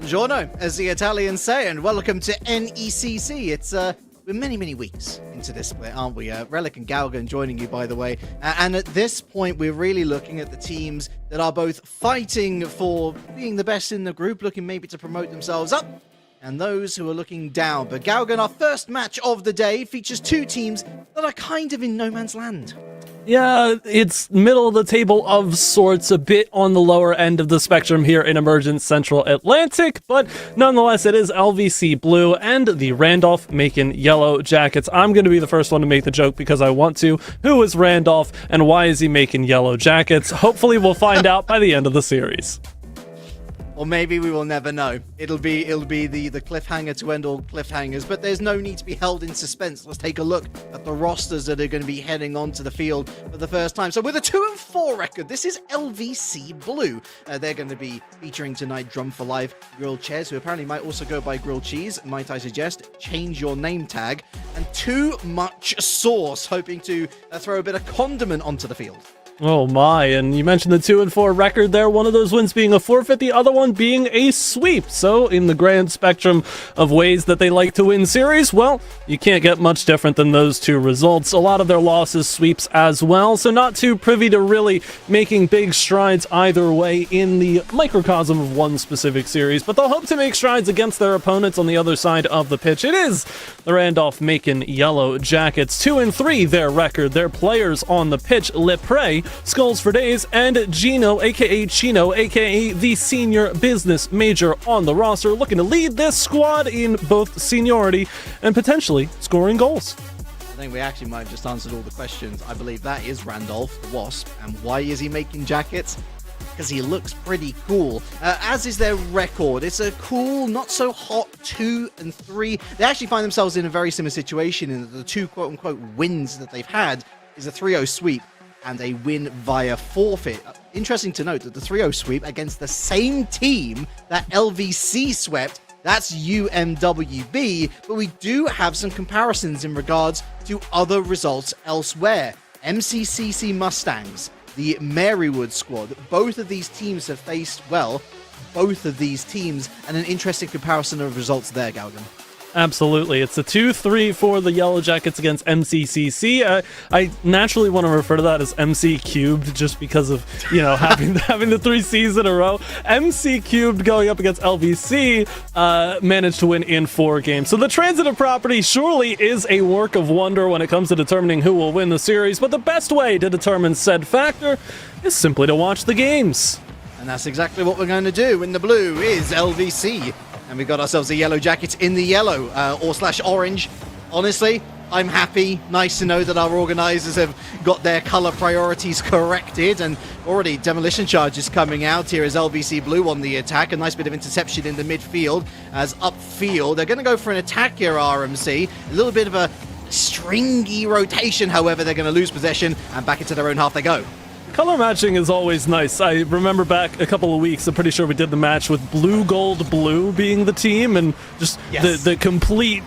Buongiorno, as the Italians say, and welcome to NECC. It's we're many weeks into this split, aren't we? Relic and Galgan joining you, by the way. And at this point, we're really looking at the teams that are both fighting for being the best in the group, looking maybe to promote themselves up, and those who are looking down. But Galgan, our first match of the day, features two teams that are kind of in no man's land. Yeah, it's middle of the table of sorts, a bit on the lower end of the spectrum here in Emergent Central Atlantic, but nonetheless it is LVC Blue and the Randolph Macon Yellow Jackets. I'm going to be the first one to make the joke because I want to. Who is Randolph and why is he making Yellow Jackets? Hopefully we'll find out by the end of the series. Or maybe we will never know. It'll be the cliffhanger to end all cliffhangers, but there's no need to be held in suspense. Let's take a look at the rosters that are going to be heading onto the field for the first time. So with a 2-4 record, this is LVC Blue. They're going to be featuring tonight Drum for Life, Grilled Chairs, who apparently might also go by Grilled Cheese. Might I suggest, change your name tag. And Too Much Sauce, hoping to throw a bit of condiment onto the field. Oh my, and you mentioned the 2-4 record there, one of those wins being a forfeit, the other one being a sweep. So in the grand spectrum of ways that they like to win series, well, you can't get much different than those two results. A lot of their losses sweeps as well, so not too privy to really making big strides either way in the microcosm of one specific series, but they'll hope to make strides against their opponents on the other side of the pitch. It is the Randolph Macon Yellow Jackets, 2-3 their record. Their players on the pitch, Lepre, Skulls for Days, and Gino, aka Chino, aka the senior business major on the roster, looking to lead this squad in both seniority and potentially scoring goals. I think we actually might have just answered all the questions. I believe that is Randolph, the Wasp. And why is he making jackets? because he looks pretty cool, as is their record. It's a cool, not so hot 2-3. They actually find themselves in a very similar situation in that the two quote-unquote wins that they've had is a 3-0 sweep and a win via forfeit. Interesting to note that the 3-0 sweep against the same team that LVC swept, that's UMWB, but we do have some comparisons in regards to other results elsewhere. MCCC Mustangs, the Marywood squad, both of these teams have faced, well, both of these teams, and an interesting comparison of results there, Galgan. Absolutely. It's a 2-3 for the Yellow Jackets against MCCC. I naturally want to refer to that as MC cubed just because of, having the 3 C's in a row. MC cubed going up against LVC managed to win in 4 games. So the transitive property surely is a work of wonder when it comes to determining who will win the series, but the best way to determine said factor is simply to watch the games. And that's exactly what we're going to do. In the blue is LVC. And we've got ourselves a Yellow Jackets in the yellow, or/orange. Honestly, I'm happy. Nice to know that our organizers have got their color priorities corrected. And already demolition charges coming out here as LVC Blue on the attack. A nice bit of interception in the midfield as upfield. They're going to go for an attack here, RMC. A little bit of a stringy rotation, however. They're going to lose possession and back into their own half they go. Color matching is always nice. I remember back a couple of weeks, I'm pretty sure we did the match with blue, gold, blue being the team, and just the complete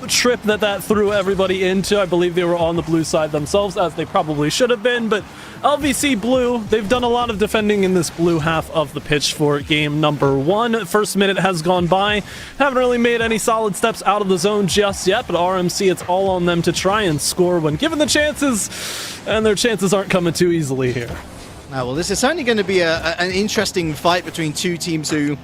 trip that threw everybody into. I believe they were on the blue side themselves, as they probably should have been, but LVC Blue, they've done a lot of defending in this blue half of the pitch for game number 1. First minute has gone by. Haven't really made any solid steps out of the zone just yet, but RMC, it's all on them to try and score when given the chances, and their chances aren't coming too easily here. Well, this is certainly going to be an interesting fight between two teams who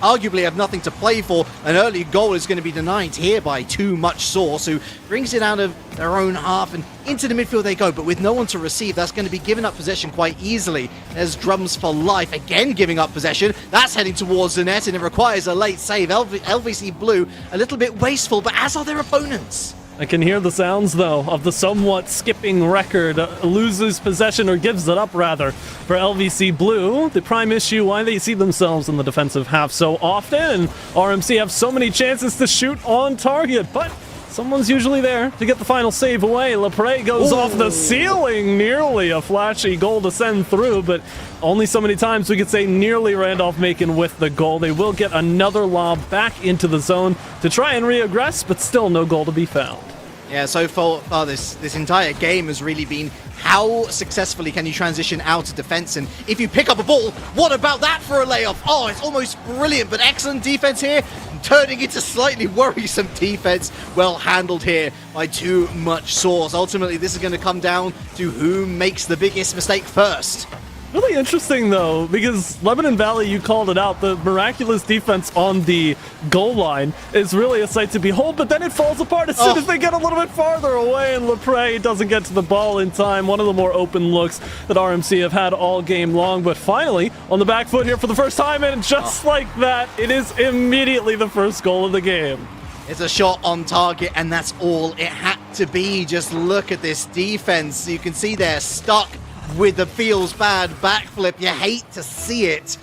arguably have nothing to play for. An early goal is going to be denied here by Too Much Sauce, who brings it out of their own half and into the midfield they go, but with no one to receive, that's going to be giving up possession quite easily. There's Drums for Life, again giving up possession. That's heading towards the net, and it requires a late save. LVC Blue, a little bit wasteful, but as are their opponents. I can hear the sounds, though, of the somewhat skipping record. Loses possession, or gives it up, rather, for LVC Blue. The prime issue why they see themselves in the defensive half so often, and RMC have so many chances to shoot on target, but someone's usually there to get the final save away. Lepre goes off the ceiling, nearly a flashy goal to send through, but only so many times we could say nearly Randolph Macon with the goal. They will get another lob back into the zone to try and reaggress, but still no goal to be found. Yeah, so far this entire game has really been how successfully can you transition out of defense, and if you pick up a ball, what about that for a layoff? Oh, it's almost brilliant, but excellent defense here, turning into slightly worrisome defense. Well handled here by Too Much Sauce. Ultimately, this is going to come down to who makes the biggest mistake first. Really interesting, though, because Lebanon Valley, you called it out, the miraculous defense on the goal line is really a sight to behold, but then it falls apart as soon as they get a little bit farther away, and Lepre doesn't get to the ball in time. One of the more open looks that RMC have had all game long, but finally on the back foot here for the first time, and just like that, it is immediately the first goal of the game. It's a shot on target, and that's all it had to be. Just look at this defense. You can see they're stuck with the feels bad backflip. You hate to see it,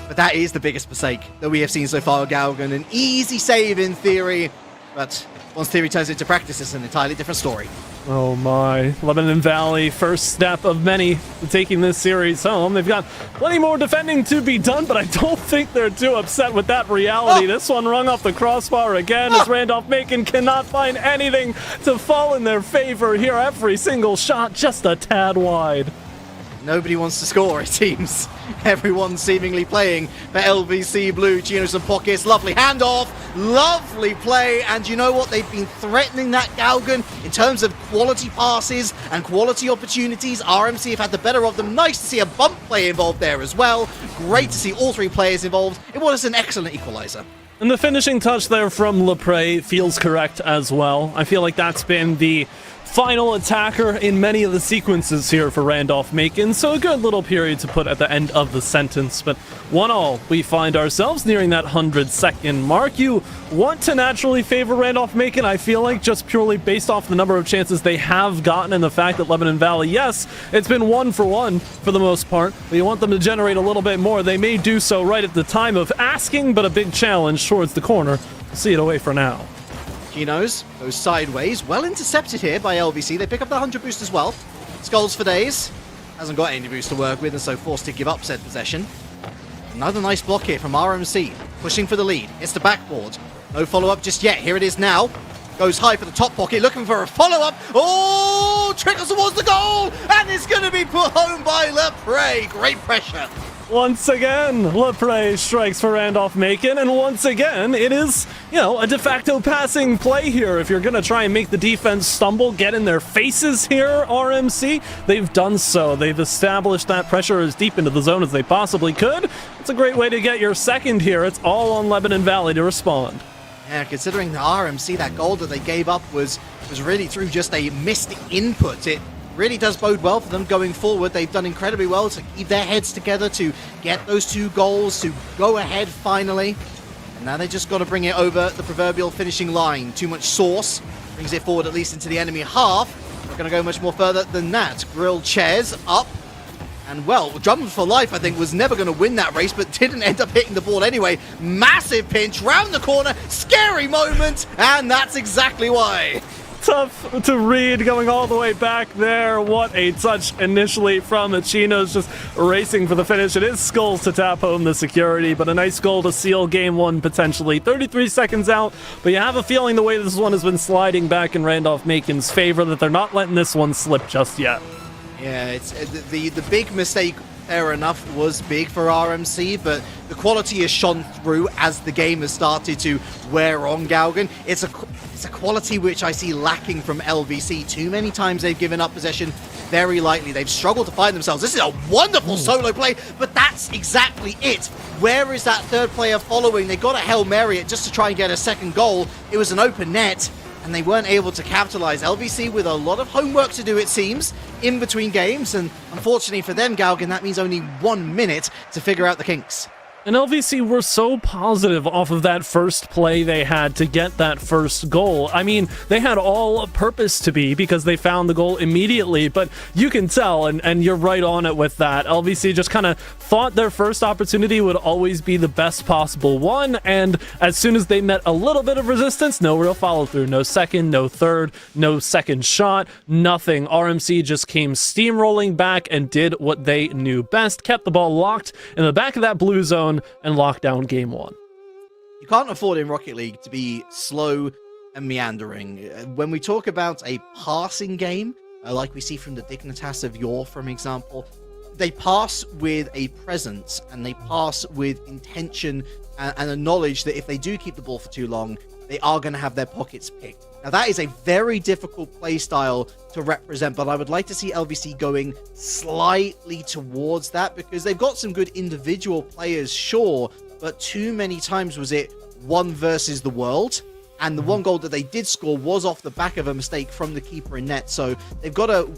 but that is the biggest mistake that we have seen so far, Galgan. An easy save in theory, but once theory turns into practice, it's an entirely different story. Oh my, Lebanon Valley, first step of many taking this series home. They've got plenty more defending to be done, but I don't think they're too upset with that reality. This one rung off the crossbar again as Randolph Macon cannot find anything to fall in their favor here. Every single shot just a tad wide. Nobody wants to score, it seems. Everyone's seemingly playing for LVC Blue. Gino some pockets, lovely handoff, lovely play, and you know what? They've been threatening that, Galgan, in terms of quality passes and quality opportunities. RMC have had the better of them. Nice to see a bump play involved there as well. Great to see all three players involved. It was an excellent equalizer. And the finishing touch there from Lepre feels correct as well. I feel like that's been the final attacker in many of the sequences here for Randolph Macon, so a good little period to put at the end of the sentence. But 1-1, we find ourselves nearing that 100-second mark. You want to naturally favor Randolph Macon, I feel like, just purely based off the number of chances they have gotten and the fact that Lebanon Valley, yes, it's been 1 for 1 for the most part, but you want them to generate a little bit more. They may do so right at the time of asking, but a big challenge towards the corner. See it away for now. Kinos goes sideways, well intercepted here by LVC. They pick up the 100 boost as well. Skulls for days. Hasn't got any boost to work with, and so forced to give up said possession. Another nice block here from RMC, pushing for the lead. It's the backboard. No follow-up just yet. Here it is now. Goes high for the top pocket, looking for a follow-up. Oh, trickles towards the goal, and it's going to be put home by Lepre. Great pressure. Once again, Lepre strikes for Randolph Macon, and once again, it is, a de facto passing play here. If you're going to try and make the defense stumble, get in their faces here, RMC, they've done so. They've established that pressure as deep into the zone as they possibly could. It's a great way to get your second here. It's all on Lebanon Valley to respond. Yeah, considering the RMC, that goal that they gave up was really through just a missed input. It really does bode well for them going forward. They've done incredibly well to keep their heads together, to get those 2 goals, to go ahead finally. And now they just got to bring it over the proverbial finishing line. Too much sauce. Brings it forward at least into the enemy half. Not going to go much more further than that. Grilled chairs up. And well, Drums for Life, I think, was never going to win that race, but didn't end up hitting the ball anyway. Massive pinch, round the corner, scary moment, and that's exactly why. Tough to read going all the way back there. What a touch initially from Chinos, just racing for the finish. It is Skulls to tap home the security, but a nice goal to seal game 1 potentially. 33 seconds out, but you have a feeling the way this one has been sliding back in Randolph Macon's favor that they're not letting this one slip just yet. Yeah, it's the big mistake, fair enough, was big for RMC, but the quality has shone through as the game has started to wear on Galgan. It's a quality which I see lacking from LVC. Too many times they've given up possession very lightly. They've struggled to find themselves. This is a wonderful solo play, but that's exactly it. Where is that third player following? They got a Hail Mary it just to try and get a second goal. It was an open net, and they weren't able to capitalize. LVC with a lot of homework to do, it seems, in between games, and unfortunately for them, Galgan, that means only 1 minute to figure out the kinks. And LVC were so positive off of that first play they had to get that first goal. I mean, they had all purpose to be because they found the goal immediately, but you can tell, and you're right on it with that. LVC just kind of thought their first opportunity would always be the best possible one, and as soon as they met a little bit of resistance, no real follow-through. No second, no third, no second shot, nothing. RMC just came steamrolling back and did what they knew best, kept the ball locked in the back of that blue zone, and lock down game 1. You can't afford in Rocket League to be slow and meandering. When we talk about a passing game, like we see from the Dignitas of yore, for example, they pass with a presence and they pass with intention and a knowledge that if they do keep the ball for too long, they are going to have their pockets picked. Now, that is a very difficult play style to represent, but I would like to see LVC going slightly towards that because they've got some good individual players, sure, but too many times was it one versus the world, and the one goal that they did score was off the back of a mistake from the keeper in net, so they've got to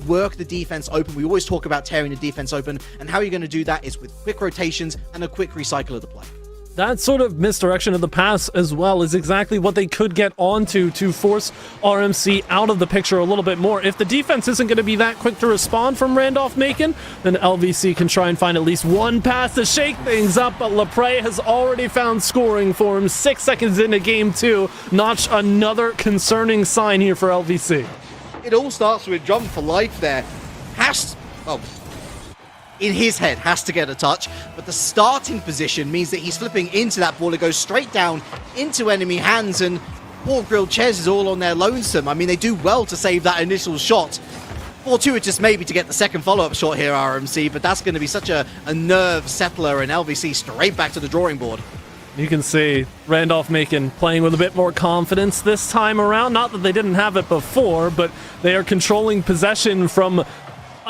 work the defense open. We always talk about tearing the defense open, and how you're going to do that is with quick rotations and a quick recycle of the play. That sort of misdirection of the pass as well is exactly what they could get onto to force RMC out of the picture a little bit more. If the defense isn't going to be that quick to respond from Randolph Macon, then LVC can try and find at least one pass to shake things up, but Lepre has already found scoring for him 6 seconds into game 2. Notch another concerning sign here for LVC. It all starts with Drum for Life there. In his head, has to get a touch, but the starting position means that he's flipping into that ball. It goes straight down into enemy hands, and poor Grilled Chairs is all on their lonesome. I mean, they do well to save that initial shot. Fortuitous maybe to get the second follow-up shot here, RMC, but that's going to be such a nerve settler, and LVC straight back to the drawing board. You can see Randolph Macon playing with a bit more confidence this time around. Not that they didn't have it before, but they are controlling possession from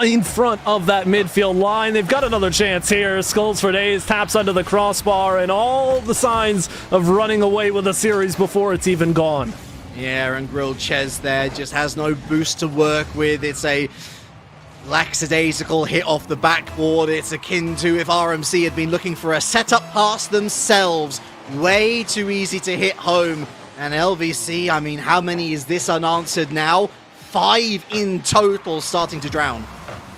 in front of that midfield line. They've got another chance here. Skulls for Days taps under the crossbar, and all the signs of running away with the series before it's even gone. Yeah, and Grilled Ches there just has no boost to work with. It's a lackadaisical hit off the backboard. It's akin to if RMC had been looking for a setup pass themselves. Way too easy to hit home. And LVC, I mean, how many is this unanswered now? 5 in total starting to drown.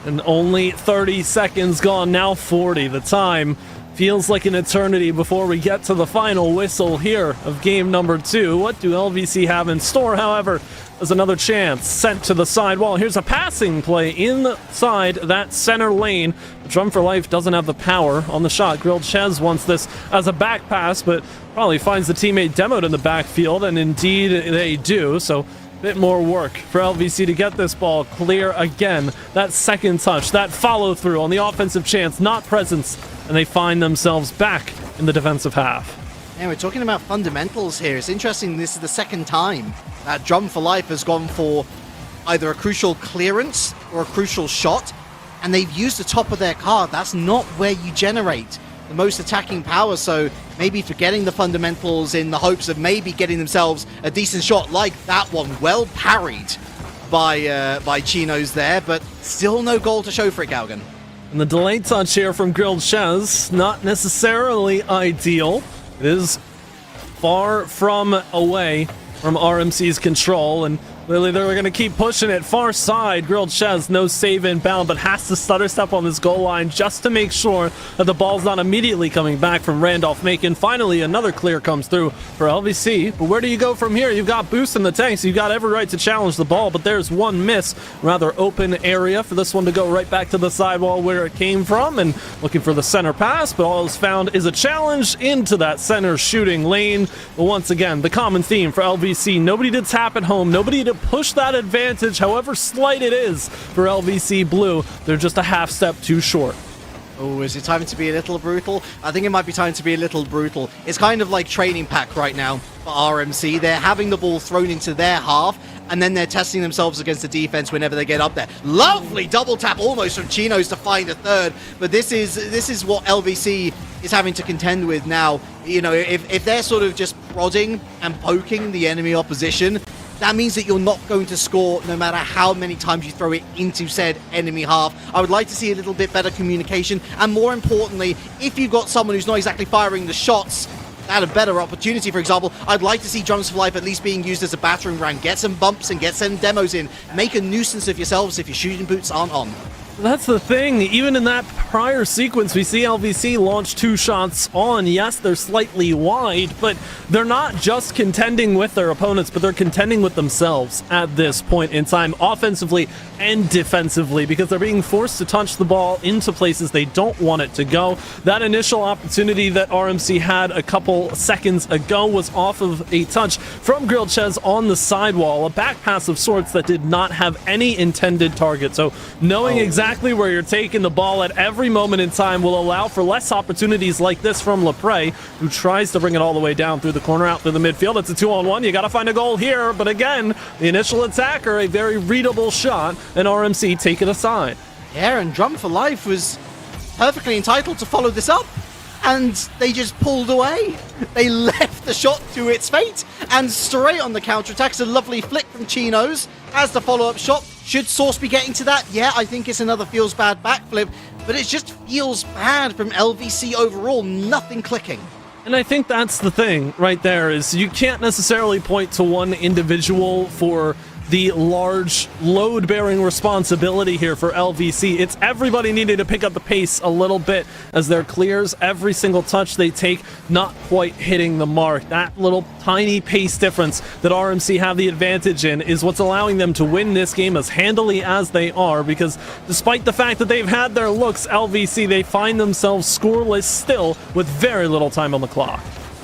And only 30 seconds gone, now 40. The time feels like an eternity before we get to the final whistle here of game number 2. What do LVC have in store, however? There's another chance sent to the sidewall. Here's a passing play inside that center lane. Drum for Life doesn't have the power on the shot. Grilled Ches wants this as a back pass, but probably finds the teammate demoed in the backfield, and indeed they do. So bit more work for LVC to get this ball clear again. That second touch, that follow through on the offensive chance, not presence, and they find themselves back in the defensive half. Yeah, we're talking about fundamentals here. It's interesting, this is the second time that Drum for Life has gone for either a crucial clearance or a crucial shot, and they've used the top of their card. That's not where you generate the most attacking power, so maybe forgetting the fundamentals in the hopes of maybe getting themselves a decent shot like that one. Well parried by Chinos there, but still no goal to show for it, Galgan. And the delay touch here from Grilled Ches, not necessarily ideal. It is far from away from RMC's control, and clearly they're going to keep pushing it. Far side, Grilled Ches, no save inbound, but has to stutter step on this goal line just to make sure that the ball's not immediately coming back from Randolph. Macon. Finally, another clear comes through for LVC, but where do you go from here? You've got boost in the tank, so you've got every right to challenge the ball, but there's one miss. Rather open area for this one to go right back to the sidewall where it came from, and looking for the center pass, but all is found is a challenge into that center shooting lane. But once again, the common theme for LVC, nobody to tap at home, nobody to push that advantage, however slight it is for LVC Blue. They're just a half step too short. Oh, is it time to be a little brutal? I think it might be time to be a little brutal. It's kind of like training pack right now for RMC. They're having the ball thrown into their half, and then they're testing themselves against the defense whenever they get up there. Lovely double tap almost from Chinos to find a third, but this is what LVC is having to contend with now. You know, if they're sort of just prodding and poking the enemy opposition, that means that you're not going to score no matter how many times you throw it into said enemy half. I would like to see a little bit better communication, and more importantly, if you've got someone who's not exactly firing the shots at a better opportunity, for example, I'd like to see Drums for Life at least being used as a battering ram. Get some bumps and get some demos in. Make a nuisance of yourselves if your shooting boots aren't on. That's the thing. Even in that prior sequence, we see LVC launch 2 shots on. Yes, they're slightly wide, but they're not just contending with their opponents, but they're contending with themselves at this point in time, offensively and defensively, because they're being forced to touch the ball into places they don't want it to go. That initial opportunity that RMC had a couple seconds ago was off of a touch from Grilled Ches on the sidewall, a back pass of sorts that did not have any intended target. So knowing exactly where you're taking the ball at every moment in time will allow for less opportunities like this from Lepre, who tries to bring it all the way down through the corner out through the midfield. It's a 2-on-1. You got to find a goal here, but again, the initial attacker, a very readable shot, and RMC take it aside. Yeah, and Drum for Life was perfectly entitled to follow this up, and they just pulled away. They left the shot to its fate, and straight on the counter-attack, it's a lovely flick from Chinos as the follow-up shot. Should Source be getting to that? Yeah, I think it's another feels bad backflip, but it just feels bad from LVC overall. Nothing clicking. And I think that's the thing right there, is you can't necessarily point to one individual for the large load-bearing responsibility here for LVC. It's everybody needing to pick up the pace a little bit as their clears, every single touch they take, not quite hitting the mark. That little tiny pace difference that RMC have the advantage in is what's allowing them to win this game as handily as they are, because despite the fact that they've had their looks, LVC, they find themselves scoreless still with very little time on the clock.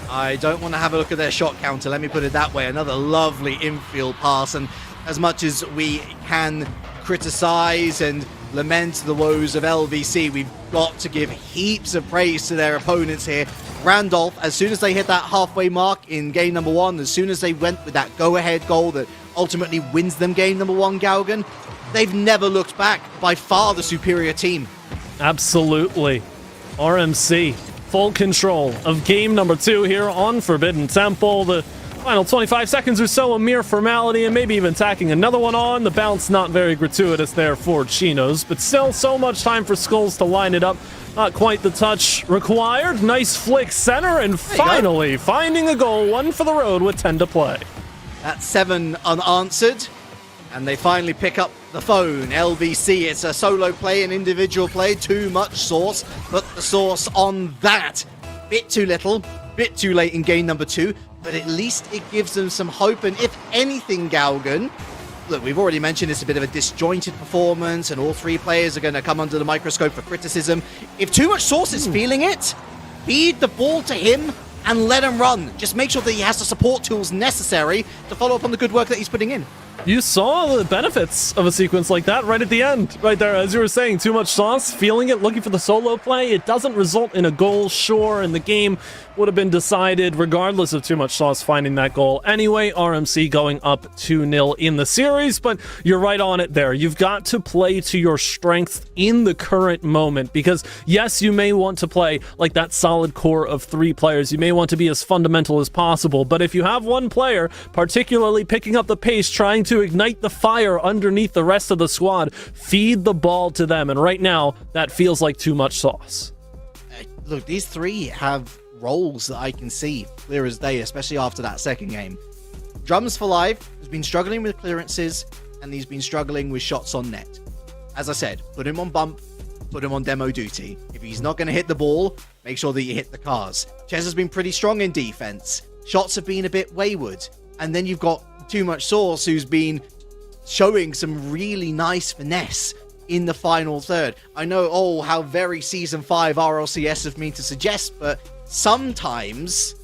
I don't want to have a look at their shot counter, let me put it that way. Another lovely infield pass, and as much as we can criticize and lament the woes of LVC, we've got to give heaps of praise to their opponents here. Randolph, as soon as they hit that halfway mark in game number 1, as soon as they went with that go-ahead goal that ultimately wins them game number 1, Galgan, they've never looked back. By far the superior team. Absolutely. RMC, full control of game number 2 here on Forbidden Temple. The Final 25 seconds or so, a mere formality, and maybe even tacking another one on. The bounce not very gratuitous there for Chinos, but still so much time for Skulls to line it up. Not quite the touch required. Nice flick center, and finally finding a goal. One for the road with 10 to play. That's 7 unanswered, and they finally pick up the phone. LVC, it's a solo play, an individual play. Too much sauce. Put the sauce on that. Bit too little, bit too late in game number 2. But at least it gives them some hope. And if anything, Galgan, look, we've already mentioned it's a bit of a disjointed performance and all 3 players are going to come under the microscope for criticism. If Too Much Sauce is feeling it, feed the ball to him and let him run. Just make sure that he has the support tools necessary to follow up on the good work that he's putting in. You saw the benefits of a sequence like that right at the end, right there. As you were saying, Too Much Sauce, feeling it, looking for the solo play. It doesn't result in a goal, sure, and the game would have been decided regardless of Too Much Sauce finding that goal. Anyway, RMC going up 2-0 in the series, but you're right on it there. You've got to play to your strength in the current moment because, yes, you may want to play like that solid core of 3 players. You may want to be as fundamental as possible, but if you have one player, particularly picking up the pace, trying to ignite the fire underneath the rest of the squad, feed the ball to them, and right now, that feels like Too Much Sauce. Look, these 3 have roles that I can see clear as day, especially after that second game. Drums for Life has been struggling with clearances, and he's been struggling with shots on net. As I said, put him on bump, put him on demo duty. If he's not going to hit the ball, make sure that you hit the cars. Ches has been pretty strong in defense. Shots have been a bit wayward. And then you've got Too Much Sauce, who's been showing some really nice finesse in the final third. I know, how very Season 5 RLCS of me to suggest, but sometimes,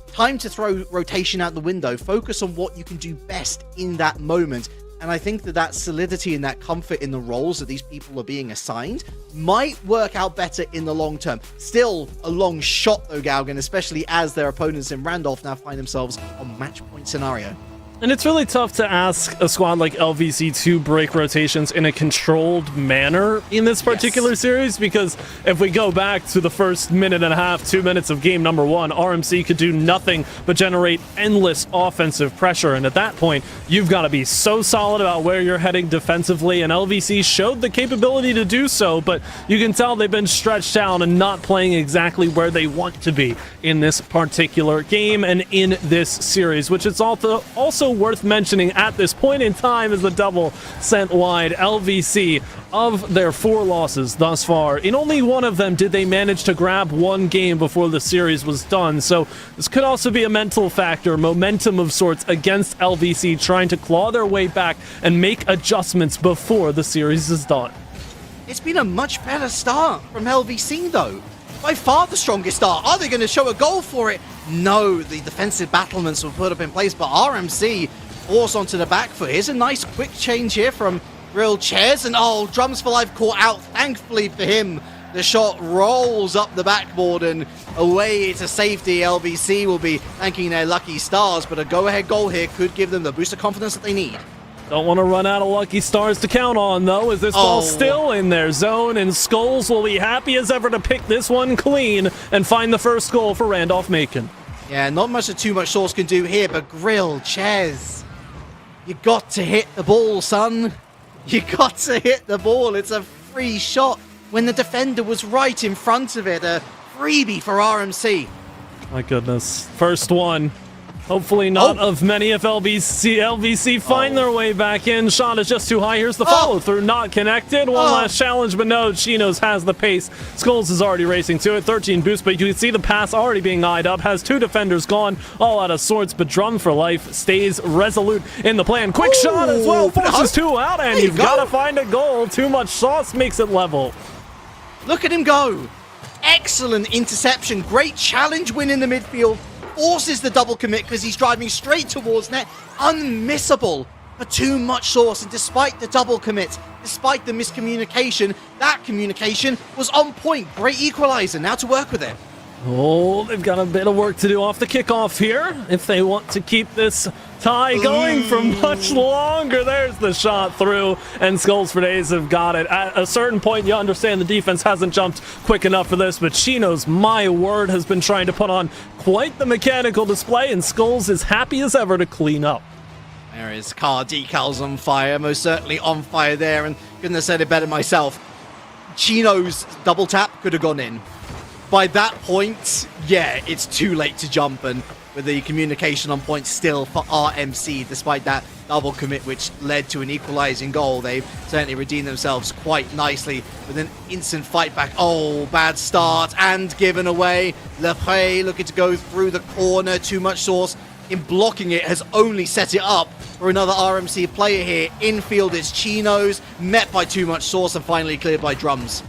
time to throw rotation out the window. Focus on what you can do best in that moment. And I think that solidity and that comfort in the roles that these people are being assigned might work out better in the long term. Still a long shot though, Galgan, especially as their opponents in Randolph now find themselves on match point scenario. And it's really tough to ask a squad like LVC to break rotations in a controlled manner in this particular series, because if we go back to the first minute and a half, 2 minutes of game number 1, RMC could do nothing but generate endless offensive pressure. And at that point, you've got to be so solid about where you're heading defensively. And LVC showed the capability to do so, but you can tell they've been stretched out and not playing exactly where they want to be in this particular game and in this series, which is also worth mentioning at this point in time is the double sent wide. LVC, of their 4 losses thus far, in only one of them did they manage to grab 1 game before the series was done. So this could also be a mental factor, momentum of sorts against LVC trying to claw their way back and make adjustments before the series is done. It's been a much better start from LVC though. By far the strongest start. Are they going to show a goal for it? No, the defensive battlements were put up in place, but RMC forced onto the back foot. Here's a nice quick change here from Real Chairs, and Drums for Life caught out. Thankfully for him, the shot rolls up the backboard and away to safety. LVC will be thanking their lucky stars, but a go-ahead goal here could give them the boost of confidence that they need. Don't want to run out of lucky stars to count on, though, as this ball still in their zone, and Skulls will be happy as ever to pick this one clean and find the first goal for Randolph Macon. Yeah, not much that Too Much Sauce can do here, but Grill, Ches, you got to hit the ball, son. You got to hit the ball. It's a free shot when the defender was right in front of it. A freebie for RMC. My goodness. First one. Hopefully not of many if LVC find their way back in. Shot is just too high. Here's the follow-through. Not connected. One last challenge, but no. Chinos has the pace. Skulls is already racing to it. 13 boost, but you can see the pass already being eyed up. Has 2 defenders gone, all out of sorts, but Drum for Life stays resolute in the plan. Quick shot as well. Forces 2 out, and you've got to find a goal. Too Much Sauce makes it level. Look at him go. Excellent interception. Great challenge win in the midfield. Forces the double commit because he's driving straight towards net. Unmissable for Too Much Sauce. And despite the double commit, despite the miscommunication, that communication was on point. Great equalizer. Now to work with it. Oh, they've got a bit of work to do off the kickoff here if they want to keep this Tie going for much longer. There's the shot through, and Skulls for Days have got it. At a certain point, you understand the defense hasn't jumped quick enough for this, but Chino's, my word, has been trying to put on quite the mechanical display, and Skulls is happy as ever to clean up. There is car decals on fire, most certainly on fire there, and couldn't have said it better myself. Chino's double tap could have gone in. By that point, yeah, it's too late to jump, and with the communication on point still for RMC, despite that double commit which led to an equalizing goal, they've certainly redeemed themselves quite nicely with an instant fight back. Oh, bad start and given away. Lepre looking to go through the corner, too much sauce in blocking it has only set it up for another RMC player here. Infield is Chinos, met by too much sauce and finally cleared by Drums.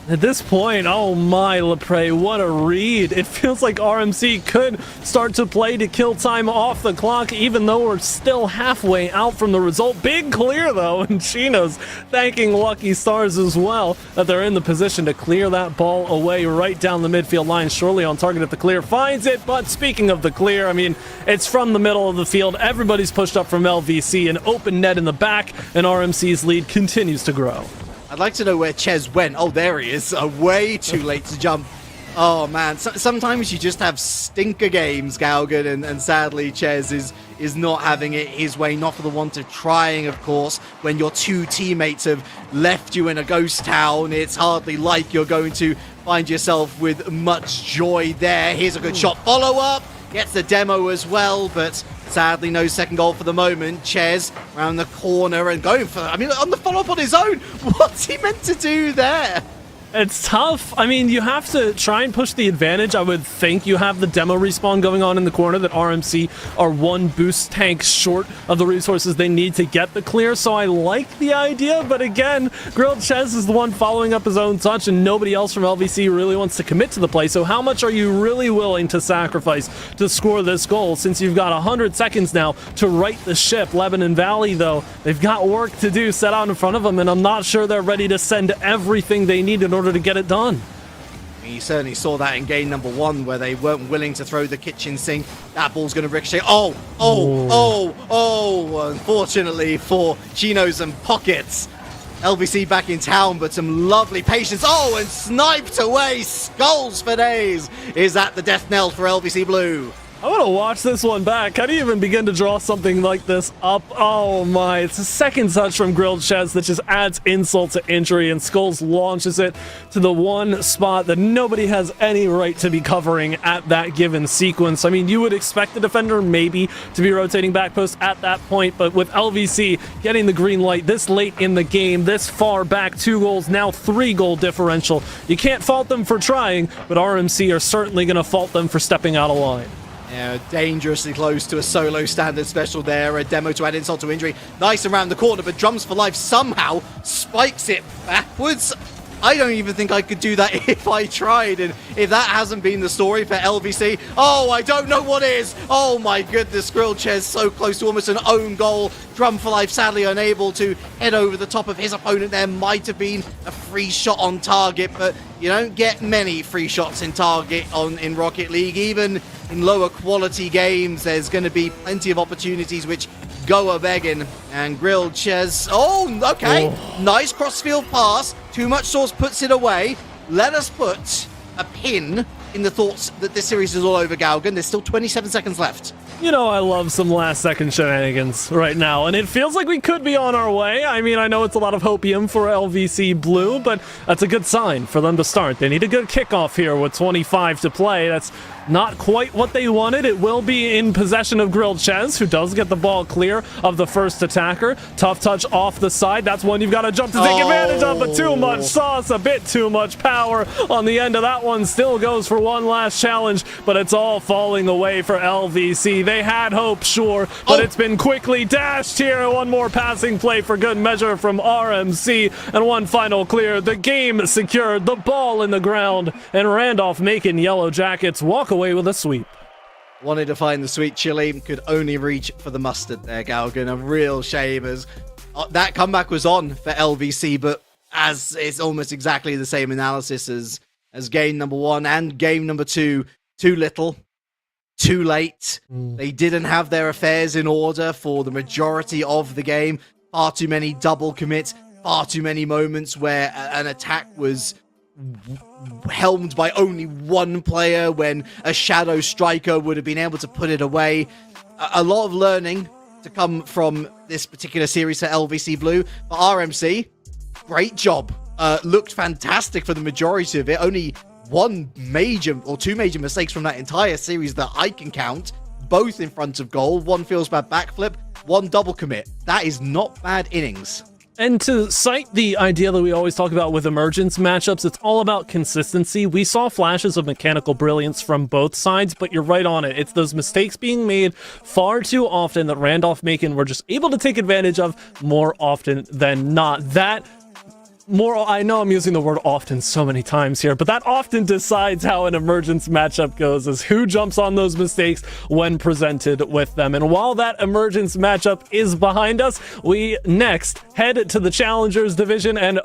At this point, oh my, Lepre, what a read. It feels like RMC could start to play to kill time off the clock, even though we're still halfway out from the result. Big clear, though, and Chino's thanking Lucky Stars as well that they're in the position to clear that ball away right down the midfield line. Surely on target at the clear, finds it, but speaking of the clear, I mean, it's from the middle of the field. Everybody's pushed up from LVC, an open net in the back, and RMC's lead continues to grow. I'd like to know where Ches went. Oh, there he is. Way too late to jump. Oh, man. Sometimes you just have stinker games, Galgan, and sadly, Ches is not having it his way. Not for the want of trying, of course. When your two teammates have left you in a ghost town, it's hardly like you're going to find yourself with much joy there. Here's a good shot. Follow-up. Gets the demo as well, but sadly no second goal for the moment. Ches around the corner and going for, I mean, on the follow-up on his own. What's he meant to do there? It's tough. I mean, you have to try and push the advantage. I would think you have the demo respawn going on in the corner that RMC are one boost tank short of the resources they need to get the clear, so I like the idea, but again, Grilled Ches is the one following up his own touch, and nobody else from LVC really wants to commit to the play, so how much are you really willing to sacrifice to score this goal, since you've got 100 seconds now to right the ship? Lebanon Valley, though, they've got work to do set out in front of them, and I'm not sure they're ready to send everything they need in order to get it done. We certainly saw that in game number 1, where they weren't willing to throw the kitchen sink. That ball's going to ricochet. Unfortunately for Chinos and Pockets, LVC back in town, but some lovely patience. Oh, and sniped away. Skulls for Days. Is that the death knell for LVC Blue? I want to watch this one back. How do you even begin to draw something like this up? Oh my, it's a second touch from Grilled Ches that just adds insult to injury, and Skulls launches it to the one spot that nobody has any right to be covering at that given sequence. I mean, you would expect the defender maybe to be rotating back post at that point, but with LVC getting the green light this late in the game, this far back, 2 goals, now 3 goal differential, you can't fault them for trying, but RMC are certainly going to fault them for stepping out of line. Yeah, dangerously close to a solo standard special there. A demo to add insult to injury. Nice around the corner, but Drums for Life somehow spikes it backwards. I don't even think I could do that if I tried. And if that hasn't been the story for LVC, oh, I don't know what is. Oh my goodness, Grilled Ches so close to almost an own goal. Drum for Life sadly unable to head over the top of his opponent. There might have been a free shot on target, but you don't get many free shots in target in Rocket League. Even in lower quality games, there's going to be plenty of opportunities which go a-begging. And Grilled Ches, oh, okay. Oh. Nice crossfield pass. Too much sauce puts it away. Let us put a pin in the thoughts that this series is all over, Galgan. There's still 27 seconds left. You know, I love some last-second shenanigans right now, and it feels like we could be on our way. I mean, I know it's a lot of hopium for LVC Blue, but that's a good sign for them to start. They need a good kickoff here with 25 to play. That's not quite what they wanted. It will be in possession of Grilled Ches, who does get the ball clear of the first attacker. Tough touch off the side. That's one you've got to jump to take advantage of, but too much sauce, a bit too much power on the end of that one. Still goes for one last challenge, but it's all falling away for LVC. They had hope, sure, but it's been quickly dashed here. One more passing play for good measure from RMC, and one final clear. The game secured, the ball in the ground, and Randolph Macon Yellow Jackets walk away with a sweep. Wanted to find the sweet chili, could only reach for the mustard there, Galgan. A real shame, as that comeback was on for LVC, but as it's almost exactly the same analysis as game number 1 and game number 2. Too little, too late. They didn't have their affairs in order for the majority of the game. Far too many double commits, far too many moments where an attack was helmed by only one player when a shadow striker would have been able to put it away. A lot of learning to come from this particular series for LVC Blue, but RMC, great job. Looked fantastic for the majority of it. Only one major or two major mistakes from that entire series that I can count, both in front of goal. One feels bad backflip, one double commit. That is not bad innings. And to cite the idea that we always talk about with emergence matchups, it's all about consistency. We saw flashes of mechanical brilliance from both sides, but you're right on it. It's those mistakes being made far too often that Randolph Macon were just able to take advantage of more often than not. I know I'm using the word often so many times here, but that often decides how an emergence matchup goes, is who jumps on those mistakes when presented with them. And while that emergence matchup is behind us, we next head to the Challengers Division and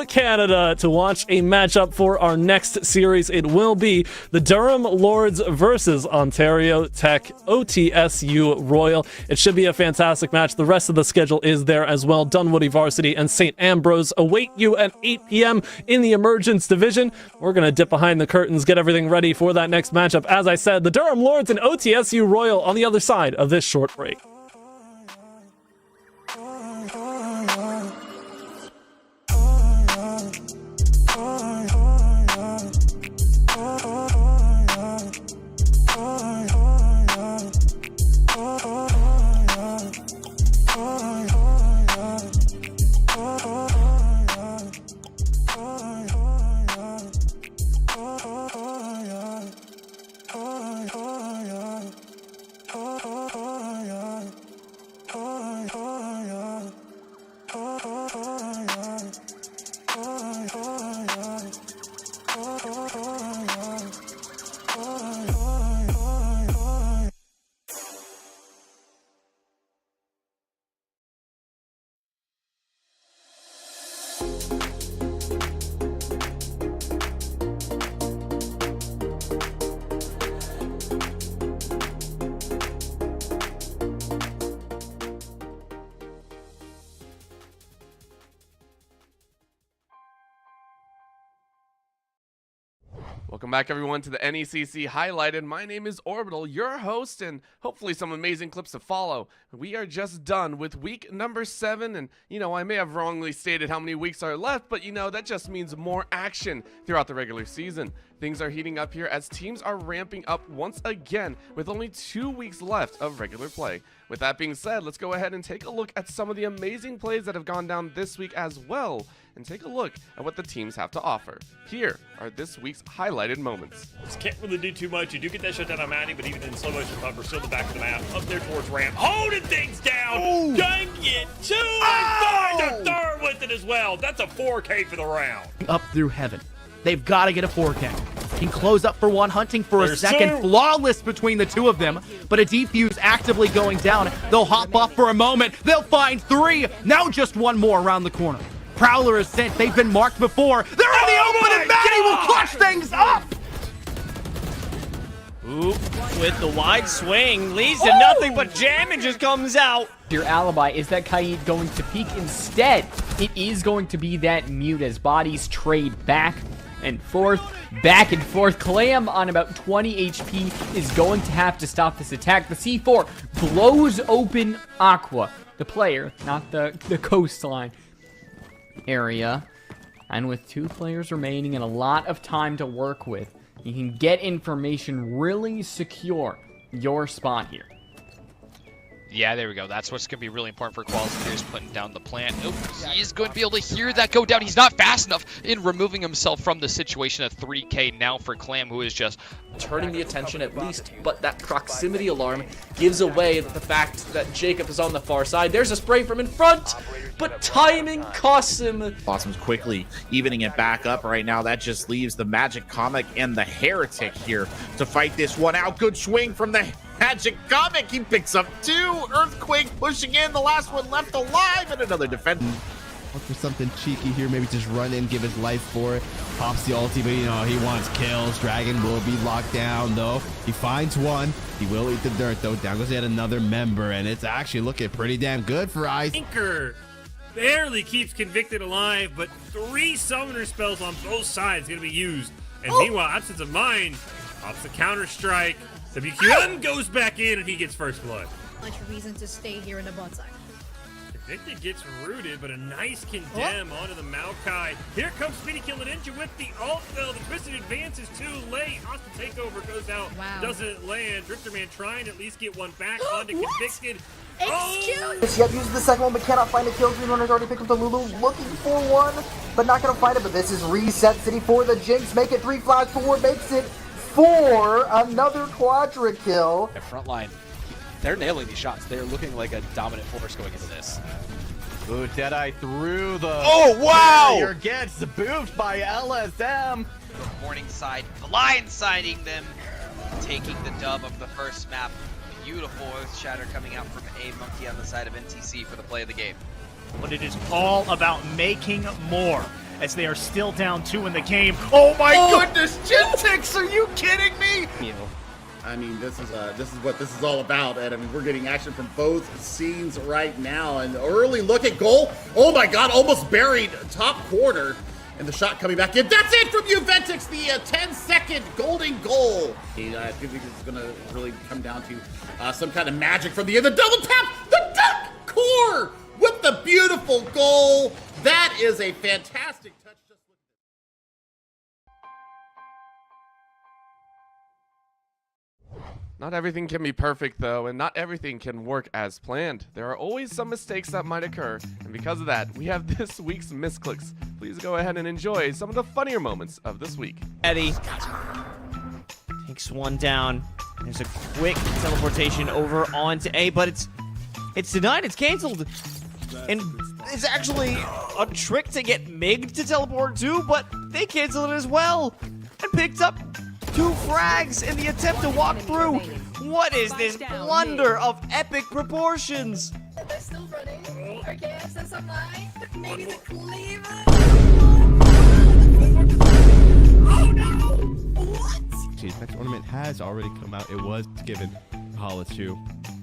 Canada to watch a matchup for our next series. It will be the Durham Lords versus Ontario Tech OTSU Royal. It should be a fantastic match. The rest of the schedule is there as well. Dunwoody Varsity and St. Ambrose await you at 8 p.m. in the Emergence Division. We're going to dip behind the curtains, get everything ready for that next matchup. As I said, the Durham Lords and OTSU Royal on the other side of this short break. Welcome back, everyone, to the NECC Highlighted. My name is Orbital, your host, and hopefully some amazing clips to follow. We are just done with week number 7, and, I may have wrongly stated how many weeks are left, but, that just means more action throughout the regular season. Things are heating up here as teams are ramping up once again with only 2 weeks left of regular play. With that being said, let's go ahead and take a look at some of the amazing plays that have gone down this week as well, and take a look at what the teams have to offer. Here are this week's highlighted moments. Just can't really do too much. You do get that shutdown on Maddie, but even in slow motion cover, still the back of the map, up there towards ramp, holding things down. Ooh. Dang it, 2 and 5 to third with it as well. That's a 4K for the round. Up through heaven. They've got to get a 4K. Can close up for one, hunting for There's a second. two. Flawless between the two of them, but a defuse actively going down. They'll hop off for a moment. They'll find 3. Now just one more around the corner. Prowler is sent. They've been marked before. They're in the open, and Maddie will clutch things up. Ooh, with the wide swing, leads to nothing but jam and just comes out. Your alibi is that Kaid going to peek instead. It is going to be that mute as bodies trade back and forth. Clam on about 20 HP is going to have to stop this attack. The C4 blows open Aqua, the player, not the coastline area. And with 2 players remaining and a lot of time to work with, you can get information, really secure your spot here. Yeah, there we go. That's what's going to be really important for Qualis is putting down the plant. Nope, he is going to be able to hear that go down. He's not fast enough in removing himself from the situation of 3K now for Clam, who is just turning the attention at least, but that proximity alarm gives away the fact that Jacob is on the far side. There's a spray from in front, but timing costs him. Blossom's quickly evening it back up right now. That just leaves the Magic Comic and the Heretic here to fight this one out. Good swing from the Magic Comic. He picks up 2. Earthquake pushing in. The last one left alive, and another defense. Look for something cheeky here. Maybe just run in, give his life for it. Pops the ulti, but you know, he wants kills. Dragon will be locked down, though. He finds one. He will eat the dirt, though. Down goes yet another member, and it's actually looking pretty damn good for Ice. Anchor barely keeps Convicted alive, but 3 summoner spells on both sides going to be used. And meanwhile, Absence of Mind pops the counter-strike. WQM goes back in, and he gets first blood. Much reason to stay here in the bot side. Convicted gets rooted, but a nice condemn onto the Maokai. Here comes Speedy Kill Ninja with the ult, though. The Twisted Advance is too late. Hostile Takeover goes out. Wow. Doesn't land. Drifter Man trying to at least get one back onto Convicted. Excuse Yep, uses the second one, but cannot find a kill. Green Runner's already picked up the Lulu, looking for one, but not gonna find it. But this is Reset City for the Jinx. Make it 3 flags forward, makes it 4. Another Quadra kill. Front line, they're nailing these shots. They're looking like a dominant force going into this. Ooh, Deadeye through the... Oh, wow! barrier gets boofed by LSM. Morningside blindsiding them, taking the dub of the first map. Beautiful Earth Shatter coming out from a Monkey on the side of NTC for the play of the game. But it is all about making more, as they are still down 2 in the game. Oh my goodness, Gentex, are you kidding me? I mean, this is what this is all about, and I mean, we're getting action from both scenes right now. And early look at goal. Oh my God, almost buried top corner, and the shot coming back in. That's it from Juventus, the 10-second golden goal. I think it's going to really come down to some kind of magic from the double tap, the duck core with the beautiful goal. That is a fantastic touch. Not everything can be perfect though, and not everything can work as planned. There are always some mistakes that might occur, and because of that, we have this week's misclicks. Please go ahead and enjoy some of the funnier moments of this week. Eddie takes one down. There's a quick teleportation over onto A, but it's denied, it's canceled. And it's actually a trick to get Mig to teleport too, but they canceled it as well. And picked up 2 frags in the attempt to walk through. What is this blunder of epic proportions? They're still running. Okay, SS online. Maybe the cleaver. Oh no! What? Jeez, that tournament has already come out. It was given Halachu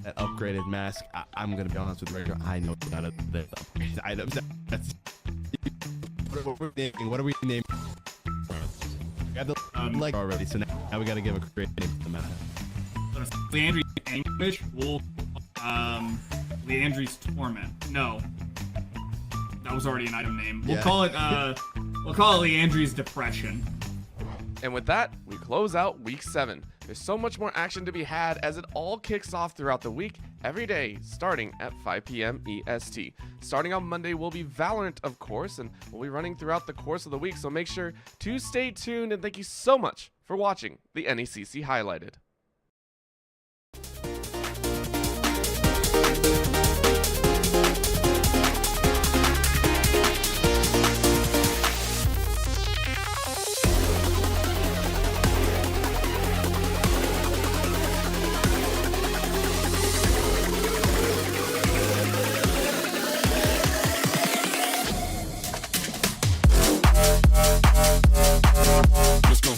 that upgraded mask. I'm gonna be honest with you, I know none of the upgraded items. That's what are we naming? We got the like already, so now we gotta give a great name to the map. Leandry's Anguish, Leandry's Torment. No. That was already an item name. We'll call it Leandry's Depression. And with that, we close out week 7. There's so much more action to be had as it all kicks off throughout the week, every day, starting at 5 p.m. EST. Starting on Monday will be Valorant, of course, and we'll be running throughout the course of the week, so make sure to stay tuned, and thank you so much for watching the NECC Highlighted. Let's go.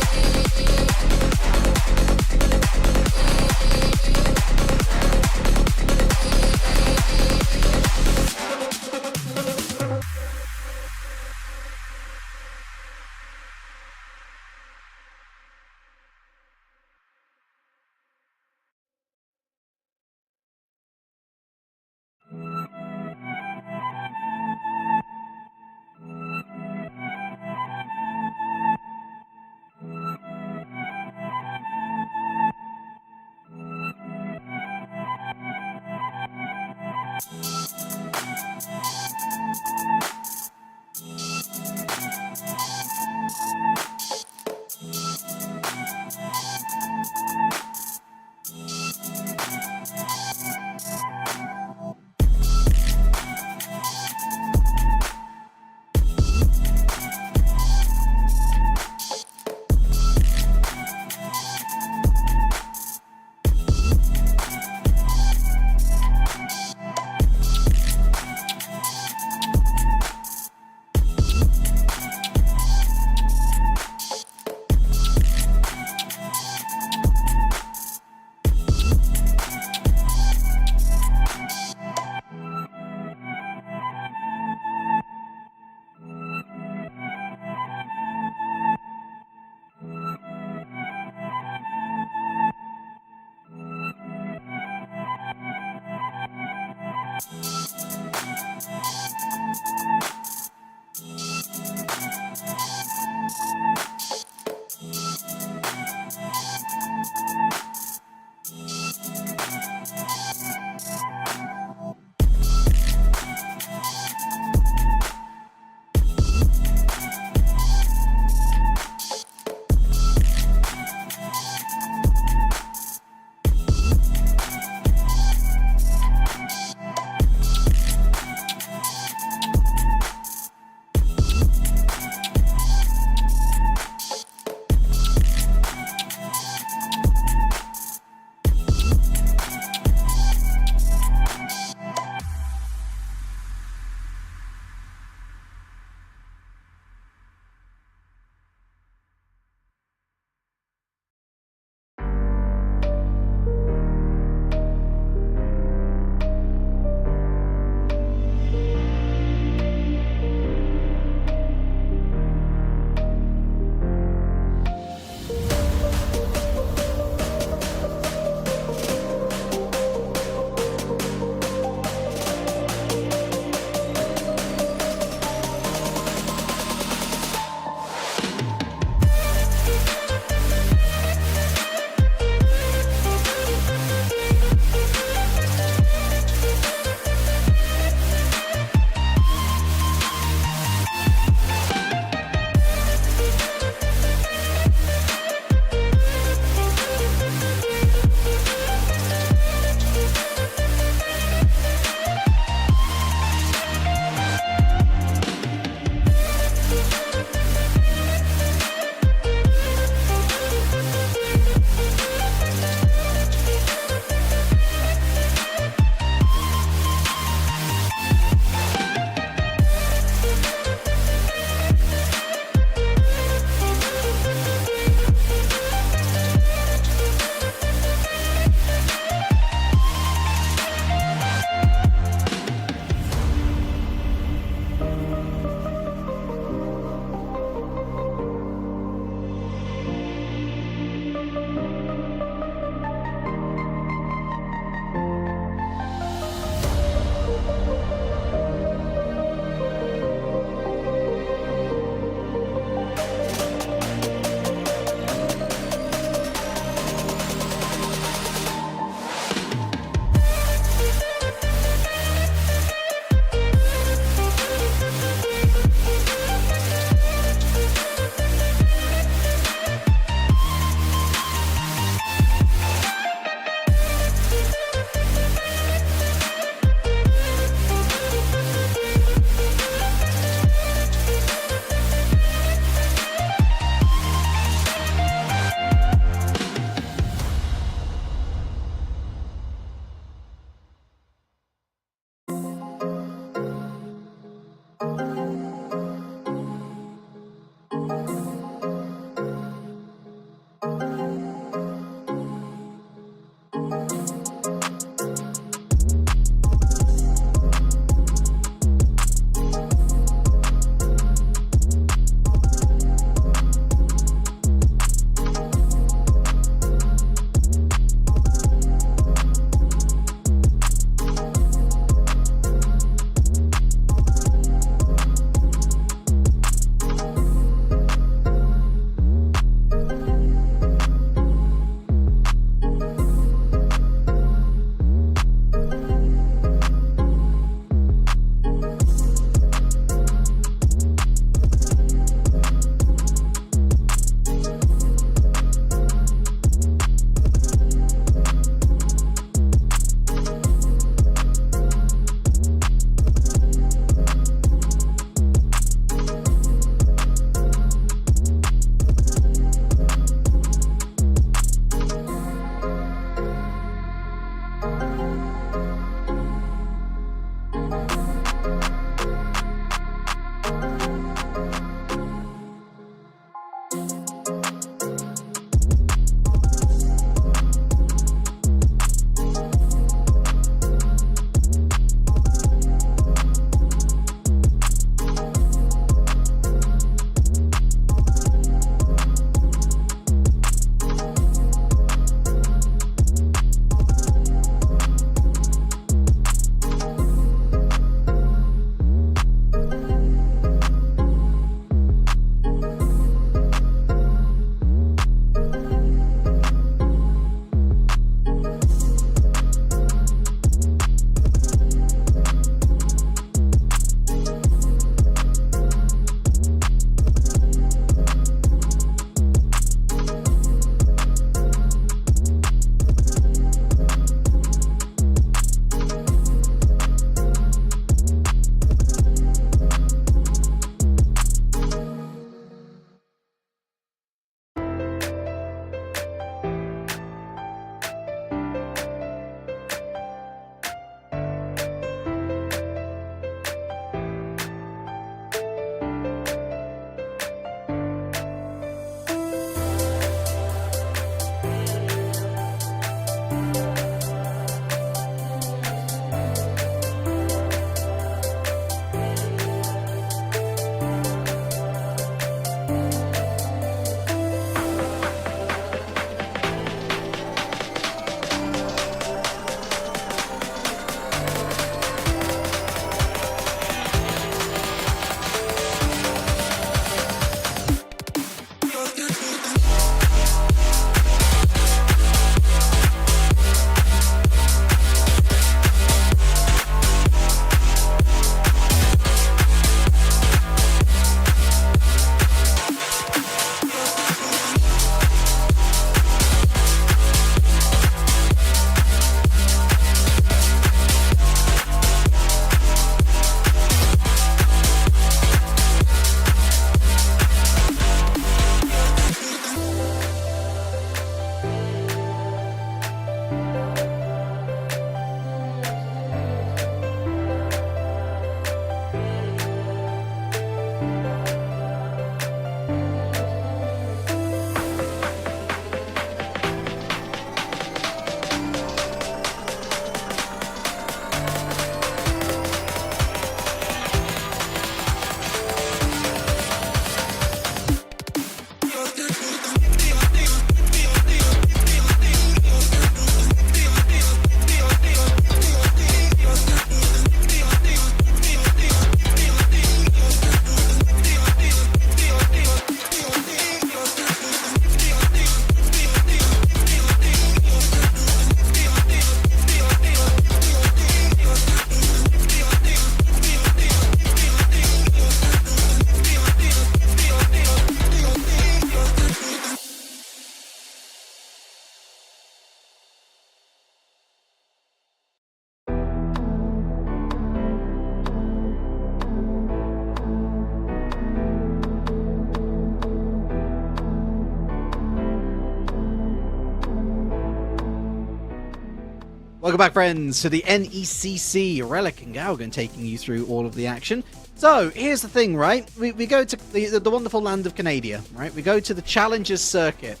Welcome back, friends, to the NECC. Relic and Gaugan taking you through all of the action. So, here's the thing, right? We go to the wonderful land of Canada, right? We go to the Challengers Circuit.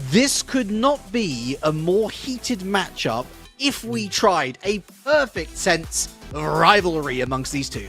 This could not be a more heated matchup if we tried a perfect sense of rivalry amongst these two.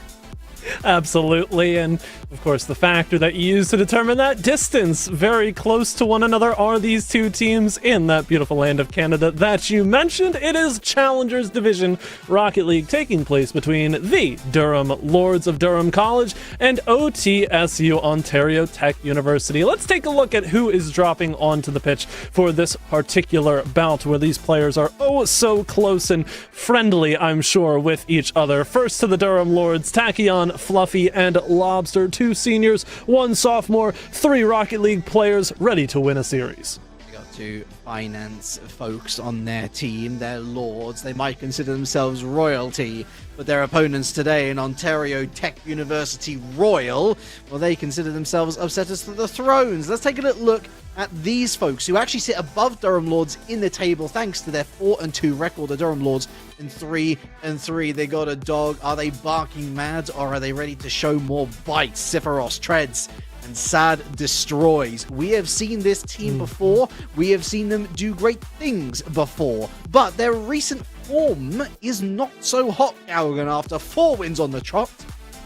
Absolutely, and of course the factor that you use to determine that distance, very close to one another are these two teams in that beautiful land of Canada that you mentioned. It is Challengers Division Rocket League taking place between the Durham Lords of Durham College and OTSU Ontario Tech University. Let's take a look at who is dropping onto the pitch for this particular bout where these players are oh so close and friendly, I'm sure, with each other. First to the Durham Lords, Tachyon, Fluffy, and Lobster, 2 seniors, 1 sophomore, 3 Rocket League players ready to win a series. They got 2 finance folks on their team. They're lords. They might consider themselves royalty, but their opponents today in Ontario Tech University Royal, well, they consider themselves upsetters to the thrones. Let's take a little look at these folks who actually sit above Durham Lords in the table thanks to their 4-2 record. The Durham Lords in 3-3. They got a dog. Are they barking mad, or are they ready to show more bites? Sephiroth treads and Sad destroys. We have seen this team before. We have seen them do great things before, but their recent form is not so hot, Gaugan. After 4 wins on the trot,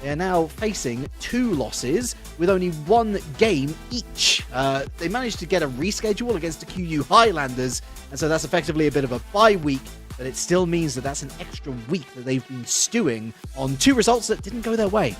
they're now facing 2 losses with only 1 game each. They managed to get a reschedule against the QU Highlanders, and so that's effectively a bit of a bye week, but it still means that that's an extra week that they've been stewing on 2 results that didn't go their way.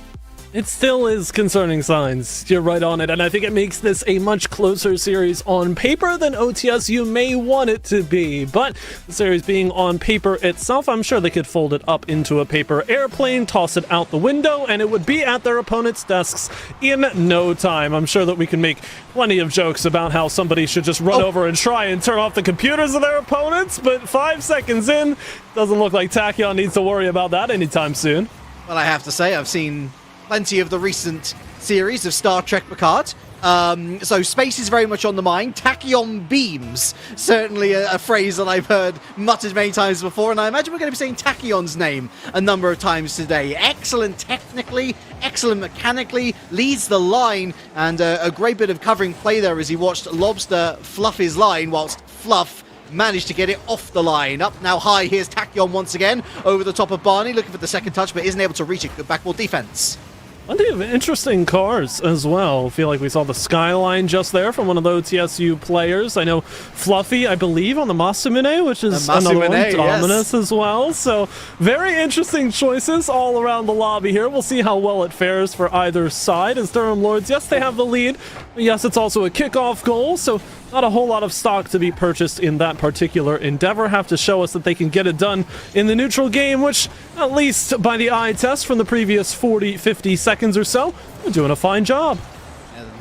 It still is concerning signs. You're right on it, and I think it makes this a much closer series on paper than OTSU may want it to be. But the series being on paper itself, I'm sure they could fold it up into a paper airplane, toss it out the window, and it would be at their opponents' desks in no time. I'm sure that we can make plenty of jokes about how somebody should just run over and try and turn off the computers of their opponents, but 5 seconds in, doesn't look like Tachyon needs to worry about that anytime soon. Well, I have to say, I've seen plenty of the recent series of Star Trek Picard. So space is very much on the mind. Tachyon beams, certainly a phrase that I've heard muttered many times before, and I imagine we're going to be saying Tachyon's name a number of times today. Excellent technically, excellent mechanically, leads the line, and a great bit of covering play there as he watched Lobster fluff his line, whilst Fluff managed to get it off the line. Up now high, here's Tachyon once again, over the top of Barney, looking for the second touch, but isn't able to reach it. Good backboard defense. Plenty of interesting cars as well. I feel like we saw the skyline just there from one of the OTSU players. I know Fluffy, I believe, on the Masamune, which is another one, Dominus as well. So very interesting choices all around the lobby here. We'll see how well it fares for either side as Durham Lords, yes, they have the lead. But yes, it's also a kickoff goal, so not a whole lot of stock to be purchased in that particular endeavor. Have to show us that they can get it done in the neutral game, which, at least by the eye test from the previous 40-50 seconds or so, they're doing a fine job.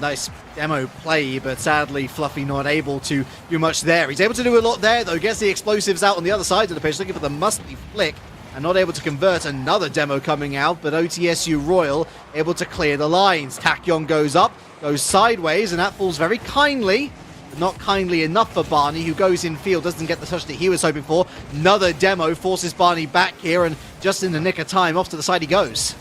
Nice demo play, but sadly Fluffy not able to do much there. He's able to do a lot there, though. Gets the explosives out on the other side of the pitch, looking for the musty flick, and not able to convert. Another demo coming out, but OTSU Royal able to clear the lines. Tachyon goes up, goes sideways, and that falls very kindly. Not kindly enough for Barney, who goes in field, doesn't get the touch that he was hoping for. Another demo forces Barney back here, and just in the nick of time, off to the side he goes.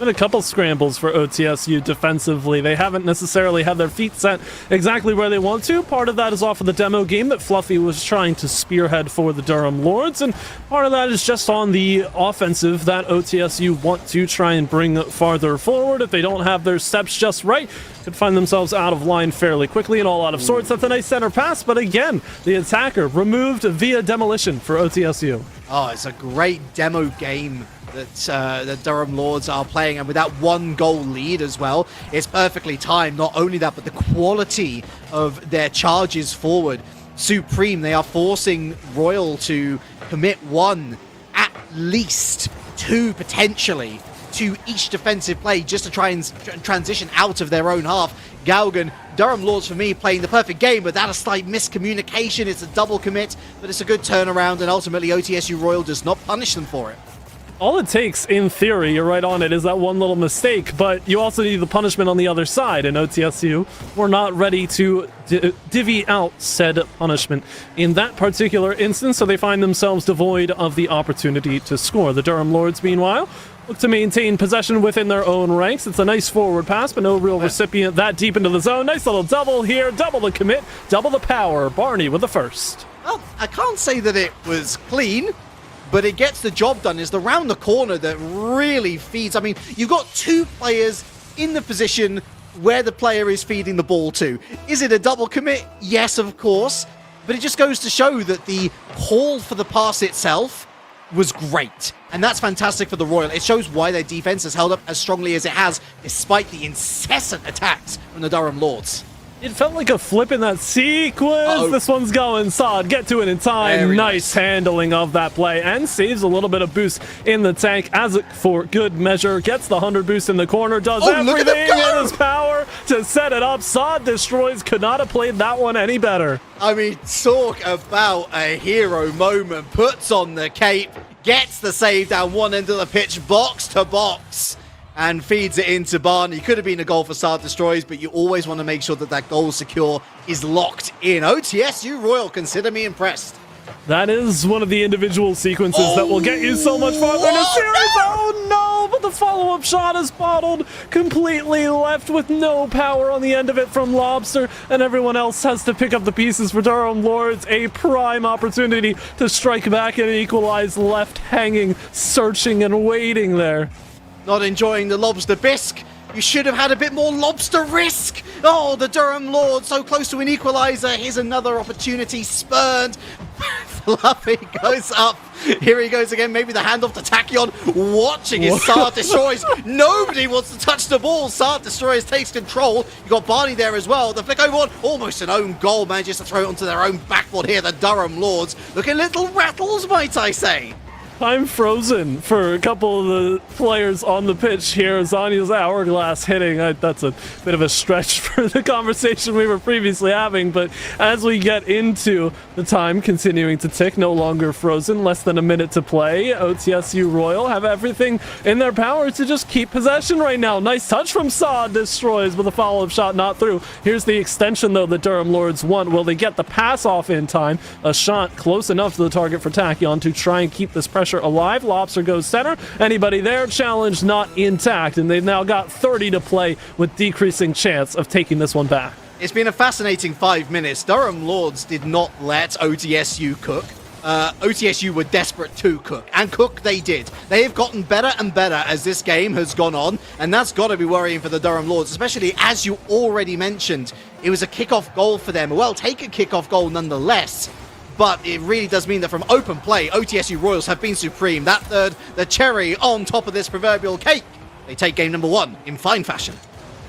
Been a couple scrambles for OTSU defensively. They haven't necessarily had their feet set exactly where they want to. Part of that is off of the demo game that Fluffy was trying to spearhead for the Durham Lords, and part of that is just on the offensive that OTSU want to try and bring farther forward. If they don't have their steps just right, could find themselves out of line fairly quickly and all out of sorts. That's a nice center pass, but again, the attacker removed via demolition for OTSU. Oh, it's a great demo game that the Durham Lords are playing, and with that 1-goal lead as well, it's perfectly timed. Not only that, but the quality of their charges forward, supreme. They are forcing Royal to commit 1, at least 2 potentially, to each defensive play just to try and transition out of their own half. Gaugan, Durham Lords for me playing the perfect game, but that a slight miscommunication. It's a double commit, but it's a good turnaround, and ultimately OTSU Royal does not punish them for it. All it takes, in theory, you're right on it, is that one little mistake, but you also need the punishment on the other side, and OTSU were not ready to divvy out said punishment in that particular instance, so they find themselves devoid of the opportunity to score. The Durham Lords, meanwhile, look to maintain possession within their own ranks. It's a nice forward pass, but no real recipient that deep into the zone. Nice little double here, double the commit, double the power. Barney with the first. Well, I can't say that it was clean, but it gets the job done. It's the round the corner that really feeds. I mean, you've got two players in the position where the player is feeding the ball to. Is it a double commit? Yes, of course. But it just goes to show that the call for the pass itself was great. And that's fantastic for the Royal. It shows why their defense has held up as strongly as it has, despite the incessant attacks from the Durham Lords. It felt like a flip in that sequence. This one's going. Sod, get to it in time. Very nice handling of that play and saves a little bit of boost in the tank as it, for good measure, gets the 100 boost in the corner, does everything in his power to set it up. Sod destroys, could not have played that one any better. I mean, talk about a hero moment. Puts on the cape, gets the save down one end of the pitch, box to box, and feeds it into Barney. Could have been a goal for Sard Destroys, but you always want to make sure that that goal secure is locked in. OTSU Royal, consider me impressed. That is one of the individual sequences that will get you so much farther in a series. Oh no, but the follow-up shot is bottled, completely left with no power on the end of it from Lobster, and everyone else has to pick up the pieces for Durham Lords. A prime opportunity to strike back and equalize, left hanging, searching and waiting there. Not enjoying the lobster bisque. You should have had a bit more lobster risk. Oh, the Durham Lord so close to an equalizer. Here's another opportunity spurned. Fluffy goes up. Here he goes again. Maybe the handoff to Tachyon. Watching as Sard Destroys. Nobody wants to touch the ball. Sard Destroys takes control. You got Barney there as well. The flick over one. Almost an own goal. Manages to throw it onto their own backboard here. The Durham Lords looking little rattles, might I say. I'm frozen for a couple of the players on the pitch here. Zanya's hourglass hitting. That's a bit of a stretch for the conversation we were previously having, but as we get into the time continuing to tick, no longer frozen, less than a minute to play, OTSU Royal have everything in their power to just keep possession right now. Nice touch from Sod, destroys with a follow-up shot not through. Here's the extension though the Durham Lords want. Will they get the pass off in time? A shot close enough to the target for Tachyon to try and keep this pressure alive. Lobster goes center. Anybody there? Challenge not intact, and they've now got 30 to play with decreasing chance of taking this one back. It's been a fascinating 5 minutes. Durham Lords did not let OTSU cook. OTSU were desperate to cook, and cook they did. They have gotten better and better as this game has gone on, and that's got to be worrying for the Durham Lords, especially as you already mentioned. It was a kickoff goal for them. Well, take a kickoff goal nonetheless. But it really does mean that from open play, OTSU Royals have been supreme. That third, the cherry on top of this proverbial cake. They take game number 1 in fine fashion.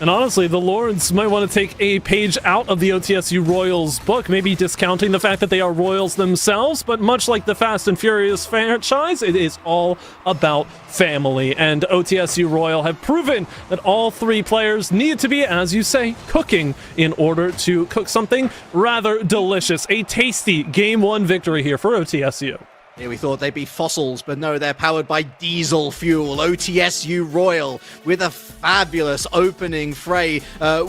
And honestly, the Lords might want to take a page out of the OTSU Royals book, maybe discounting the fact that they are Royals themselves, but much like the Fast and Furious franchise, it is all about family. And OTSU Royal have proven that all 3 players need to be, as you say, cooking in order to cook something rather delicious. A tasty Game 1 victory here for OTSU. Here we thought they'd be fossils, but no, they're powered by diesel fuel. OTSU Royal with a fabulous opening fray,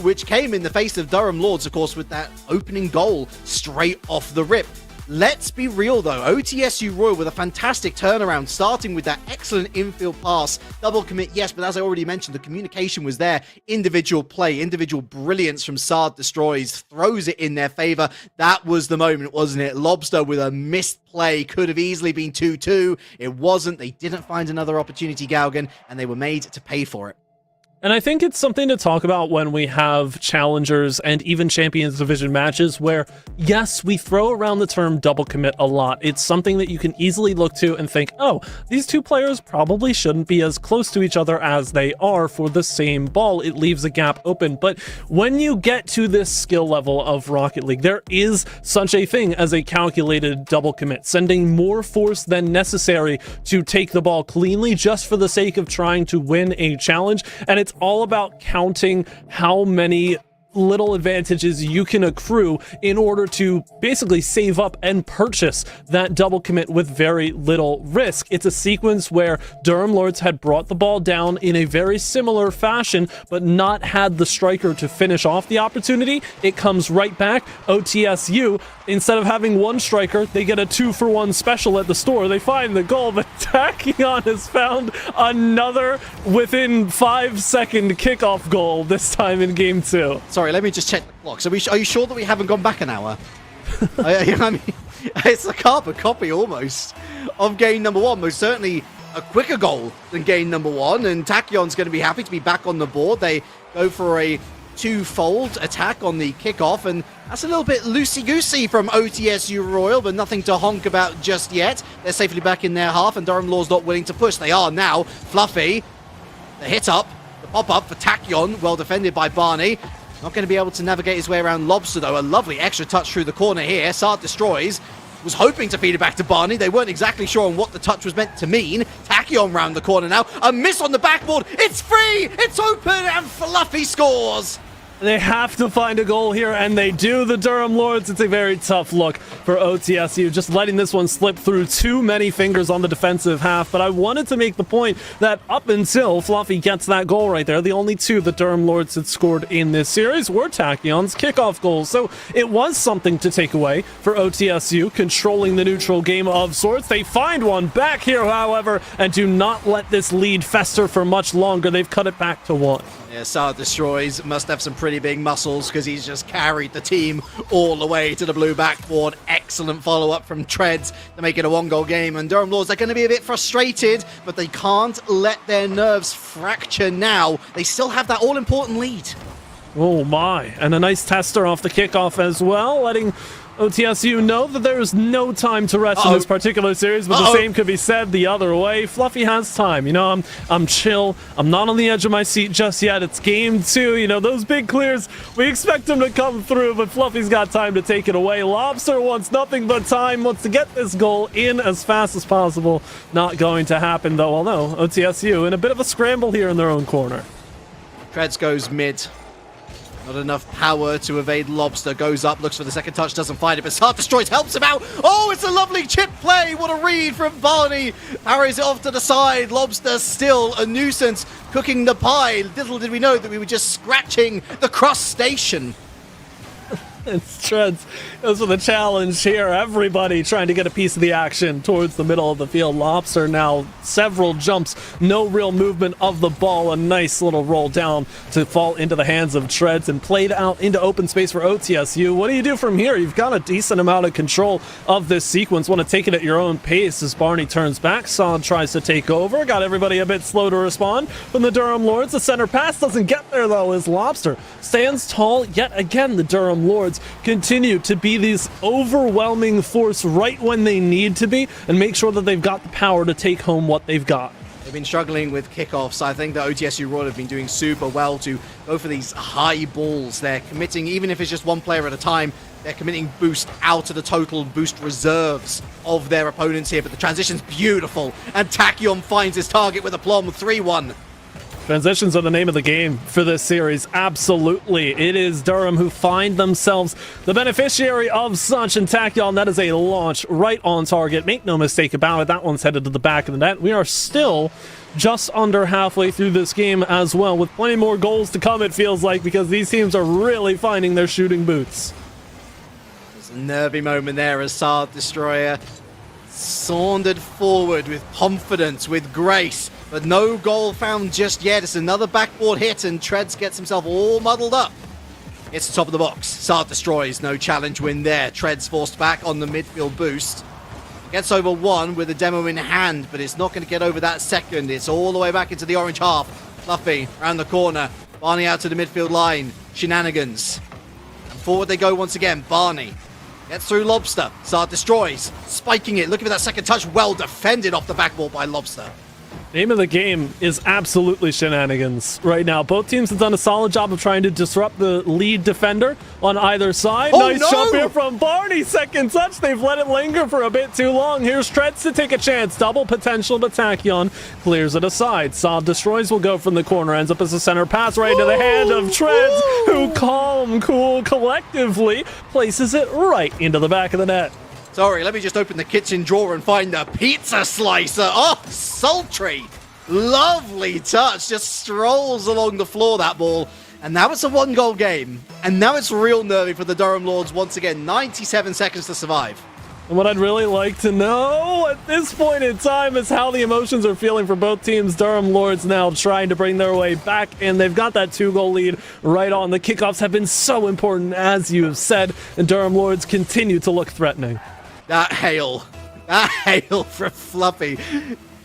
which came in the face of Durham Lords, of course, with that opening goal straight off the rip. Let's be real though, OTSU Royal with a fantastic turnaround, starting with that excellent infield pass. Double commit, yes, but as I already mentioned, the communication was there. Individual play, individual brilliance from Sard Destroys, throws it in their favor. That was the moment, wasn't it? Lobster with a missed play, could have easily been 2-2. It wasn't. They didn't find another opportunity, Gaugan, and they were made to pay for it. And I think it's something to talk about when we have challengers and even Champions Division matches where, yes, we throw around the term double commit a lot. It's something that you can easily look to and think, oh, these 2 players probably shouldn't be as close to each other as they are for the same ball. It leaves a gap open. But when you get to this skill level of Rocket League, there is such a thing as a calculated double commit, sending more force than necessary to take the ball cleanly just for the sake of trying to win a challenge. And it's all about counting how many little advantages you can accrue in order to basically save up and purchase that double commit with very little risk. It's a sequence where Durham Lords had brought the ball down in a very similar fashion, but not had the striker to finish off the opportunity. It comes right back. OTSU, instead of having one striker, they get a 2-for-1 special at the store. They find the goal, but Tachyon has found another within 5-second kickoff goal, this time in game 2. Sorry, let me just check the clock. So are you sure that we haven't gone back an hour? I mean, it's a carbon copy almost of game number 1. Most certainly a quicker goal than game number 1. And Tachyon's going to be happy to be back on the board. They go for a 2-fold attack on the kickoff. And that's a little bit loosey-goosey from OTSU Royal, but nothing to honk about just yet. They're safely back in their half, and Durham Law's not willing to push. They are now. Fluffy, the hit up, the pop-up for Tachyon, well defended by Barney. Not going to be able to navigate his way around Lobster, though. A lovely extra touch through the corner here. Sard destroys. Was hoping to feed it back to Barney. They weren't exactly sure on what the touch was meant to mean. Tachyon round the corner now. A miss on the backboard. It's free. It's open, and Fluffy scores. They have to find a goal here, and they do. The Durham Lords, it's a very tough look for OTSU, just letting this one slip through too many fingers on the defensive half. But I wanted to make the point that up until Fluffy gets that goal right there, the only 2 the Durham Lords had scored in this series were Tachyon's kickoff goals. So it was something to take away for OTSU, controlling the neutral game of sorts. They find one back here, however, and do not let this lead fester for much longer. They've cut it back to 1. Yeah, Sard destroys. Must have some pretty big muscles because he's just carried the team all the way to the blue backboard. Excellent follow-up from Treads to make it a 1-goal game. And Durham Lords are going to be a bit frustrated, but they can't let their nerves fracture now. They still have that all-important lead. Oh my, and a nice tester off the kickoff as well, letting OTSU know that there is no time to rest in this particular series, but the same could be said the other way. Fluffy has time. You know, I'm chill. I'm not on the edge of my seat just yet. It's game 2. You know, those big clears, we expect them to come through, but Fluffy's got time to take it away. Lobster wants nothing but time, wants to get this goal in as fast as possible. Not going to happen, though. Well, no, OTSU in a bit of a scramble here in their own corner. Treads goes mid. Not enough power to evade Lobster. Goes up, looks for the second touch, doesn't find it, but Sard destroys, helps him out. Oh, it's a lovely chip play. What a read from Barney. Parries it off to the side. Lobster still a nuisance, cooking the pie. Little did we know that we were just scratching the cross station. It's Treads goes for the challenge here. Everybody trying to get a piece of the action towards the middle of the field. Lobster now several jumps, no real movement of the ball. A nice little roll down to fall into the hands of Treads and played out into open space for OTSU. What do you do from here? You've got a decent amount of control of this sequence. Want to take it at your own pace as Barney turns back. Son tries to take over. Got everybody a bit slow to respond from the Durham Lords. The center pass doesn't get there, though, as Lobster stands tall. Yet again, the Durham Lords continue to be this overwhelming force right when they need to be and make sure that they've got the power to take home what they've got. They've been struggling with kickoffs. I think that OTSU Royal have been doing super well to go for these high balls. They're committing, even if it's just one player at a time, they're committing boost out of the total boost reserves of their opponents here. But the transition's beautiful, and Tachyon finds his target with aplomb. 3-1. Transitions are the name of the game for this series. Absolutely. It is Durham who find themselves the beneficiary of such, and Tachyon, that is a launch right on target. Make no mistake about it. That one's headed to the back of the net. We are still just under halfway through this game as well, with plenty more goals to come, it feels like, because these teams are really finding their shooting boots. There's a nervy moment there as Sard Destroyer sauntered forward with confidence, with grace, but no goal found just yet. It's another backboard hit, and Treads gets himself all muddled up. It's the top of the box. Sard destroys. No challenge win there. Treads forced back on the midfield boost. Gets over one with a demo in hand, but it's not going to get over that second. It's all the way back into the orange half. Fluffy around the corner. Barney out to the midfield line. Shenanigans. And forward they go once again. Barney gets through Lobster. Sard destroys. Spiking it. Looking for that second touch. Well defended off the backboard by Lobster. Name of the game is absolutely shenanigans right now. Both teams have done a solid job of trying to disrupt the lead defender on either side. Oh, nice no! jump here from Barney. Second touch. They've let it linger for a bit too long. Here's Treads to take a chance. Double potential, but Tachyon clears it aside. Saab destroys will go from the corner. Ends up as a center pass right into the hand of Treads, who calm, cool, collectively places it right into the back of the net. Sorry, let me just open the kitchen drawer and find the pizza slicer. Oh, sultry. Lovely touch. Just strolls along the floor, that ball. And now it's a 1-goal game. And now it's real nervy for the Durham Lords once again. 97 seconds to survive. And what I'd really like to know at this point in time is how the emotions are feeling for both teams. Durham Lords now trying to bring their way back, and they've got that 2-goal lead right on. The kickoffs have been so important, as you have said, and Durham Lords continue to look threatening. That hail from Fluffy.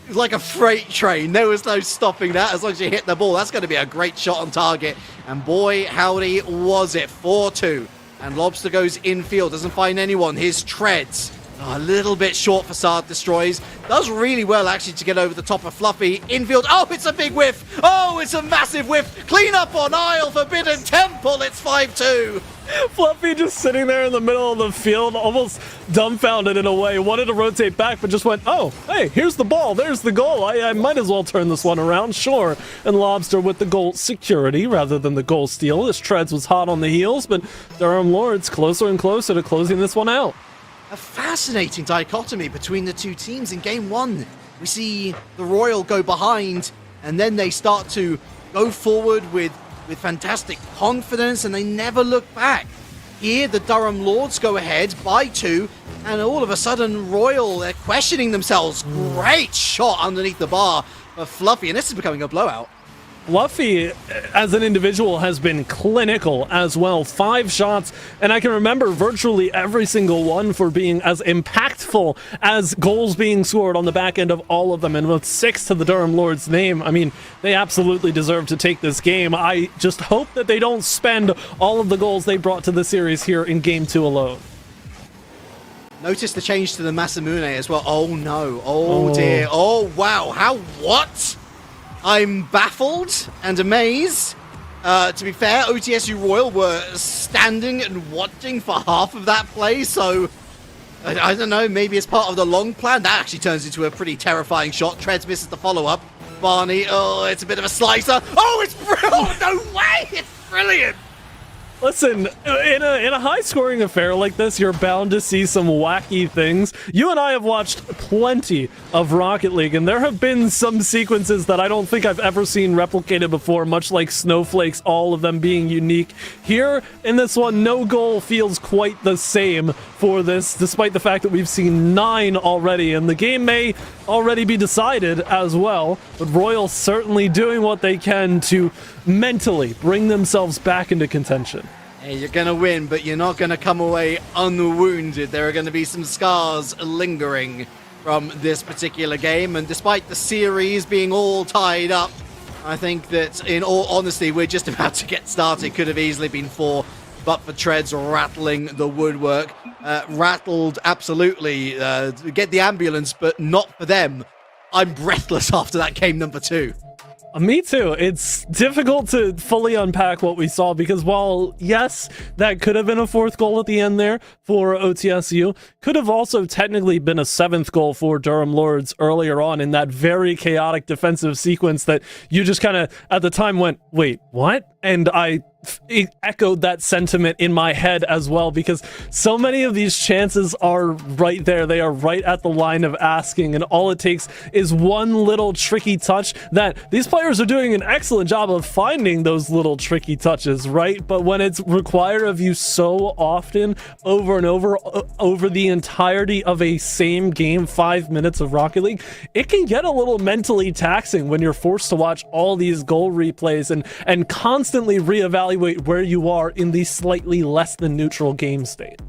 It's like a freight train. There was no stopping that as long as you hit the ball. That's going to be a great shot on target. And boy, howdy, was it. 4-2. And Lobster goes infield. Doesn't find anyone. Here's Treads. Oh, a little bit short for Saad destroys. Does really well, actually, to get over the top of Fluffy. Infield. Oh, it's a big whiff. Oh, it's a massive whiff. Clean up on aisle. Forbidden Temple. It's 5-2. Fluffy just sitting there in the middle of the field, almost dumbfounded in a way. Wanted to rotate back, but just went, oh, hey, here's the ball. There's the goal. I might as well turn this one around, sure. And Lobster with the goal security rather than the goal steal. This Treads was hot on the heels, but Durham Lords closer and closer to closing this one out. A fascinating dichotomy between the two teams in game one. We see the Royal go behind, and then they start to go forward with fantastic confidence, and they never look back. Here, the Durham Lords go ahead by 2, and all of a sudden, Royal, they're questioning themselves. Great shot underneath the bar for Fluffy, and this is becoming a blowout. Fluffy, as an individual, has been clinical as well. 5 shots, and I can remember virtually every single one for being as impactful as goals being scored on the back end of all of them. And with 6 to the Durham Lords' name, I mean, they absolutely deserve to take this game. I just hope that they don't spend all of the goals they brought to the series here in Game 2 alone. Notice the change to the Masamune as well. Oh no, oh dear, oh wow, what? I'm baffled and amazed. To be fair, OTSU Royal were standing and watching for half of that play, so I don't know, maybe it's part of the long plan. That actually turns into a pretty terrifying shot. Treads misses the follow-up. Barney, oh, it's a bit of a slicer. Oh, it's brilliant! No way! It's brilliant! Listen, in a high-scoring affair like this, you're bound to see some wacky things. You and I have watched plenty of Rocket League, and there have been some sequences that I don't think I've ever seen replicated before, much like snowflakes, all of them being unique. Here, in this one, no goal feels quite the same for this, despite the fact that we've seen 9 already, and the game may already be decided as well, but Royal certainly doing what they can to mentally bring themselves back into contention. Hey, you're going to win, but you're not going to come away unwounded. There are going to be some scars lingering from this particular game, and despite the series being all tied up, I think that, in all honesty, we're just about to get started. Could have easily been 4, but for Treads rattling the woodwork. Rattled, absolutely. Get the ambulance, but not for them. I'm breathless after that game number 2. Me too. It's difficult to fully unpack what we saw because while, yes, that could have been a 4th goal at the end there for OTSU, could have also technically been a 7th goal for Durham Lords earlier on in that very chaotic defensive sequence that you just kind of, at the time, went, wait, what? And I echoed that sentiment in my head as well because so many of these chances are right there. They are right at the line of asking, and all it takes is one little tricky touch that these players are doing an excellent job of finding those little tricky touches, right? But when it's required of you so often over and over the entirety of a same game, 5 minutes of Rocket League, it can get a little mentally taxing when you're forced to watch all these goal replays and constantly reevaluate where you are in the slightly less than neutral game state.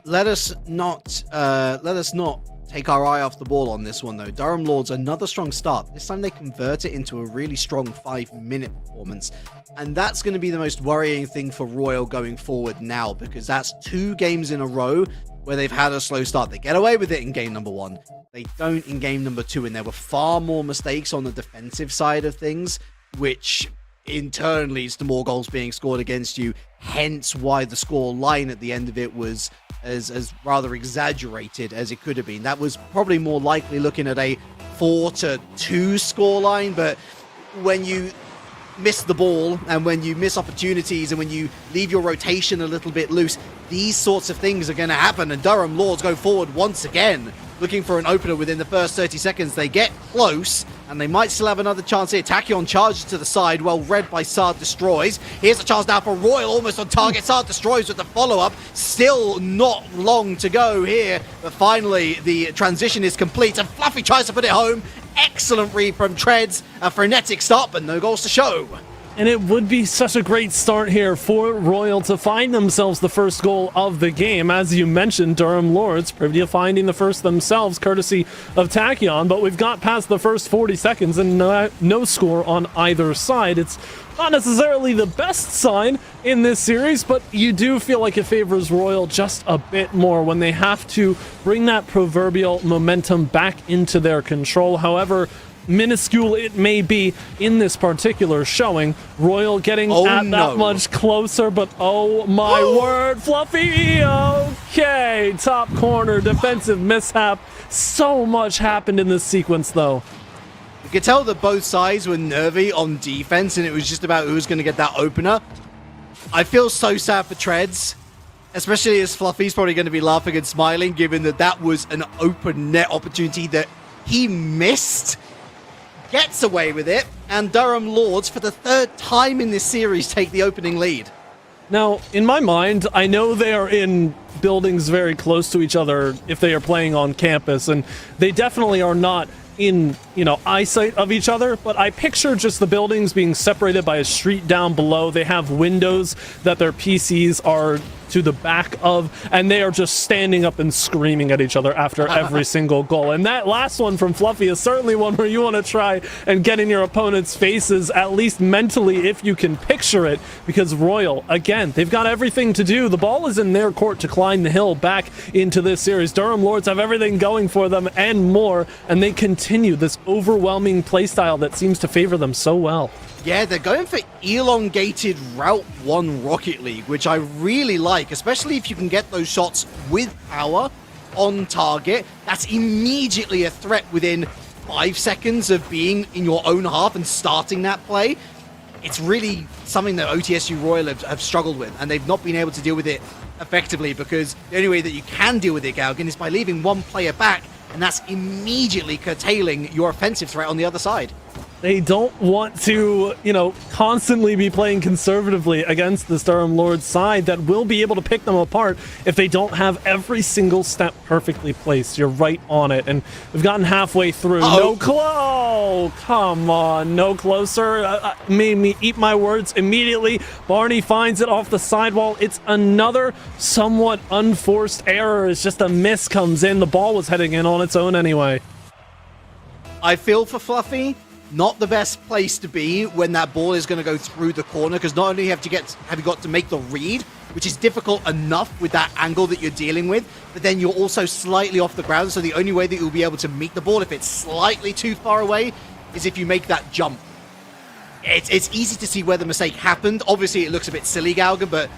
Let us not take our eye off the ball on this one, though. Durham Lords, another strong start. This time they convert it into a really strong 5-minute performance. And that's going to be the most worrying thing for Royal going forward now, because that's 2 games in a row where they've had a slow start. They get away with it in game number 1. They don't in game number 2, and there were far more mistakes on the defensive side of things, which in turn leads to more goals being scored against you, hence why the score line at the end of it was as rather exaggerated as it could have been. That was probably more likely looking at a 4-2 scoreline, but when you miss the ball and when you miss opportunities and when you leave your rotation a little bit loose, these sorts of things are going to happen. And Durham Lords go forward once again, looking for an opener within the first 30 seconds. They get close, and they might still have another chance here. Tachyon charges to the side, well read by Sard Destroys. Here's a chance now for Royal, almost on target. Sard Destroys with the follow-up. Still not long to go here, but finally the transition is complete, and Fluffy tries to put it home. Excellent read from Treads. A frenetic start, but no goals to show. And it would be such a great start here for Royal to find themselves the first goal of the game. As you mentioned, Durham Lords privy to finding the first themselves, courtesy of Tachyon. But we've got past the first 40 seconds and no score on either side. It's not necessarily the best sign in this series, but you do feel like it favors Royal just a bit more when they have to bring that proverbial momentum back into their control. However minuscule it may be in this particular showing, Royal getting that much closer, but oh my word, Fluffy, okay, top corner, defensive mishap. So much happened in this sequence though. You could tell that both sides were nervy on defense, and it was just about who's going to get that opener. I feel so sad for Treads, especially as Fluffy's probably going to be laughing and smiling, given that that was an open net opportunity that he missed. Gets away with it, and Durham Lords, for the 3rd time in this series, take the opening lead. Now, in my mind, I know they are in buildings very close to each other if they are playing on campus, and they definitely are not in, eyesight of each other, but I picture just the buildings being separated by a street down below. They have windows that their PCs are to the back of, and they are just standing up and screaming at each other after every single goal. And that last one from Fluffy is certainly one where you want to try and get in your opponent's faces, at least mentally, if you can picture it, because Royal, again, they've got everything to do. The ball is in their court to climb the hill back into this series. Durham Lords have everything going for them and more, and they continue this overwhelming playstyle that seems to favor them so well. Yeah, they're going for elongated Route 1 Rocket League, which I really like, especially if you can get those shots with power on target. That's immediately a threat within 5 seconds of being in your own half and starting that play. It's really something that OTSU Royal have struggled with, and they've not been able to deal with it effectively, because the only way that you can deal with it, Galgan, is by leaving one player back, and that's immediately curtailing your offensive threat on the other side. They don't want to, constantly be playing conservatively against the Durham Lords side that will be able to pick them apart if they don't have every single step perfectly placed. You're right on it. And we've gotten halfway through. Come on, no closer. Made me eat my words immediately. Barney finds it off the sidewall. It's another somewhat unforced error. It's just a miss comes in. The ball was heading in on its own anyway. I feel for Fluffy. Not the best place to be when that ball is going to go through the corner, because not only have you got to make the read, which is difficult enough with that angle that you're dealing with, but then you're also slightly off the ground, so the only way that you'll be able to meet the ball if it's slightly too far away is if you make that jump. It's easy to see where the mistake happened. Obviously, it looks a bit silly, Galgan, but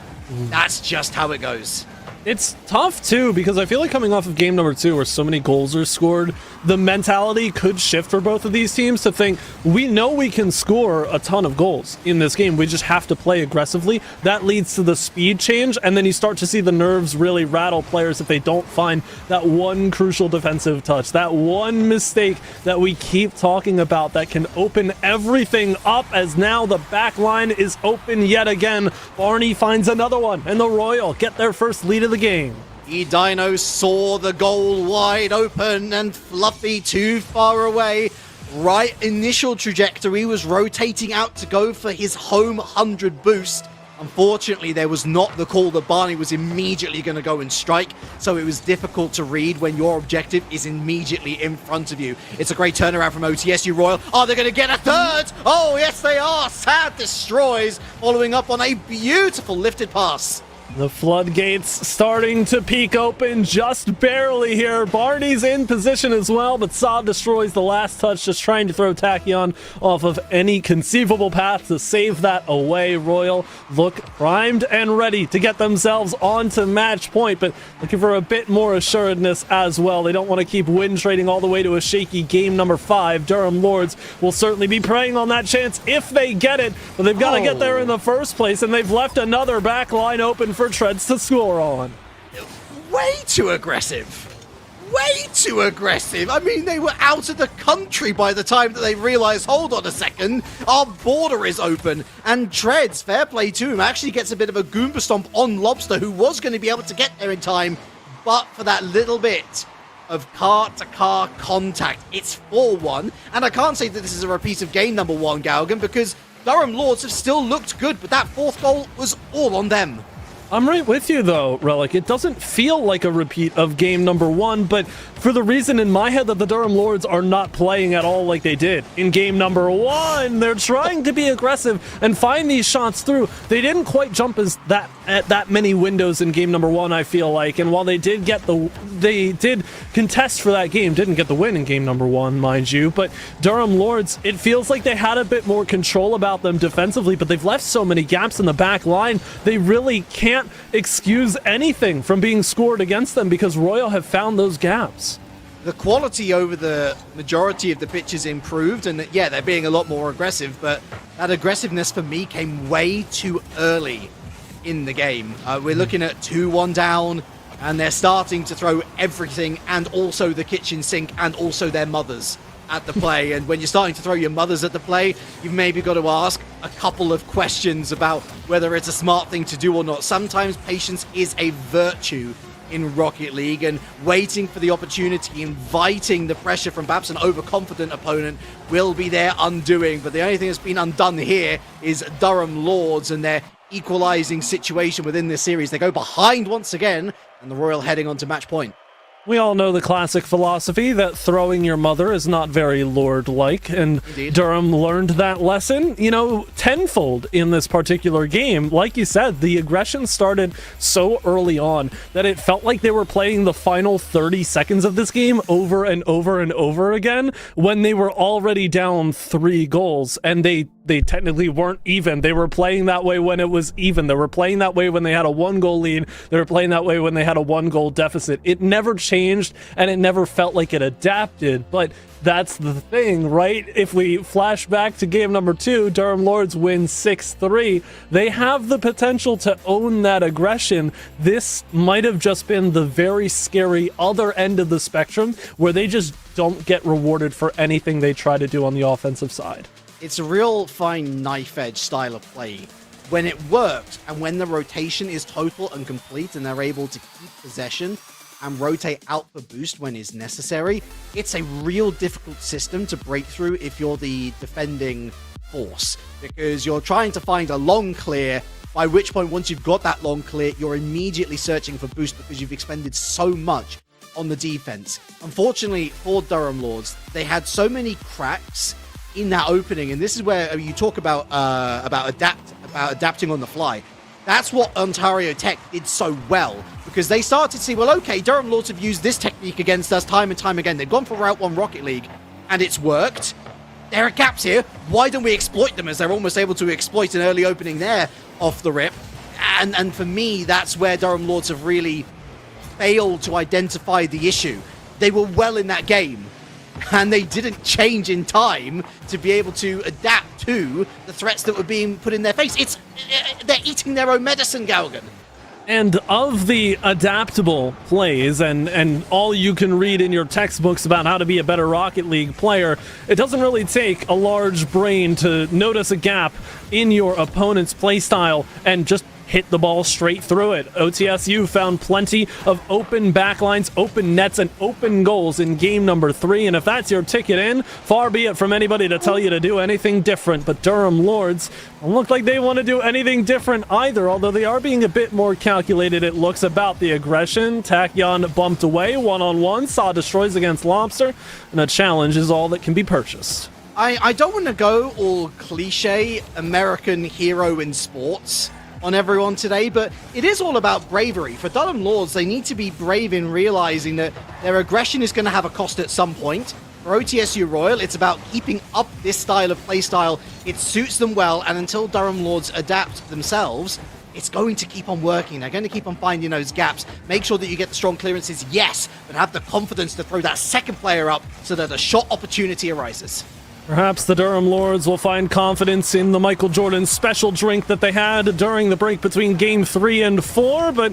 that's just how it goes. It's tough, too, because I feel like coming off of game number 2 where so many goals are scored, the mentality could shift for both of these teams to think, we know we can score a ton of goals in this game. We just have to play aggressively. That leads to the speed change, and then you start to see the nerves really rattle players if they don't find that one crucial defensive touch, that one mistake that we keep talking about that can open everything up, as now the back line is open yet again. Barney finds another one, and the Royal get their first lead of the game. E-Dino saw the goal wide open, and Fluffy too far away. Right initial trajectory was rotating out to go for his home 100 boost. Unfortunately, there was not the call that Barney was immediately going to go and strike, so it was difficult to read when your objective is immediately in front of you. It's a great turnaround from OTSU Royal. Are they going to get a third? Oh, yes, they are. Sad Destroys following up on a beautiful lifted pass. The floodgates starting to peek open just barely here. Barney's in position as well, but Saw destroys the last touch, just trying to throw Tachyon off of any conceivable path to save that away. Royal look primed and ready to get themselves onto match point, but looking for a bit more assuredness as well. They don't want to keep win trading all the way to a shaky game number 5. Durham Lords will certainly be preying on that chance if they get it, but they've got to get there in the first place, and they've left another back line open for Treads to score on. Way too aggressive. Way too aggressive. I mean, they were out of the country by the time that they realized, hold on a second, our border is open. And Treads, fair play to him, actually gets a bit of a Goomba Stomp on Lobster, who was going to be able to get there in time, but for that little bit of car-to-car contact. It's 4-1, and I can't say that this is a repeat of game number 1, Galgan, because Durham Lords have still looked good, but that 4th goal was all on them. I'm right with you, though, Relic. It doesn't feel like a repeat of game number 1, but for the reason in my head that the Durham Lords are not playing at all like they did in game number 1. They're trying to be aggressive and find these shots through. They didn't quite jump at that many windows in game number 1, I feel like. And while they did contest for that game, didn't get the win in game number 1, mind you. But Durham Lords, it feels like they had a bit more control about them defensively, but they've left so many gaps in the back line. They really can't excuse anything from being scored against them because Royal have found those gaps. The quality over the majority of the pitches improved, and yeah, they're being a lot more aggressive, but that aggressiveness for me came way too early in the game. We're looking at 2-1 down, and they're starting to throw everything and also the kitchen sink and also their mothers at the play. And when you're starting to throw your mothers at the play, you've maybe got to ask a couple of questions about whether it's a smart thing to do or not. Sometimes patience is a virtue in Rocket League, and waiting for the opportunity, inviting the pressure from perhaps an overconfident opponent will be their undoing. But the only thing that's been undone here is Durham Lords and their equalizing situation within this series. They go behind once again, and the Royal heading on to match point. We all know the classic philosophy that throwing your mother is not very Lord-like, and Indeed. Durham learned that lesson, tenfold in this particular game. Like you said, the aggression started so early on that it felt like they were playing the final 30 seconds of this game over and over and over again when they were already down 3 goals, and they technically weren't even. They were playing that way when it was even. They were playing that way when they had a 1-goal lead. They were playing that way when they had a 1-goal deficit. It never changed, and it never felt like it adapted, but that's the thing, right? If we flash back to game number 2, Durham Lords win 6-3. They have the potential to own that aggression. This might have just been the very scary other end of the spectrum where they just don't get rewarded for anything they try to do on the offensive side. It's a real fine knife-edge style of play. When it works, and when the rotation is total and complete, and they're able to keep possession and rotate out for boost when is necessary, it's a real difficult system to break through if you're the defending force, because you're trying to find a long clear, by which point, once you've got that long clear, you're immediately searching for boost because you've expended so much on the defense. Unfortunately for Durham Lords, they had so many cracks in that opening, and this is where you talk about adapting on the fly. That's what Ontario Tech did so well, because they started to see, well, okay, Durham Lords have used this technique against us time and time again. They've gone for Route 1 Rocket League, and it's worked. There are gaps here. Why don't we exploit them, as they're almost able to exploit an early opening there off the rip? And for me, that's where Durham Lords have really failed to identify the issue. They were well in that game, and they didn't change in time to be able to adapt to the threats that were being put in their face. They're eating their own medicine, Galgan. And of the adaptable plays and all you can read in your textbooks about how to be a better Rocket League player, it doesn't really take a large brain to notice a gap in your opponent's playstyle and just hit the ball straight through it. OTSU found plenty of open backlines, open nets, and open goals in game number 3, and if that's your ticket in, far be it from anybody to tell you to do anything different. But Durham Lords don't look like they want to do anything different either, although they are being a bit more calculated, it looks, about the aggression. Tachyon bumped away, one-on-one, Saw destroys against Lobster, and a challenge is all that can be purchased. I don't want to go all cliche American hero in sports, on everyone today, but it is all about bravery. For Durham Lords, they need to be brave in realizing that their aggression is going to have a cost at some point. For OTSU Royal, it's about keeping up this style of playstyle. It suits them well, and until Durham Lords adapt themselves, it's going to keep on working. They're going to keep on finding those gaps. Make sure that you get the strong clearances, yes, but have the confidence to throw that second player up so that a shot opportunity arises. Perhaps the Durham Lords will find confidence in the Michael Jordan special drink that they had during the break between Game 3 and 4, but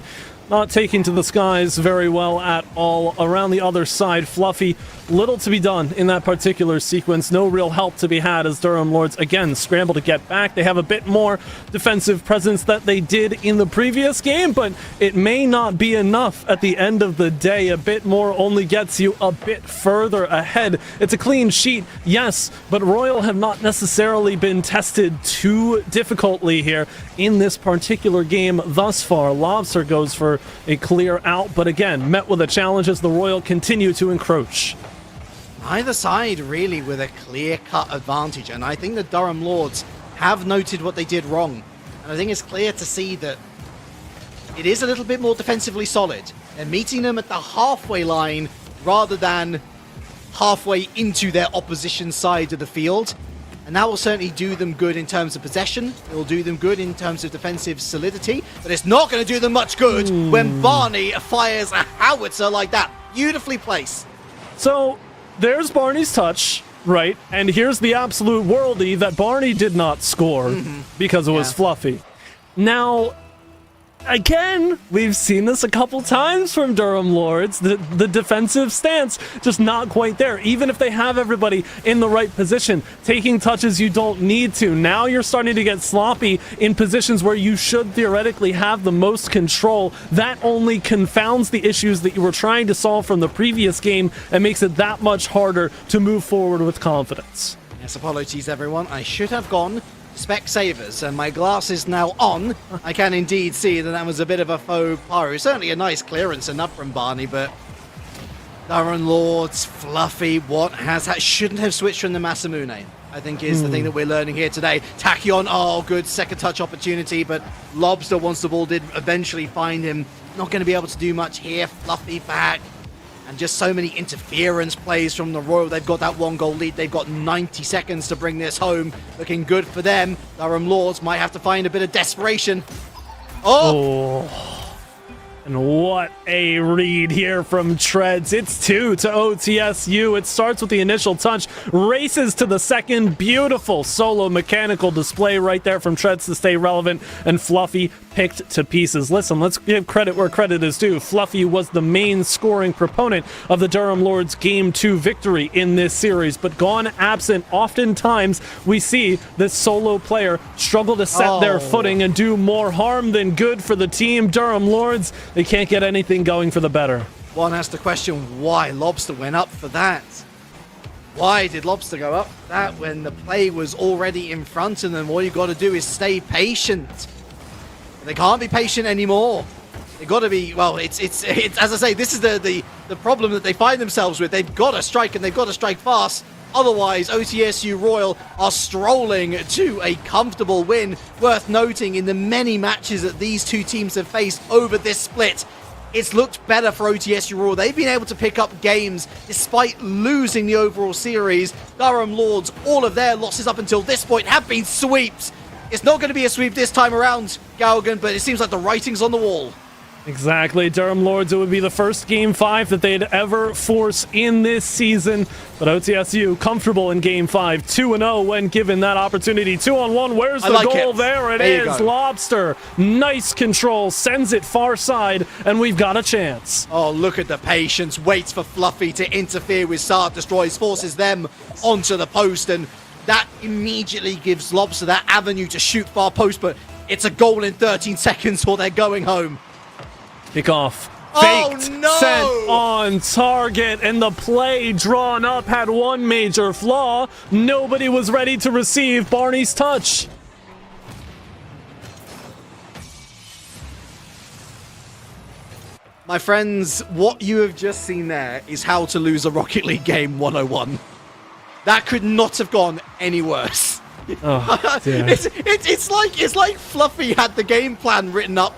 not taking to the skies very well at all. Around the other side, Fluffy, little to be done in that particular sequence. No real help to be had as Durham Lords, again, scramble to get back. They have a bit more defensive presence that they did in the previous game, but it may not be enough at the end of the day. A bit more only gets you a bit further ahead. It's a clean sheet, yes, but Royal have not necessarily been tested too difficultly here in this particular game thus far. Lobster goes for a clear out, but again, met with a challenge as the Royal continue to encroach. Either side really with a clear-cut advantage, and I think the Durham Lords have noted what they did wrong. And I think it's clear to see that it is a little bit more defensively solid. They're meeting them at the halfway line rather than halfway into their opposition side of the field. And that will certainly do them good in terms of possession. It will do them good in terms of defensive solidity. But it's not going to do them much good when Barney fires a howitzer like that. Beautifully placed. So there's Barney's touch, right? And here's the absolute worldie that Barney did not score because it was Fluffy. Now, again, we've seen this a couple times from Durham Lords. The defensive stance just not quite there. Even if they have everybody in the right position, taking touches you don't need to. Now you're starting to get sloppy in positions where you should theoretically have the most control. That only confounds the issues that you were trying to solve from the previous game and makes it that much harder to move forward with confidence. Yes, apologies everyone. I should have gone Specsavers, and my glass is now on. I can indeed see that was a bit of a faux pas. Certainly a nice clearance enough from Barney, but Durham Lords, Fluffy, shouldn't have switched from the Masamune, I think is the thing that we're learning here today. Tachyon, good second touch opportunity, but Lobster, once the ball did eventually find him, not going to be able to do much here. Fluffy back. And just so many interference plays from the Royal. They've got that 1-goal lead. They've got 90 seconds to bring this home. Looking good for them. Durham Lords might have to find a bit of desperation. And what a read here from Treads. It's 2 to OTSU. It starts with the initial touch, races to the second. Beautiful solo mechanical display right there from Treads to stay relevant, and Fluffy picked to pieces. Listen, let's give credit where credit is due. Fluffy was the main scoring proponent of the Durham Lords Game 2 victory in this series, but gone absent, oftentimes we see this solo player struggle to set their footing and do more harm than good for the team. Durham Lords, they can't get anything going for the better. One has to question why Lobster went up for that. Why did Lobster go up for that when the play was already in front of them? All you got to do is stay patient. They can't be patient anymore. They've got to be, well, it's as I say, this is the problem that they find themselves with. They've got to strike, and they've got to strike fast. Otherwise, OTSU Royal are strolling to a comfortable win. Worth noting, in the many matches that these two teams have faced over this split, it's looked better for OTSU Royal. They've been able to pick up games despite losing the overall series. Durham Lords, all of their losses up until this point have been sweeps. It's not going to be a sweep this time around, Galgan, but it seems like the writing's on the wall. Exactly. Durham Lords, it would be the first Game 5 that they'd ever force in this season. But OTSU comfortable in Game 5, 2-0 when given that opportunity. 2-on-1, where's the goal? There it is. Lobster, nice control, sends it far side, and we've got a chance. Oh, look at the patience. Waits for Fluffy to interfere with Sard Destroys, forces them onto the post, and that immediately gives Lobster that avenue to shoot far post, but it's a goal in 13 seconds or they're going home. Kickoff. Faked, sent on target, and the play drawn up had one major flaw. Nobody was ready to receive Barney's touch. My friends, what you have just seen there is how to lose a Rocket League game 101. That could not have gone any worse. Oh, dear. It's like Fluffy had the game plan written up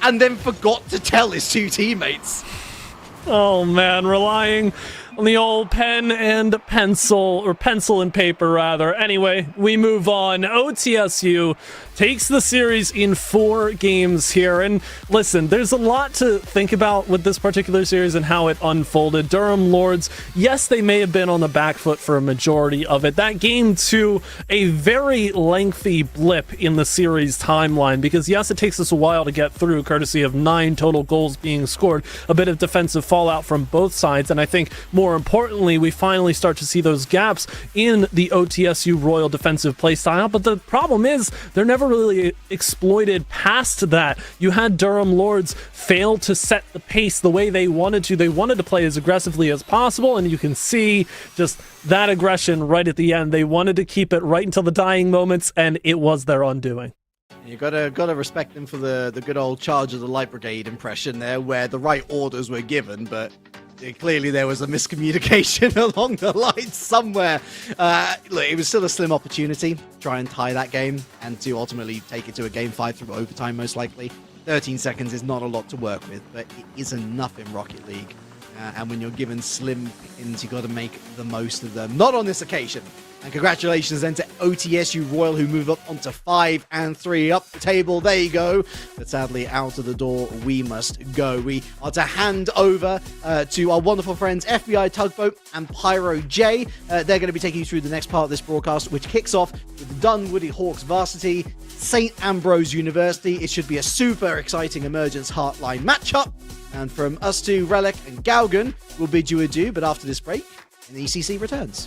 and then forgot to tell his two teammates. Oh man, relying on the old pen and pencil, or pencil and paper rather. Anyway, we move on. OTSU takes the series in 4 games here. And listen, there's a lot to think about with this particular series and how it unfolded. Durham Lords, yes, they may have been on the back foot for a majority of it. That game to a very lengthy blip in the series timeline, because yes, it takes us a while to get through, courtesy of 9 total goals being scored, a bit of defensive fallout from both sides, and I think more importantly, we finally start to see those gaps in the OTSU Royal defensive playstyle. But the problem is, they're never really exploited past that. You had Durham Lords fail to set the pace the way they wanted to. They wanted to play as aggressively as possible, and you can see just that aggression right at the end. They wanted to keep it right until the dying moments, and it was their undoing. You gotta respect them for the good old Charge of the Light Brigade impression there, where the right orders were given, but clearly there was a miscommunication along the line somewhere. Look, it was still a slim opportunity to try and tie that game and to ultimately take it to a game 5 through overtime, most likely. 13 seconds is not a lot to work with, but it is enough in Rocket League. And when you're given slim pickings, you got to make the most of them. Not on this occasion. And congratulations then to OTSU Royal, who move up onto 5 and 3 up the table. There you go. But sadly, out of the door we must go. We are to hand over to our wonderful friends FBI Tugboat and Pyro J. They're going to be taking you through the next part of this broadcast, which kicks off with the Dunwoody Hawks varsity, St. Ambrose University. It should be a super exciting Emergence Heartline matchup. And from us two, Relic and Gaugan, we'll bid you adieu. But after this break, the ECC returns.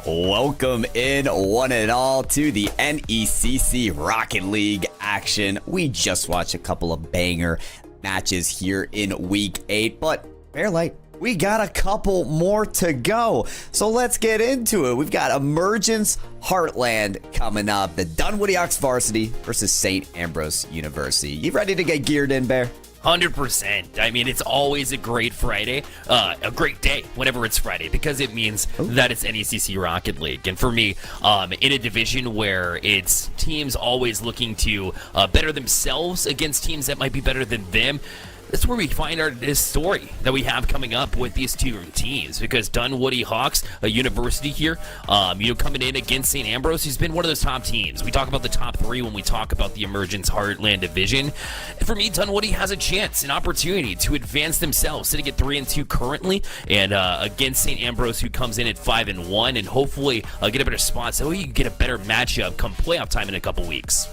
Welcome in, one and all, to the NECC Rocket League action. We just watched a couple of banger matches here in Week 8, but Fairlight, we got a couple more to go. So let's get into it. We've got Emergence Heartland coming up. The Dunwoody Hawks varsity versus St. Ambrose University. You ready to get geared in, Bear? 100%. I mean, it's always a great Friday, a great day whenever it's Friday, because it means that it's NECC Rocket League. And for me, in a division where it's teams always looking to better themselves against teams that might be better than them, that's where we find this story that we have coming up with these two teams, because Dunwoody Hawks, a university here, coming in against St. Ambrose, who's been one of those top teams. We talk about the top three when we talk about the Emergence Heartland division. And for me, Dunwoody has a chance, an opportunity to advance themselves, sitting at 3-2 currently, and against St. Ambrose, who comes in at 5-1, and hopefully get a better spot so you can get a better matchup come playoff time in a couple weeks.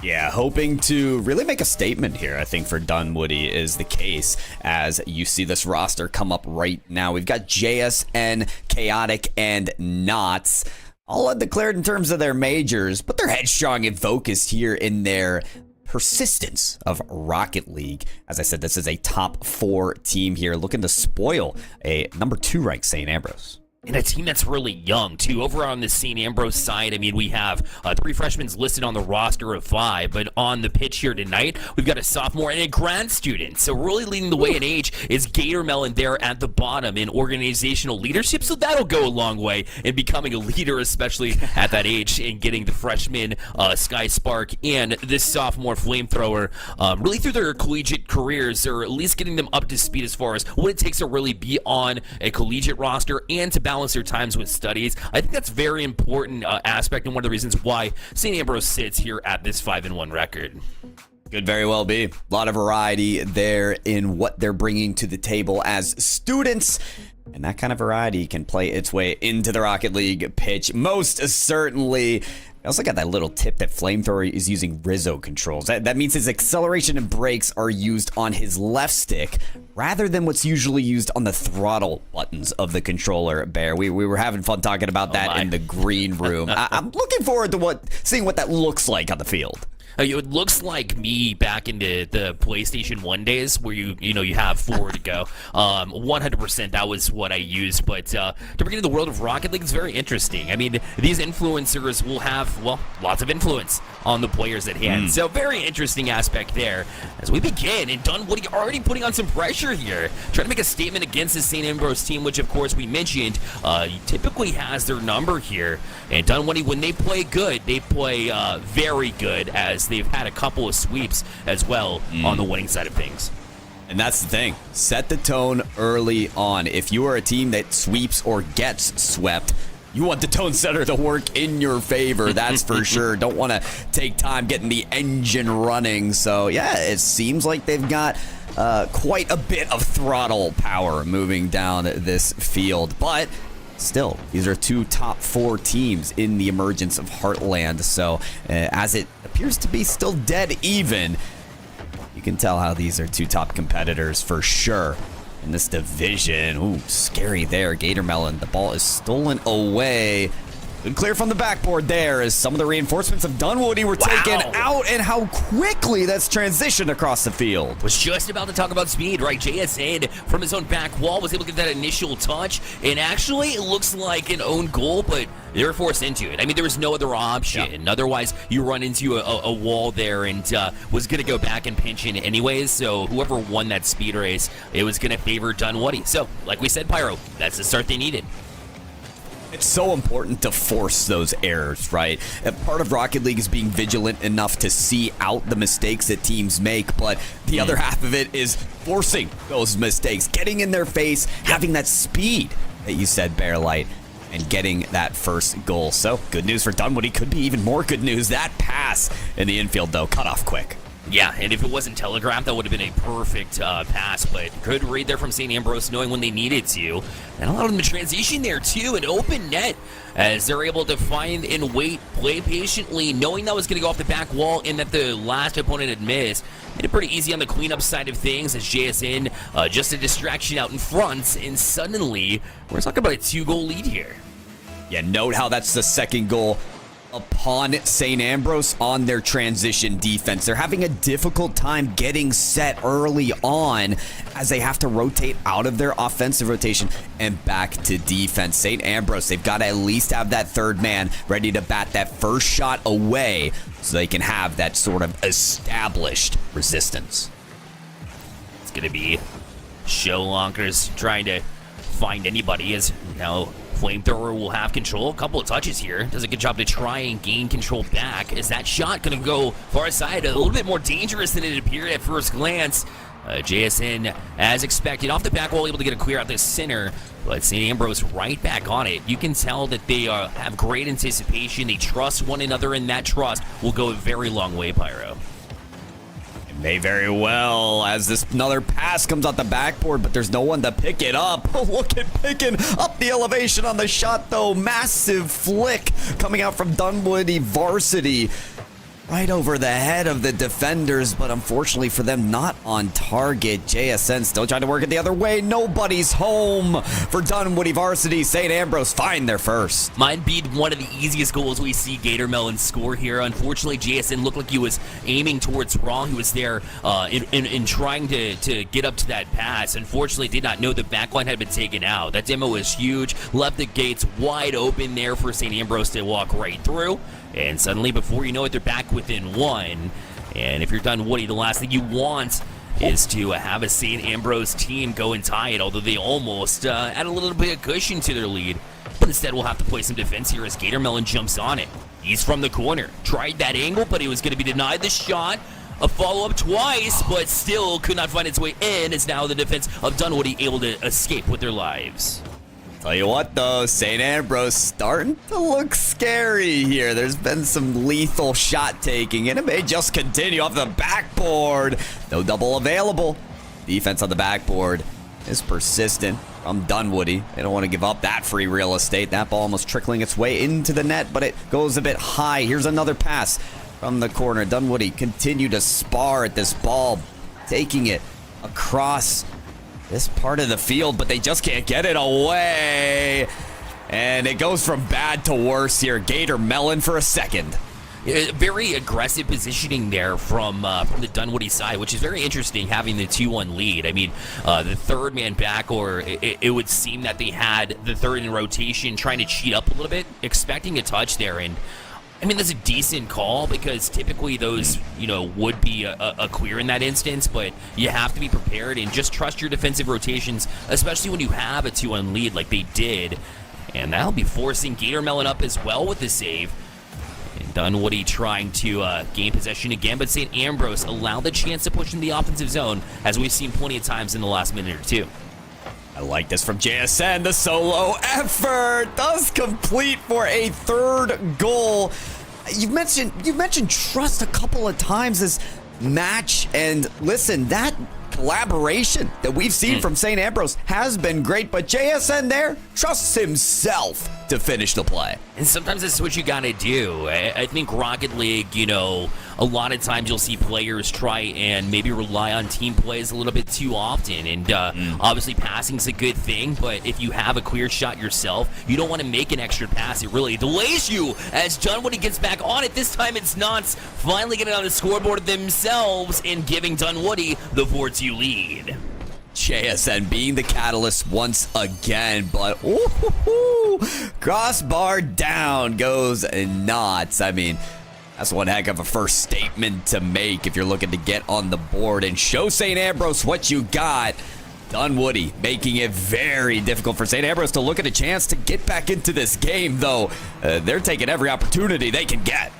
Yeah, hoping to really make a statement here, I think, for Dunwoody is the case, as you see this roster come up right now. We've got JSN, Chaotic, and Knots, all undeclared in terms of their majors, but they're headstrong and focused here in their persistence of Rocket League. As I said, this is a top 4 team here, looking to spoil a number 2 ranked St. Ambrose. And a team that's really young, too. Over on the St. Ambrose side, I mean, we have 3 freshmen listed on the roster of 5, but on the pitch here tonight, we've got a sophomore and a grad student. So really leading the way in age is Gator Melon there at the bottom in organizational leadership, so that'll go a long way in becoming a leader, especially at that age, and getting the freshman Sky Spark and this sophomore Flamethrower really through their collegiate careers, or at least getting them up to speed as far as what it takes to really be on a collegiate roster and to balance their times with studies. I think that's a very important aspect, and one of the reasons why St. Ambrose sits here at this 5-1 record. Could very well be. A lot of variety there in what they're bringing to the table as students. And that kind of variety can play its way into the Rocket League pitch. Most certainly, I also got that little tip that Flamethrower is using Rizzo controls. That means his acceleration and brakes are used on his left stick rather than what's usually used on the throttle buttons of the controller, Bear. We were having fun talking about that in the green room. I'm looking forward to seeing what that looks like on the field. It looks like me back in the PlayStation 1 days where you have 4 to go. 100% that was what I used. But to bring into the world of Rocket League is very interesting. I mean, these influencers will have, well, lots of influence on the players at hand. So very interesting aspect there. As we begin, and Dunwoody already putting on some pressure here. Trying to make a statement against the St. Ambrose team, which of course we mentioned typically has their number here. And Dunwoody, when they play good, they play very good, as they've had a couple of sweeps as well on the winning side of things. And that's the thing. Set the tone early on. If you are a team that sweeps or gets swept, you want the tone setter to work in your favor, that's for sure. Don't want to take time getting the engine running. So, yeah, it seems like they've got quite a bit of throttle power moving down this field. But still, these are 2 top 4 teams in the emergence of Heartland. So, as it appears to be still dead even, you can tell how these are 2 top competitors for sure in this division. Ooh, scary there. Gatormelon, the ball is stolen away. Good clear from the backboard there as some of the reinforcements of Dunwoody were taken out, and how quickly that's transitioned across the field. Was just about to talk about speed, right? JSN from his own back wall was able to get that initial touch, and actually it looks like an own goal, but they were forced into it. I mean, there was no other option. Otherwise, you run into a wall there and was going to go back and pinch in anyways, so whoever won that speed race, it was going to favor Dunwoody. So, like we said, Pyro, that's the start they needed. It's so important to force those errors, right? Part of Rocket League is being vigilant enough to see out the mistakes that teams make, but the other half of it is forcing those mistakes, getting in their face, having that speed that you said, Bearlight, and getting that first goal. So, good news for Dunwoody. Could be even more good news. That pass in the infield, though, cut off quick. Yeah, and if it wasn't telegraphed, that would have been a perfect pass, but good read there from St. Ambrose, knowing when they needed to. And allowed them to transition there, too, an open net, as they're able to find and wait, play patiently, knowing that was going to go off the back wall and that the last opponent had missed. Made it pretty easy on the cleanup side of things, as JSN, just a distraction out in front, and suddenly, we're talking about a 2-goal lead here. Yeah, note how that's the second goal upon St. Ambrose on their transition defense. They're having a difficult time getting set early on as they have to rotate out of their offensive rotation and back to defense. St. Ambrose, they've got to at least have that third man ready to bat that first shot away so they can have that sort of established resistance. It's going to be Showlonkers trying to find anybody, as now Flamethrower will have control. A couple of touches here. Does a good job to try and gain control back. Is that shot going to go far side? A little bit more dangerous than it appeared at first glance. JSN, as expected, off the back wall, able to get a clear out the center. But St. Ambrose right back on it. You can tell that they have great anticipation. They trust one another, and that trust will go a very long way, Pyro. May very well, as this another pass comes out the backboard, but there's no one to pick it up. Look at picking up the elevation on the shot, though. Massive flick coming out from Dunwoody Varsity. Right over the head of the defenders, but unfortunately for them, not on target. JSN still trying to work it the other way. Nobody's home for Dunwoody Varsity. St. Ambrose find their first. Might be one of the easiest goals we see Gatormelon score here. Unfortunately, JSN looked like he was aiming towards wrong. He was there in trying to get up to that pass. Unfortunately, did not know the backline had been taken out. That demo is huge. Left the gates wide open there for St. Ambrose to walk right through. And suddenly, before you know it, they're back within one. And if you're Dunwoody, the last thing you want is to have a St. Ambrose team go and tie it, although they almost add a little bit of cushion to their lead. But instead, we'll have to play some defense here as Gatormelon jumps on it. He's from the corner. Tried that angle, but he was going to be denied the shot. A follow-up twice, but still could not find its way in, as now the defense of Dunwoody able to escape with their lives. Tell you what, though, St. Ambrose starting to look scary here. There's been some lethal shot taking, and it may just continue off the backboard. No double available. Defense on the backboard is persistent from Dunwoody. They don't want to give up that free real estate. That ball almost trickling its way into the net, but it goes a bit high. Here's another pass from the corner. Dunwoody continue to spar at this ball, taking it across this part of the field, but they just can't get it away. And it goes from bad to worse here. Gator Mellon for a second. Very aggressive positioning there from the Dunwoody side, which is very interesting, having the 2-1 lead. I mean, the third man back, or it would seem that they had the third in rotation, trying to cheat up a little bit, expecting a touch there. And I mean, that's a decent call, because typically those, would be a clear in that instance, but you have to be prepared and just trust your defensive rotations, especially when you have a 2-1 lead like they did. And that'll be forcing Gator Mellon up as well with the save. And Dunwoody trying to gain possession again, but St. Ambrose allowed the chance to push in the offensive zone, as we've seen plenty of times in the last minute or two. I like this from JSN. The solo effort does complete for a third goal. You've mentioned trust a couple of times this match, and listen, that collaboration that we've seen from St. Ambrose has been great, but JSN there trusts himself to finish the play. And sometimes that's what you gotta do. I think Rocket League, a lot of times you'll see players try and maybe rely on team plays a little bit too often. And obviously passing's a good thing, but if you have a clear shot yourself, you don't want to make an extra pass. It really delays you, as Dunwoody gets back on it. This time it's Knots finally getting on the scoreboard themselves and giving Dunwoody the 4-2 lead. JSN being the catalyst once again, but crossbar down goes Knots. I mean, that's one heck of a first statement to make if you're looking to get on the board and show St. Ambrose what you got. Dunwoody making it very difficult for St. Ambrose to look at a chance to get back into this game, though. They're taking every opportunity they can get.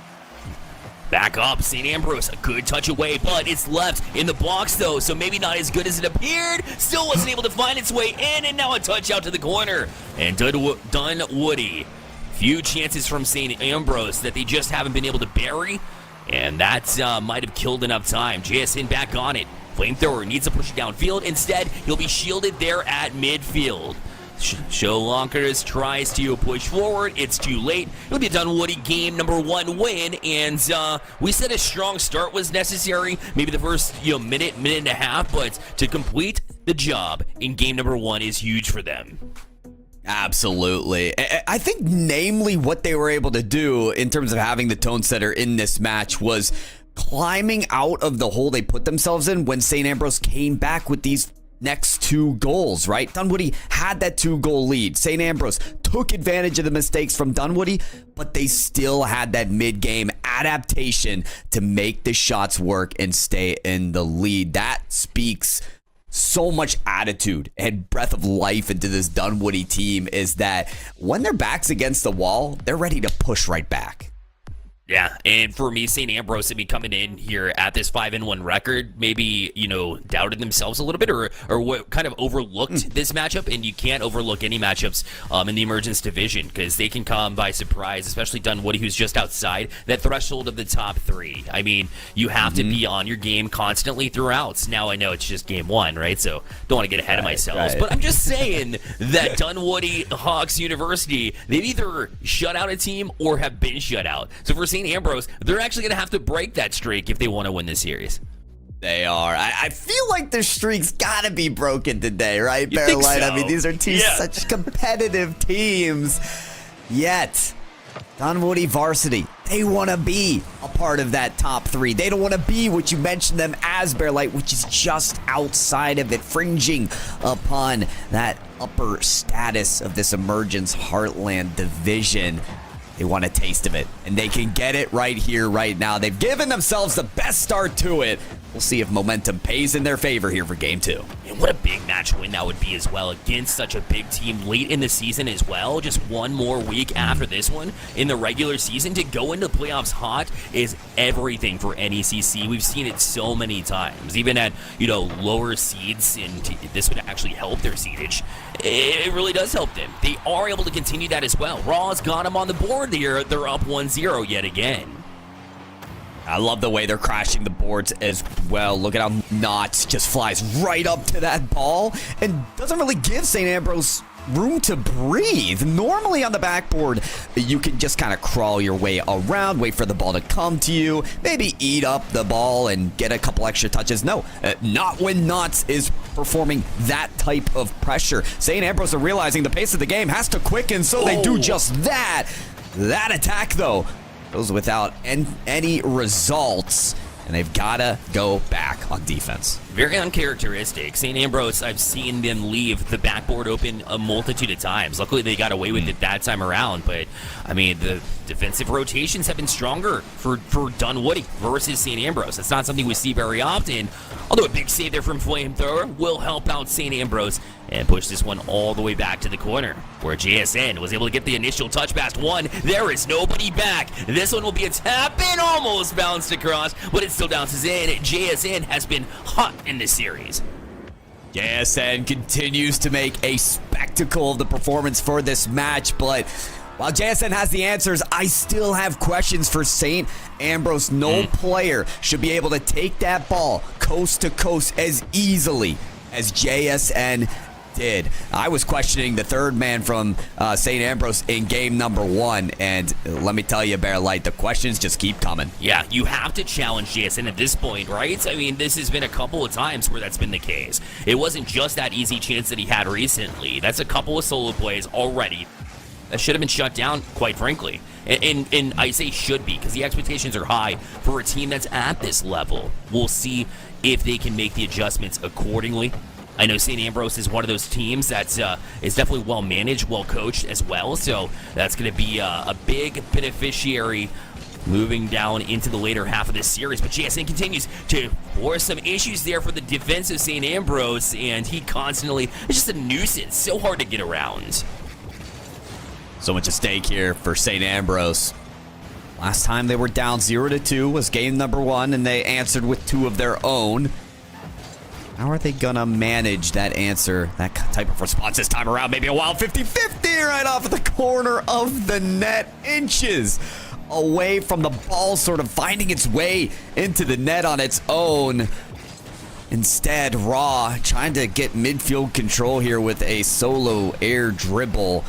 Back up, St. Ambrose, a good touch away, but it's left in the box though, so maybe not as good as it appeared. Still wasn't able to find its way in, and now a touch out to the corner. And Dunwoody, few chances from St. Ambrose that they just haven't been able to bury, and that might have killed enough time. JSN back on it. Flamethrower needs to push it downfield. Instead, he'll be shielded there at midfield. Showlonkers tries to push forward. It's too late. It'll be a Dunwoody game number 1 win, and we said a strong start was necessary. Maybe the first minute and a half, but to complete the job in game number 1 is huge for them. Absolutely. I think namely what they were able to do in terms of having the tone setter in this match was climbing out of the hole they put themselves in when St. Ambrose came back with these next 2 goals, right? Dunwoody had that 2-goal lead. St. Ambrose took advantage of the mistakes from Dunwoody, but they still had that mid-game adaptation to make the shots work and stay in the lead. That speaks so much attitude and breath of life into this Dunwoody team, is that when their back's against the wall, they're ready to push right back. Yeah, and for me, St. Ambrose, coming in here at this 5-1 record, maybe, doubted themselves a little bit, or what kind of overlooked this matchup, and you can't overlook any matchups in the Emergence Division, because they can come by surprise, especially Dunwoody, who's just outside that threshold of the top 3. I mean, you have to be on your game constantly throughout. Now, I know it's just game 1, right, so don't want to get ahead of myself, but I'm just saying that Dunwoody Hawks University, they've either shut out a team or have been shut out. So for St. Ambrose, they're actually going to have to break that streak if they want to win this series. They are. I feel like the streak's got to be broken today, right, You think Bearlight? so? I mean, these are such competitive teams. Yet, Dunwoody varsity, they want to be a part of that top 3. They don't want to be what you mentioned them as, Bearlight, which is just outside of it, fringing upon that upper status of this Emergence Heartland division. They want a taste of it, and they can get it right here, right now. They've given themselves the best start to it. We'll see if momentum pays in their favor here for Game 2. And what a big match win that would be as well, against such a big team late in the season as well. Just one more week after this one in the regular season to go into the playoffs hot is everything for NECC. We've seen it so many times, even at lower seeds, and this would actually help their seedage. It really does help them. They are able to continue that as well. Raw's got them on the board here. They're up 1-0 yet again. I love the way they're crashing the boards as well. Look at how Knots just flies right up to that ball and doesn't really give St. Ambrose room to breathe. Normally on the backboard, you can just kind of crawl your way around, wait for the ball to come to you, maybe eat up the ball and get a couple extra touches. No, not when Knots is performing that type of pressure. St. Ambrose are realizing the pace of the game has to quicken, so they do just that. That attack, though, goes without any results, and they've got to go back on defense. Very uncharacteristic. St. Ambrose, I've seen them leave the backboard open a multitude of times. Luckily, they got away with it that time around, but, I mean, the defensive rotations have been stronger for Dunwoody versus St. Ambrose. That's not something we see very often, although a big save there from Flamethrower will help out St. Ambrose and push this one all the way back to the corner, where JSN was able to get the initial touch past one. There is nobody back. This one will be a tap in, almost bounced across, but it still bounces in. JSN has been hot in this series. JSN continues to make a spectacle of the performance for this match, but while JSN has the answers, I still have questions for St. Ambrose. No player should be able to take that ball coast to coast as easily as JSN did. I was questioning the third man from St. Ambrose in game number 1, and let me tell you, Bear Light, the questions just keep coming. Yeah, you have to challenge JSN at this point, right? I mean, this has been a couple of times where that's been the case. It wasn't just that easy chance that he had recently. That's a couple of solo plays already that should have been shut down, quite frankly. And I say should be, because the expectations are high for a team that's at this level. We'll see if they can make the adjustments accordingly. I know St. Ambrose is one of those teams that is definitely well managed, well coached as well, so that's going to be a big beneficiary moving down into the later half of this series. But JSN continues to force some issues there for the defense of St. Ambrose, and he constantly is just a nuisance, so hard to get around. So much at stake here for St. Ambrose. Last time they were down 0-2 was game number 1, and they answered with 2 of their own. How are they gonna manage that answer, that type of response this time around? Maybe a wild 50-50 right off of the corner of the net. Inches away from the ball, sort of finding its way into the net on its own. Instead, Raw trying to get midfield control here with a solo air dribble.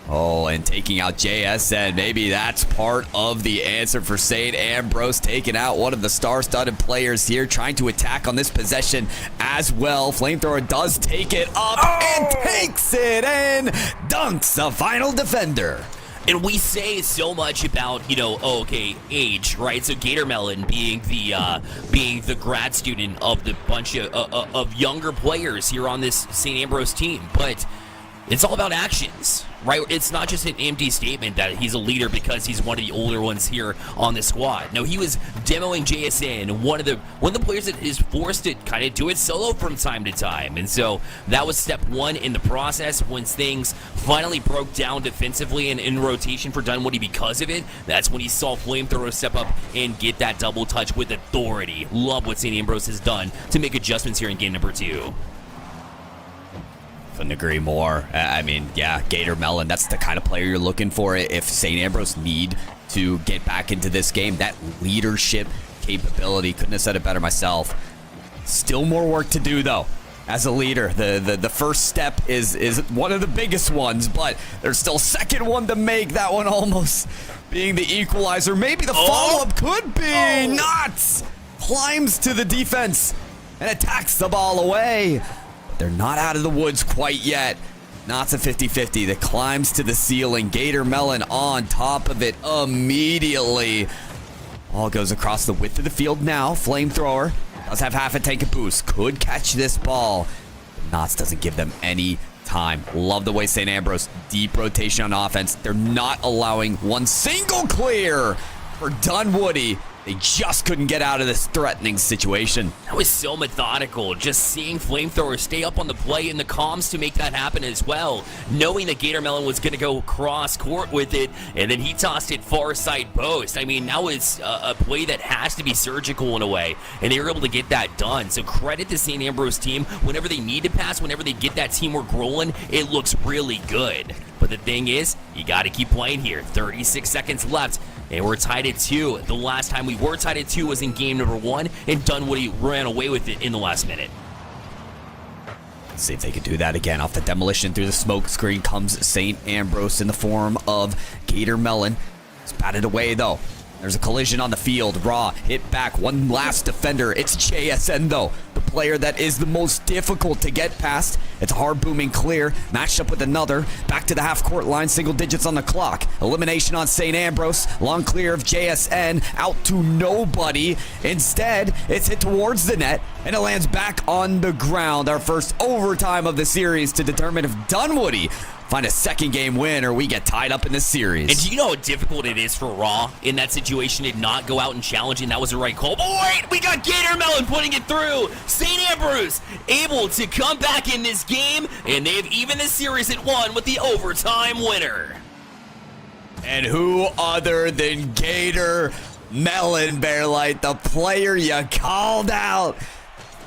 Oh, and taking out JSN. Maybe that's part of the answer for St. Ambrose, taking out one of the star-studded players here, trying to attack on this possession as well. Flamethrower does take it up and takes it and dunks the final defender. And we say so much about, age, right? So Gatormelon being the grad student of the bunch of younger players here on this St. Ambrose team, but it's all about actions, right? It's not just an empty statement that he's a leader because he's one of the older ones here on the squad. No, he was demoing JSN, one of the players that is forced to kind of do it solo from time to time. And so that was step 1 in the process. Once things finally broke down defensively and in rotation for Dunwoody because of it, that's when he saw Flamethrower step up and get that double touch with authority. Love what St. Ambrose has done to make adjustments here in game number 2. Couldn't agree more. I mean, yeah, Gatormelon, that's the kind of player you're looking for if St. Ambrose need to get back into this game. That leadership capability, couldn't have said it better myself. Still more work to do, though. As a leader, the first step is one of the biggest ones, but there's still a second one to make. That one almost being the equalizer. Maybe the follow-up could be. Knots climbs to the defense and attacks the ball away. They're not out of the woods quite yet. Knots a 50-50 that climbs to the ceiling. Gatormelon on top of it immediately. Ball goes across the width of the field now. Flamethrower does have half a tank of boost. Could catch this ball. But Knots doesn't give them any time. Love the way St. Ambrose, deep rotation on offense. They're not allowing one single clear for Dunwoody. They just couldn't get out of this threatening situation. That was so methodical, just seeing Flamethrower stay up on the play and the comms to make that happen as well. Knowing that Gatormelon was going to go cross court with it, and then he tossed it far side post. I mean, that was a play that has to be surgical in a way, and they were able to get that done. So credit to St. Ambrose team. Whenever they need to pass, whenever they get that teamwork rolling, it looks really good. But the thing is, you got to keep playing here. 36 seconds left. and we're tied at 2. The last time we were tied at 2 was in game number 1, and Dunwoody ran away with it in the last minute. Let's see if they can do that again. Off the demolition through the smoke screen comes St. Ambrose in the form of Gator Melon. It's batted away though. There's a collision on the field. Raw hit back. One last defender. It's JSN though, the player that is the most difficult to get past. It's a hard booming clear. Matched up with another. Back to the half court line. Single digits on the clock. Elimination on St. Ambrose. Long clear of JSN. Out to nobody. Instead, it's hit towards the net and it lands back on the ground. Our first overtime of the series to determine if Dunwoody find a second game win or we get tied up in this series. And do you know how difficult it is for Raw in that situation to not go out and challenge, and that was the right call? But wait, we got Gator Melon putting it through. St. Ambrose able to come back in this game, and they've evened the series at 1 with the overtime winner. And who other than Gator Melon, Bearlight, the player you called out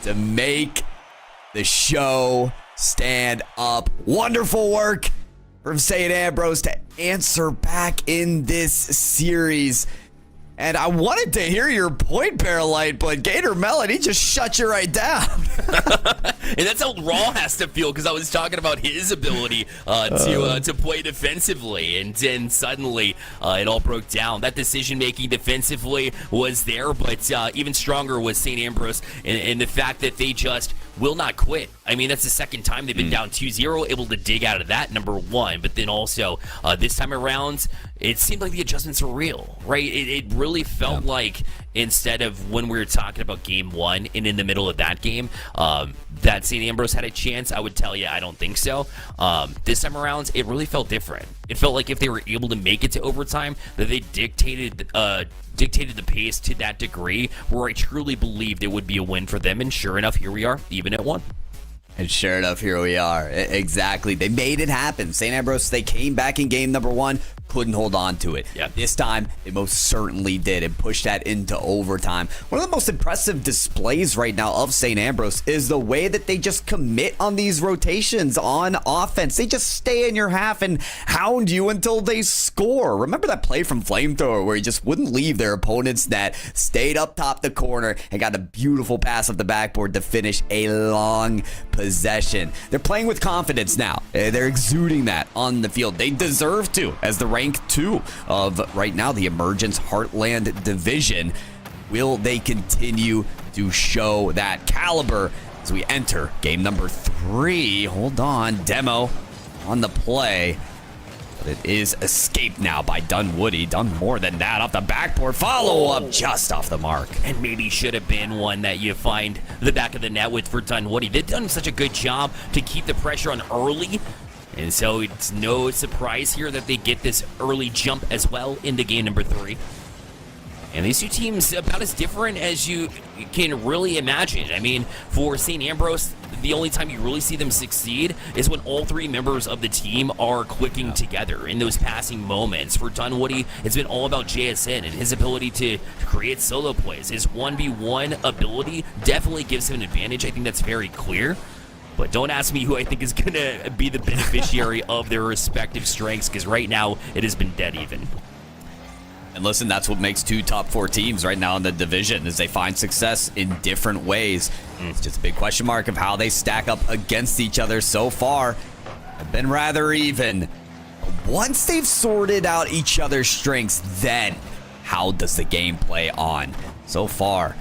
to make the show stand up. Wonderful work from St. Ambrose to answer back in this series. And I wanted to hear your point, Bearlight, but Gator Melon, he just shut you right down. And that's how Raw has to feel, because I was talking about his ability to play defensively, and then suddenly it all broke down. That decision-making defensively was there, but even stronger was St. Ambrose, and the fact that they just will not quit. I mean, that's the second time they've been down 2-0, able to dig out of that, number 1. But then also, this time around, it seemed like the adjustments were real, right? It really felt like, instead of when we were talking about game 1 and in the middle of that game, that St. Ambrose had a chance, I would tell you I don't think so. This time around, it really felt different. It felt like if they were able to make it to overtime, that they dictated the pace to that degree where I truly believed it would be a win for them. And sure enough, here we are, even at 1. And sure enough, here we are. Exactly. They made it happen. St. Ambrose, they came back in game number 1, couldn't hold on to it. Yeah. This time, they most certainly did and pushed that into overtime. One of the most impressive displays right now of St. Ambrose is the way that they just commit on these rotations on offense. They just stay in your half and hound you until they score. Remember that play from Flamethrower where he just wouldn't leave their opponent's net, stayed up top the corner, and got a beautiful pass off the backboard to finish a long possession. They're playing with confidence now. They're exuding that on the field. They deserve to, as the rank 2 of right now the Emergence Heartland division. Will they continue to show that caliber as we enter game number 3? Hold on, demo on the play. But it is escaped now by Dunwoody. Done more than that off the backboard. Follow up just off the mark. And maybe should have been one that you find the back of the net with for Dunwoody. They've done such a good job to keep the pressure on early. And so it's no surprise here that they get this early jump as well into game number 3. And these two teams about as different as you can really imagine. I mean, for St. Ambrose, the only time you really see them succeed is when all 3 members of the team are clicking together in those passing moments. For Dunwoody, it's been all about JSN and his ability to create solo plays. His 1v1 ability definitely gives him an advantage. I think that's very clear. But don't ask me who I think is going to be the beneficiary of their respective strengths, because right now it has been dead even. And listen, that's what makes 2 top 4 teams right now in the division, is they find success in different ways. It's just a big question mark of how they stack up against each other so far. They've been rather even. But once they've sorted out each other's strengths, then how does the game play on? So far,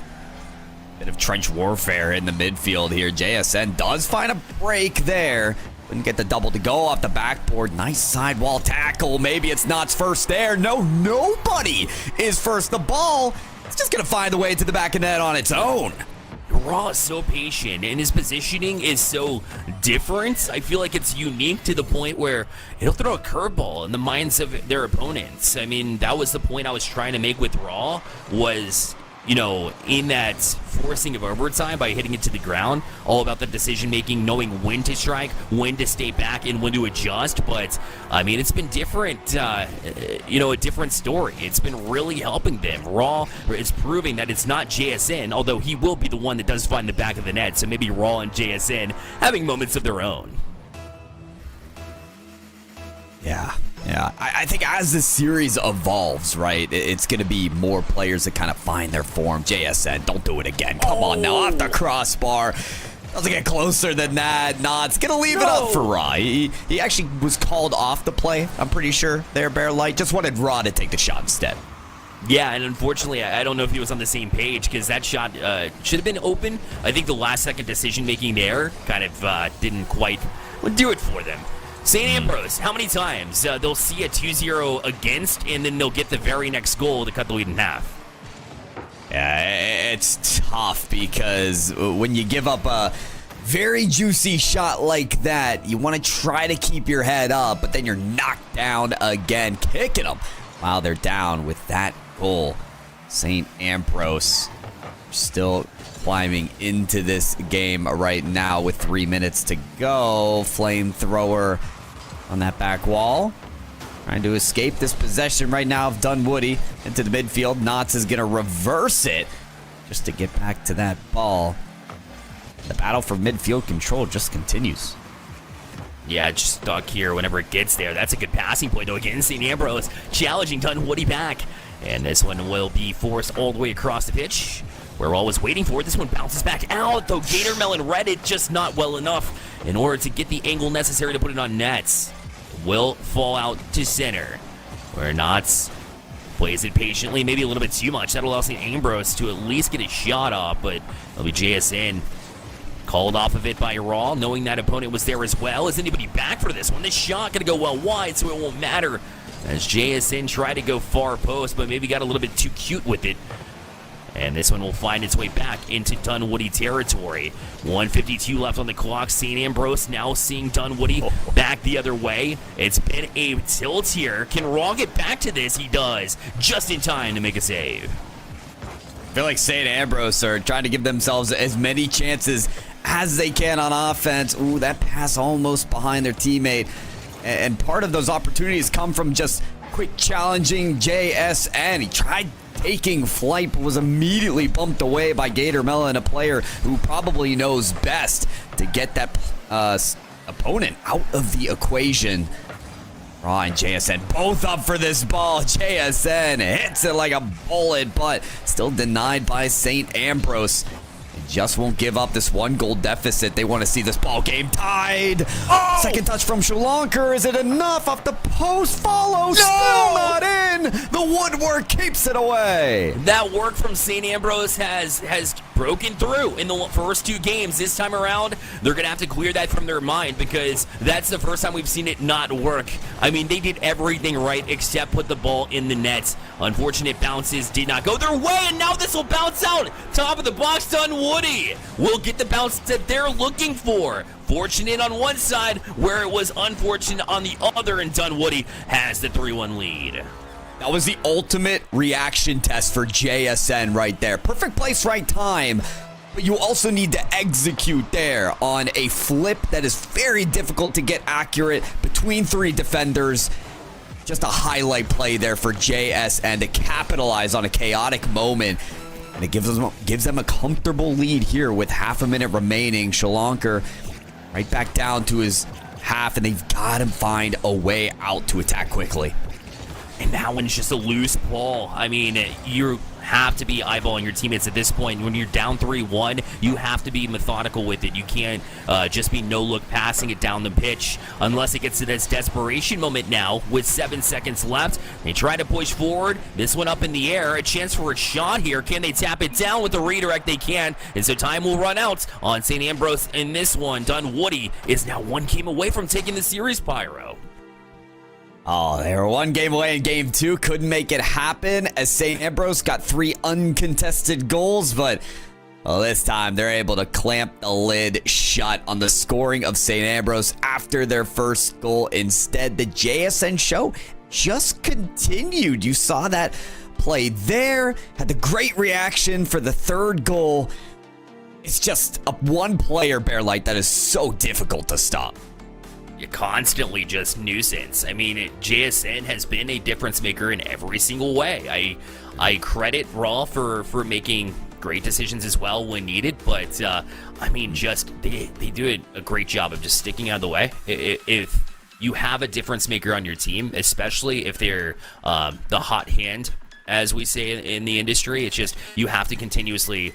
bit of trench warfare in the midfield here. JSN does find a break there. Couldn't get the double to go off the backboard. Nice sidewall tackle. Maybe it's Knott's first there. No, nobody is first. The ball, it's just going to find the way to the back of net on its own. Raw is so patient, and his positioning is so different. I feel like it's unique to the point where it'll throw a curveball in the minds of their opponents. I mean, that was the point I was trying to make with Raw, was, you know, in that forcing of overtime by hitting it to the ground, all about the decision-making, knowing when to strike, when to stay back, and when to adjust. But, I mean, it's been different, a different story. It's been really helping them. Raw is proving that it's not JSN, although he will be the one that does find the back of the net, so maybe Raw and JSN having moments of their own. Yeah, Yeah, I think as the series evolves, right, it's going to be more players that kind of find their form. JSN, don't do it again. Come on now, off the crossbar. Doesn't get closer than that. Nah, it's going to leave it up for Ra. He actually was called off the play, I'm pretty sure, there, Bear Light. Just wanted Ra to take the shot instead. Yeah, and unfortunately, I don't know if he was on the same page because that shot should have been open. I think the last-second decision-making there kind of didn't quite do it for them. St. Ambrose, how many times they'll see a 2-0 against, and then they'll get the very next goal to cut the lead in half? Yeah, it's tough because when you give up a very juicy shot like that, you want to try to keep your head up, but then you're knocked down again, kicking them while they're down with that goal. St. Ambrose still climbing into this game right now with 3 minutes to go. Flamethrower on that back wall, trying to escape this possession right now of Dunwoody into the midfield. Knots is going to reverse it just to get back to that ball. The battle for midfield control just continues. Yeah, just stuck here whenever it gets there. That's a good passing point, though. Again, St. Ambrose challenging Dunwoody back. And this one will be forced all the way across the pitch. We're always waiting for it. This one bounces back out, though. Gator Melon read it just not well enough in order to get the angle necessary to put it on nets. Will fall out to center, where Knots plays it patiently, maybe a little bit too much. That'll allow St. Ambrose to at least get a shot off, but it'll be JSN called off of it by Raw, knowing that opponent was there as well. Is anybody back for this one? This shot going to go well wide, so it won't matter as JSN tried to go far post, but maybe got a little bit too cute with it. And this one will find its way back into Dunwoody territory. 1:52 left on the clock. St. Ambrose now seeing Dunwoody back the other way. It's been a tilt here. Can Raw get back to this? He does, just in time to make a save. I feel like St. Ambrose are trying to give themselves as many chances as they can on offense. Ooh, that pass almost behind their teammate. And part of those opportunities come from just quick challenging JSN. He tried taking flight, but was immediately bumped away by Gator Melon, a player who probably knows best to get that opponent out of the equation. Raw and JSN both up for this ball. JSN hits it like a bullet, but still denied by St. Ambrose. Just won't give up this 1-goal deficit. They want to see this ball game tied. Oh! Second touch from Shalonker. Is it enough? Off the post follow. No! Still not in. The woodwork keeps it away. That work from St. Ambrose has broken through in the first 2 games. This time around, they're going to have to clear that from their mind because that's the first time we've seen it not work. I mean, they did everything right except put the ball in the net. Unfortunate bounces did not go their way, and now this will bounce out. Top of the box, Dunwoody will get the bounce that they're looking for. Fortunate on one side, where it was unfortunate on the other, and Dunwoody has the 3-1 lead. That was the ultimate reaction test for JSN right there. Perfect place, right time. But you also need to execute there on a flip that is very difficult to get accurate between 3 defenders. Just a highlight play there for JSN to capitalize on a chaotic moment. And it gives them a comfortable lead here with half a minute remaining. Shalonker right back down to his half, and they've got to find a way out to attack quickly. And that one's just a loose ball. I mean, you have to be eyeballing your teammates at this point. When you're down 3-1, you have to be methodical with it. You can't just be no-look passing it down the pitch unless it gets to this desperation moment now with 7 seconds left. They try to push forward. This one up in the air. A chance for a shot here. Can they tap it down with the redirect? They can. And so time will run out on St. Ambrose in this one. Dunwoody is now 1 game away from taking the series, Pyro. Oh, they were 1 game away in game 2. Couldn't make it happen as St. Ambrose got 3 uncontested goals, but this time they're able to clamp the lid shut on the scoring of St. Ambrose after their first goal. Instead, the JSN show just continued. You saw that play there, had the great reaction for the 3rd goal. It's just a one player, Bear Light, that is so difficult to stop. Constantly just nuisance. I mean, JSN has been a difference maker in every single way. I credit Raw for making great decisions as well when needed, but I mean, just they do a great job of just sticking out of the way. If you have a difference maker on your team, especially if they're the hot hand, as we say in the industry. It's just you have to continuously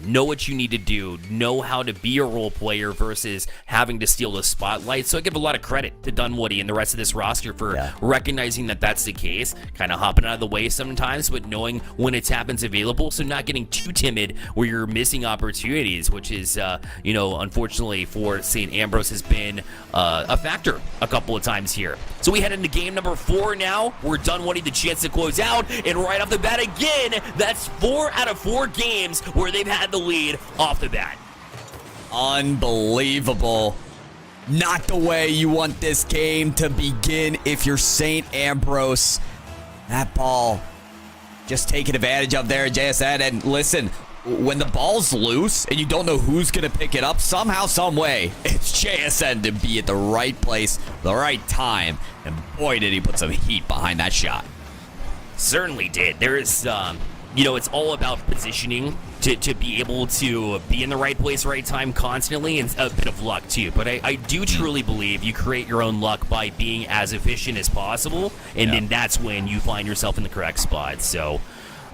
know what you need to do, know how to be a role player versus having to steal the spotlight. So I give a lot of credit to Dunwoody and the rest of this roster for recognizing that that's the case, kind of hopping out of the way sometimes, but knowing when its happens available, so not getting too timid where you're missing opportunities, which is, unfortunately for St. Ambrose has been a factor a couple of times here. So we head into game number 4 now, where Dunwoody the chance to close out, and right off the bat again, that's 4 out of 4 games where they've had the lead off the bat. Unbelievable. Not the way you want this game to begin if you're St. Ambrose. That ball just taking advantage of there, JSN. And listen, when the ball's loose and you don't know who's going to pick it up, somehow, some way, it's JSN to be at the right place, the right time. And boy, did he put some heat behind that shot. Certainly did. There is, it's all about positioning to be able to be in the right place, right time constantly, and a bit of luck too. But I do truly believe you create your own luck by being as efficient as possible, and then that's when you find yourself in the correct spot. So,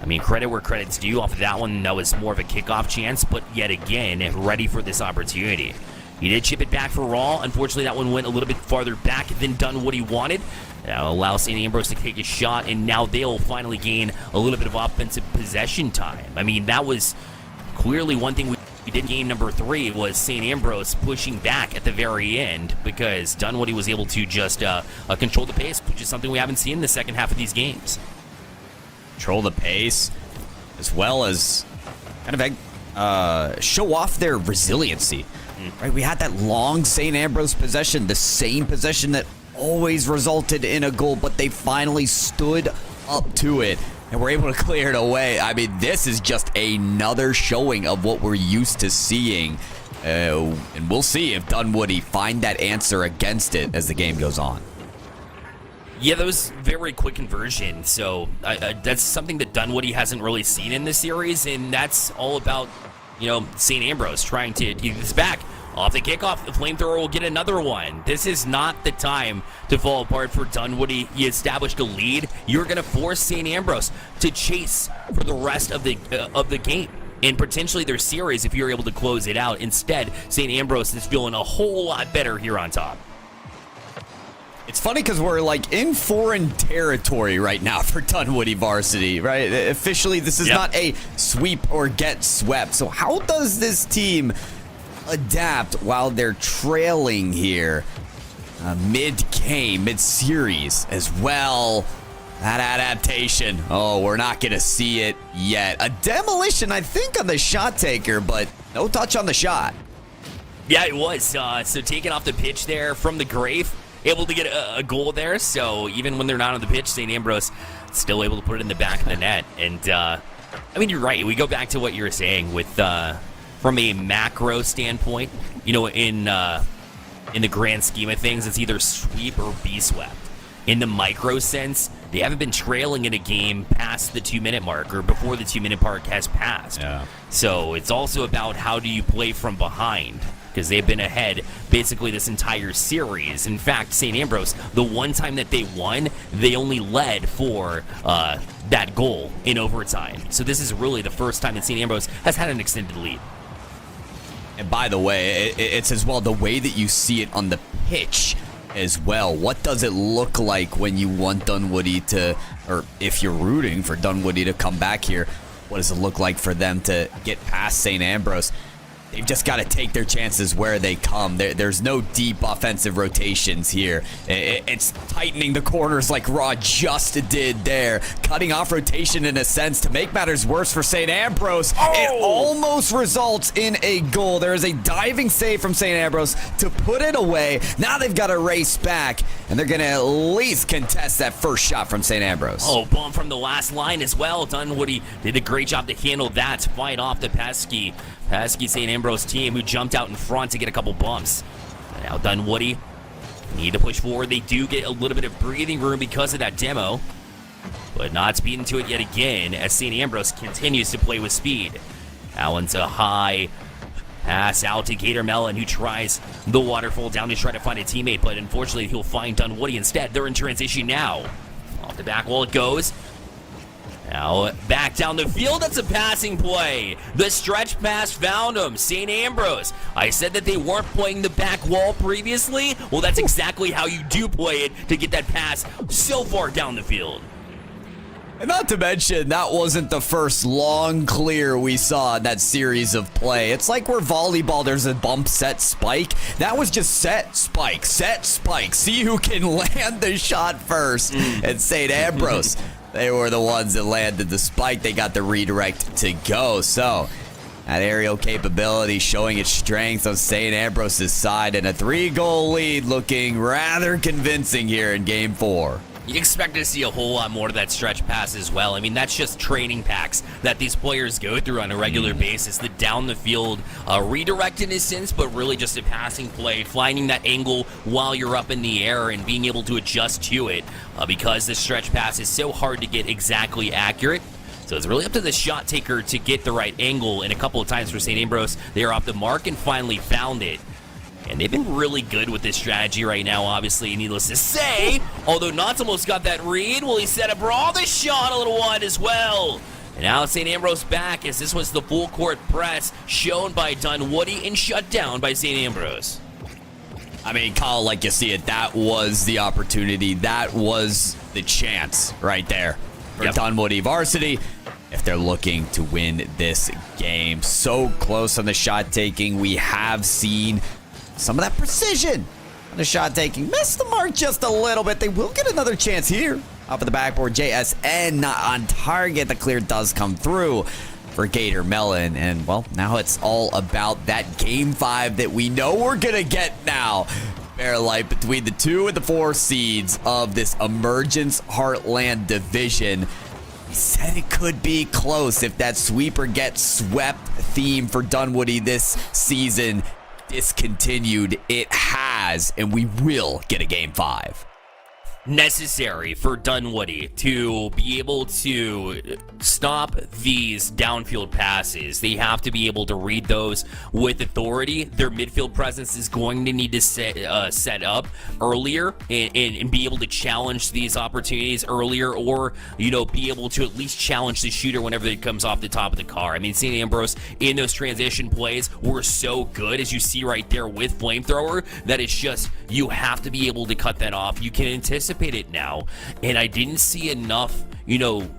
I mean, credit where credit's due. Off of that one, that was more of a kickoff chance, but yet again, ready for this opportunity. He did chip it back for Raw. Unfortunately, that one went a little bit farther back than Dunwoody wanted. That'll allow St. Ambrose to take a shot, and now they'll finally gain a little bit of offensive possession time. I mean, that was clearly one thing we did in game number 3 was St. Ambrose pushing back at the very end because Dunwoody was able to just control the pace, which is something we haven't seen in the second half of these games. Control the pace, as well as kind of show off their resiliency. Right, we had that long St. Ambrose possession, the same possession that always resulted in a goal, but they finally stood up to it and were able to clear it away. I mean, this is just another showing of what we're used to seeing. And we'll see if Dunwoody find that answer against it as the game goes on. Yeah, that was very quick conversion, so that's something that Dunwoody hasn't really seen in this series, and that's all about, St. Ambrose trying to get this back. Off the kickoff, the Flamethrower will get another one. This is not the time to fall apart for Dunwoody. You established a lead. You're going to force St. Ambrose to chase for the rest of the game and potentially their series if you're able to close it out. Instead, St. Ambrose is feeling a whole lot better here on top. It's funny because we're like in foreign territory right now for Dunwoody varsity, right? Officially, this is not a sweep or get swept. So how does this team adapt while they're trailing here mid-game, mid-series as well? That adaptation, we're not going to see it yet. A demolition, I think, on the shot taker, but no touch on the shot. Yeah, it was. So taken off the pitch there from the grave, able to get a goal there. So even when they're not on the pitch, St. Ambrose still able to put it in the back of the net. And, I mean, you're right. We go back to what you were saying with from a macro standpoint, in the grand scheme of things, it's either sweep or be swept. In the micro sense, they haven't been trailing in a game past the 2-minute mark or before the 2-minute mark has passed. Yeah. So it's also about how do you play from behind, because they've been ahead basically this entire series. In fact, St. Ambrose, the one time that they won, they only led for that goal in overtime. So this is really the first time that St. Ambrose has had an extended lead. And by the way, it's as well the way that you see it on the pitch as well. What does it look like when you want Dunwoody to, or if you're rooting for Dunwoody to come back here, what does it look like for them to get past St. Ambrose? They've just got to take their chances where they come. There's no deep offensive rotations here. It's tightening the corners like Raw just did there. Cutting off rotation in a sense to make matters worse for St. Ambrose. It almost results in a goal. There is a diving save from St. Ambrose to put it away. Now they've got to race back, and they're going to at least contest that first shot from St. Ambrose. Bomb from the last line as well. Dunwoody did a great job to handle that, to fight off the pesky St. Ambrose team who jumped out in front to get a couple bumps. And now Dunwoody need to push forward. They do get a little bit of breathing room because of that demo, but not speeding to it yet again as St. Ambrose continues to play with speed. That one's a high Pass out to Gator Melon, who tries the waterfall down to try to find a teammate, but unfortunately he'll find Dunwoody instead. They're in transition now. Off the back wall it goes. Now back down the field, that's a passing play. The stretch pass found him, St. Ambrose. I said that they weren't playing the back wall previously. Well, that's exactly how you do play it to get that pass so far down the field. And not to mention, that wasn't the first long clear we saw in that series of play. It's like where volleyball, there's a bump, set, spike. That was just set, spike, see who can land the shot first. And St. Ambrose, they were the ones that landed the spike. They got the redirect to go. So that aerial capability showing its strength on St. Ambrose's side, and a 3-goal lead looking rather convincing here in Game 4. You expect to see a whole lot more of that stretch pass as well. I mean, that's just training packs that these players go through on a regular basis. The down the field redirect in a sense, but really just a passing play, finding that angle while you're up in the air and being able to adjust to it because the stretch pass is so hard to get exactly accurate. So it's really up to the shot taker to get the right angle, and a couple of times for St. Ambrose, they are off the mark and finally found it. And they've been really good with this strategy right now, obviously, needless to say. Although Knott's almost got that read. Will he set up all the shot a little wide as well? And now St. Ambrose back, as this was the full court press shown by Dunwoody and shut down by St. Ambrose. I mean, Kyle, like you see it, that was the opportunity. That was the chance right there for Dunwoody Varsity if they're looking to win this game. So close on the shot taking. We have seen some of that precision on the shot taking. Missed the mark just a little bit. They will get another chance here. Off of the backboard, JSN not on target. The clear does come through for Gator Melon. And, well, now it's all about that Game 5 that we know we're going to get now. Fair light between the 2 and the 4 seeds of this Emergence Heartland division. We said it could be close if that sweeper gets swept theme for Dunwoody this season discontinued. It has, and we will get a Game 5. Necessary for Dunwoody to be able to stop these downfield passes. They have to be able to read those with authority. Their midfield presence is going to need to set up earlier and be able to challenge these opportunities earlier, or, you know, be able to at least challenge the shooter whenever it comes off the top of the car. I mean, St. Ambrose in those transition plays were so good, as you see right there with Flamethrower, that it's just, you have to be able to cut that off. You can anticipate it now, and I didn't see enough, you know,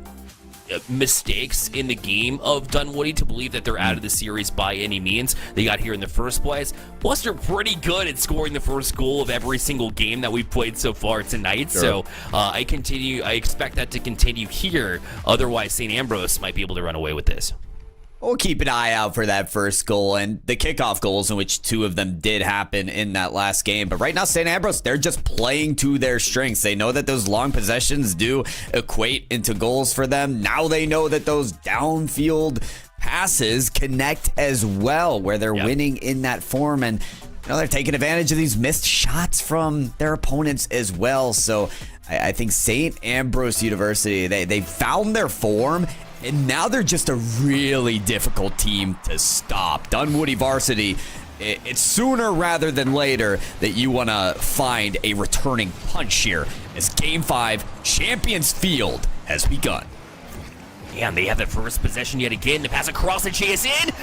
mistakes in the game of Dunwoody to believe that they're out of the series by any means. They got here in the first place. Plus, they're pretty good at scoring the first goal of every single game that we've played so far tonight. Sure. So I expect that to continue here. Otherwise, St. Ambrose might be able to run away with this. We'll keep an eye out for that first goal and the kickoff goals, in which 2 of them did happen in that last game. But right now, St. Ambrose, they're just playing to their strengths. They know that those long possessions do equate into goals for them. Now they know that those downfield passes connect as well, where they're winning in that form. And, you know, they're taking advantage of these missed shots from their opponents as well. So I think St. Ambrose University, they found their form, and now they're just a really difficult team to stop. Dunwoody Varsity, it's sooner rather than later that you want to find a returning punch here, as Game 5 Champions Field has begun. Yeah, and they have that first possession yet again. The pass across the chase in.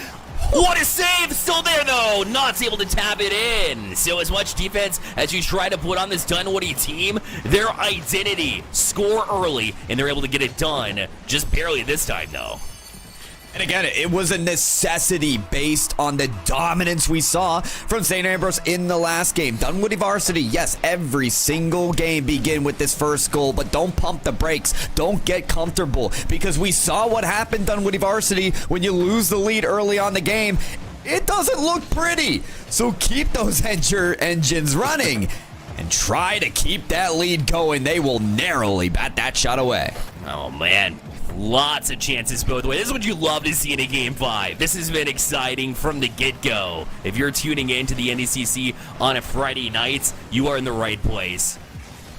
What a save! Still there, though. Not able to tap it in. So as much defense as you try to put on this Dunwoody team, their identity, score early, and they're able to get it done. Just barely this time, though. And again, it was a necessity based on the dominance we saw from St. Ambrose in the last game. Dunwoody Varsity, yes, every single game begin with this first goal, but don't pump the brakes. Don't get comfortable, because we saw what happened, Dunwoody Varsity, when you lose the lead early on the game. It doesn't look pretty. So keep those engines running and try to keep that lead going. They will narrowly bat that shot away. Oh, man. Lots of chances both ways. This is what you love to see in a Game 5. This has been exciting from the get-go. If you're tuning in to the NECC on a Friday night, you are in the right place.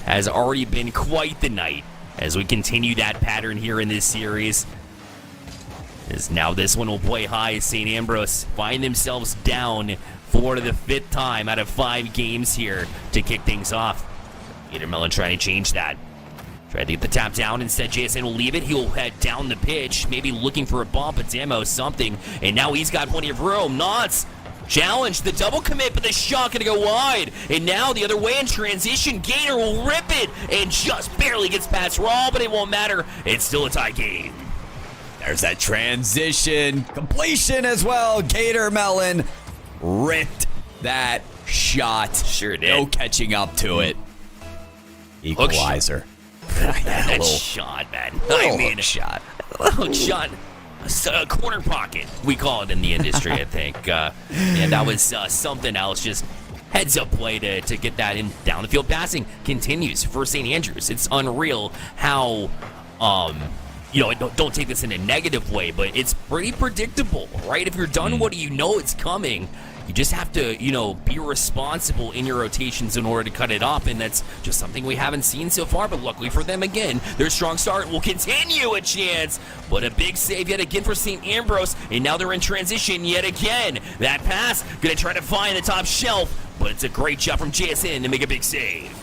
Has already been quite the night as we continue that pattern here in this series. As now this one will play high as St. Ambrose find themselves down for the 5th time out of 5 games here to kick things off. Gatormelon trying to change that. Try to get the tap down. Instead, JSN will leave it. He'll head down the pitch, maybe looking for a bump, a demo, something. And now he's got plenty of room. Knots challenge the double commit, but the shot gonna go wide. And now the other way in transition, Gator will rip it and just barely gets past Raw, but it won't matter. It's still a tie game. There's that transition completion as well. Gatormelon ripped that shot. Sure did. No catching up to it. Equalizer. That shot, man. I mean, shot. Hook shot. Corner pocket, we call it in the industry, I think. And that was something else. Just heads up play to get that in. Down the field passing continues for St. Andrews. It's unreal how, don't take this in a negative way, but it's pretty predictable, right? If you're done, what do you know it's coming? You just have to, be responsible in your rotations in order to cut it off, and that's just something we haven't seen so far, but luckily for them, again, their strong start will continue a chance, but a big save yet again for St. Ambrose, and now they're in transition yet again. That pass, gonna try to find the top shelf, but it's a great job from JSN to make a big save.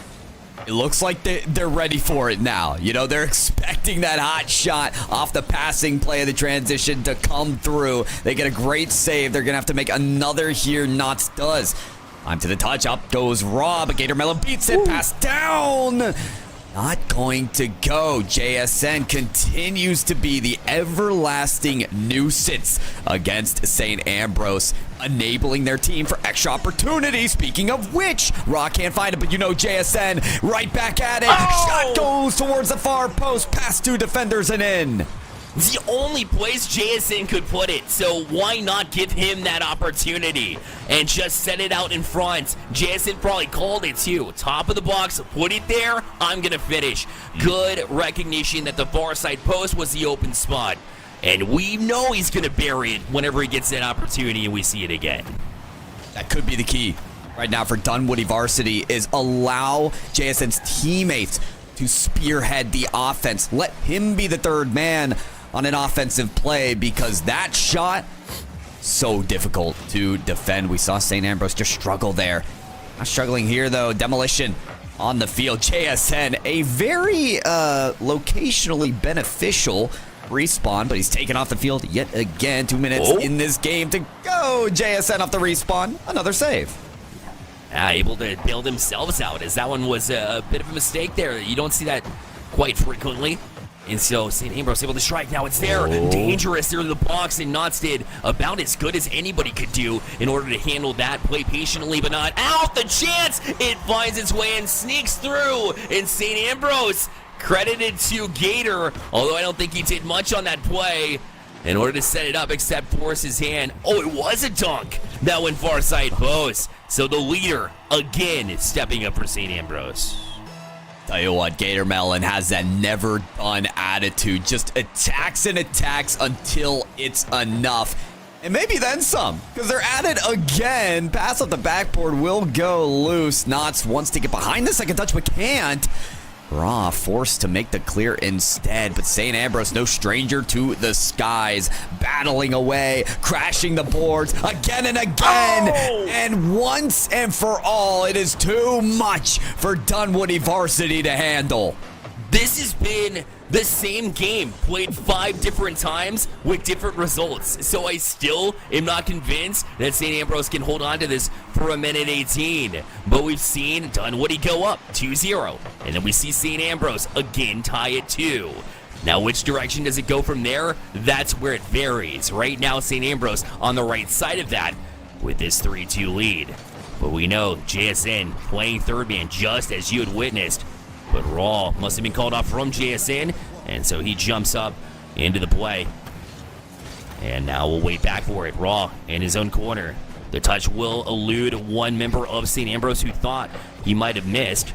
It looks like they're ready for it now. They're expecting that hot shot off the passing play of the transition to come through. They get a great save. They're going to have to make another here. Knots does. Time to the touch. Up goes Raw, but Gatormelon beats it. Pass down. Not going to go. JSN continues to be the everlasting nuisance against St. Ambrose, enabling their team for extra opportunity. Speaking of which, Raw can't find it, but JSN right back at it. Shot goes towards the far post, past 2 defenders and in. The only place JSN could put it, so why not give him that opportunity and just set it out in front? JSN probably called it too. Top of the box, put it there, I'm gonna finish. Good recognition that the far side post was the open spot. And we know he's gonna bury it whenever he gets that opportunity and we see it again. That could be the key right now for Dunwoody Varsity, is allow JSN's teammates to spearhead the offense. Let him be the third man on an offensive play, because that shot, so difficult to defend. We saw St. Ambrose just struggle there. Not struggling here, though. Demolition on the field. JSN, a very locationally beneficial respawn, but he's taken off the field yet again. 2 minutes in this game to go. JSN off the respawn. Another save. Able to bail themselves out, as that one was a bit of a mistake there. You don't see that quite frequently. And so St. Ambrose able to strike. Now it's there. Dangerous there in the box, and Knots did about as good as anybody could do in order to handle that. Play patiently, but not out. The chance! It finds its way and sneaks through. And St. Ambrose credited to Gator, although I don't think he did much on that play in order to set it up except force his hand. Oh, it was a dunk. That went far side post. So the leader, again, stepping up for St. Ambrose. Tell you what, Gatormelon has that never done attitude. Just attacks and attacks until it's enough. And maybe then some, because they're at it again. Pass off the backboard will go loose. Knots wants to get behind the second touch, but can't. Raw forced to make the clear instead, but St. Ambrose, no stranger to the skies, battling away, crashing the boards again and again, and once and for all, it is too much for Dunwoody Varsity to handle. This has been the same game played 5 different times with different results. So I still am not convinced that St. Ambrose can hold on to this for a minute 18. But we've seen Dunwoody go up 2-0. And then we see St. Ambrose again tie it 2. Now, which direction does it go from there? That's where it varies. Right now, St. Ambrose on the right side of that with this 3-2 lead. But we know JSN playing third man just as you had witnessed. But Raw must have been called off from JSN, and so he jumps up into the play. And now we'll wait back for it. Raw in his own corner. The touch will elude one member of St. Ambrose who thought he might have missed.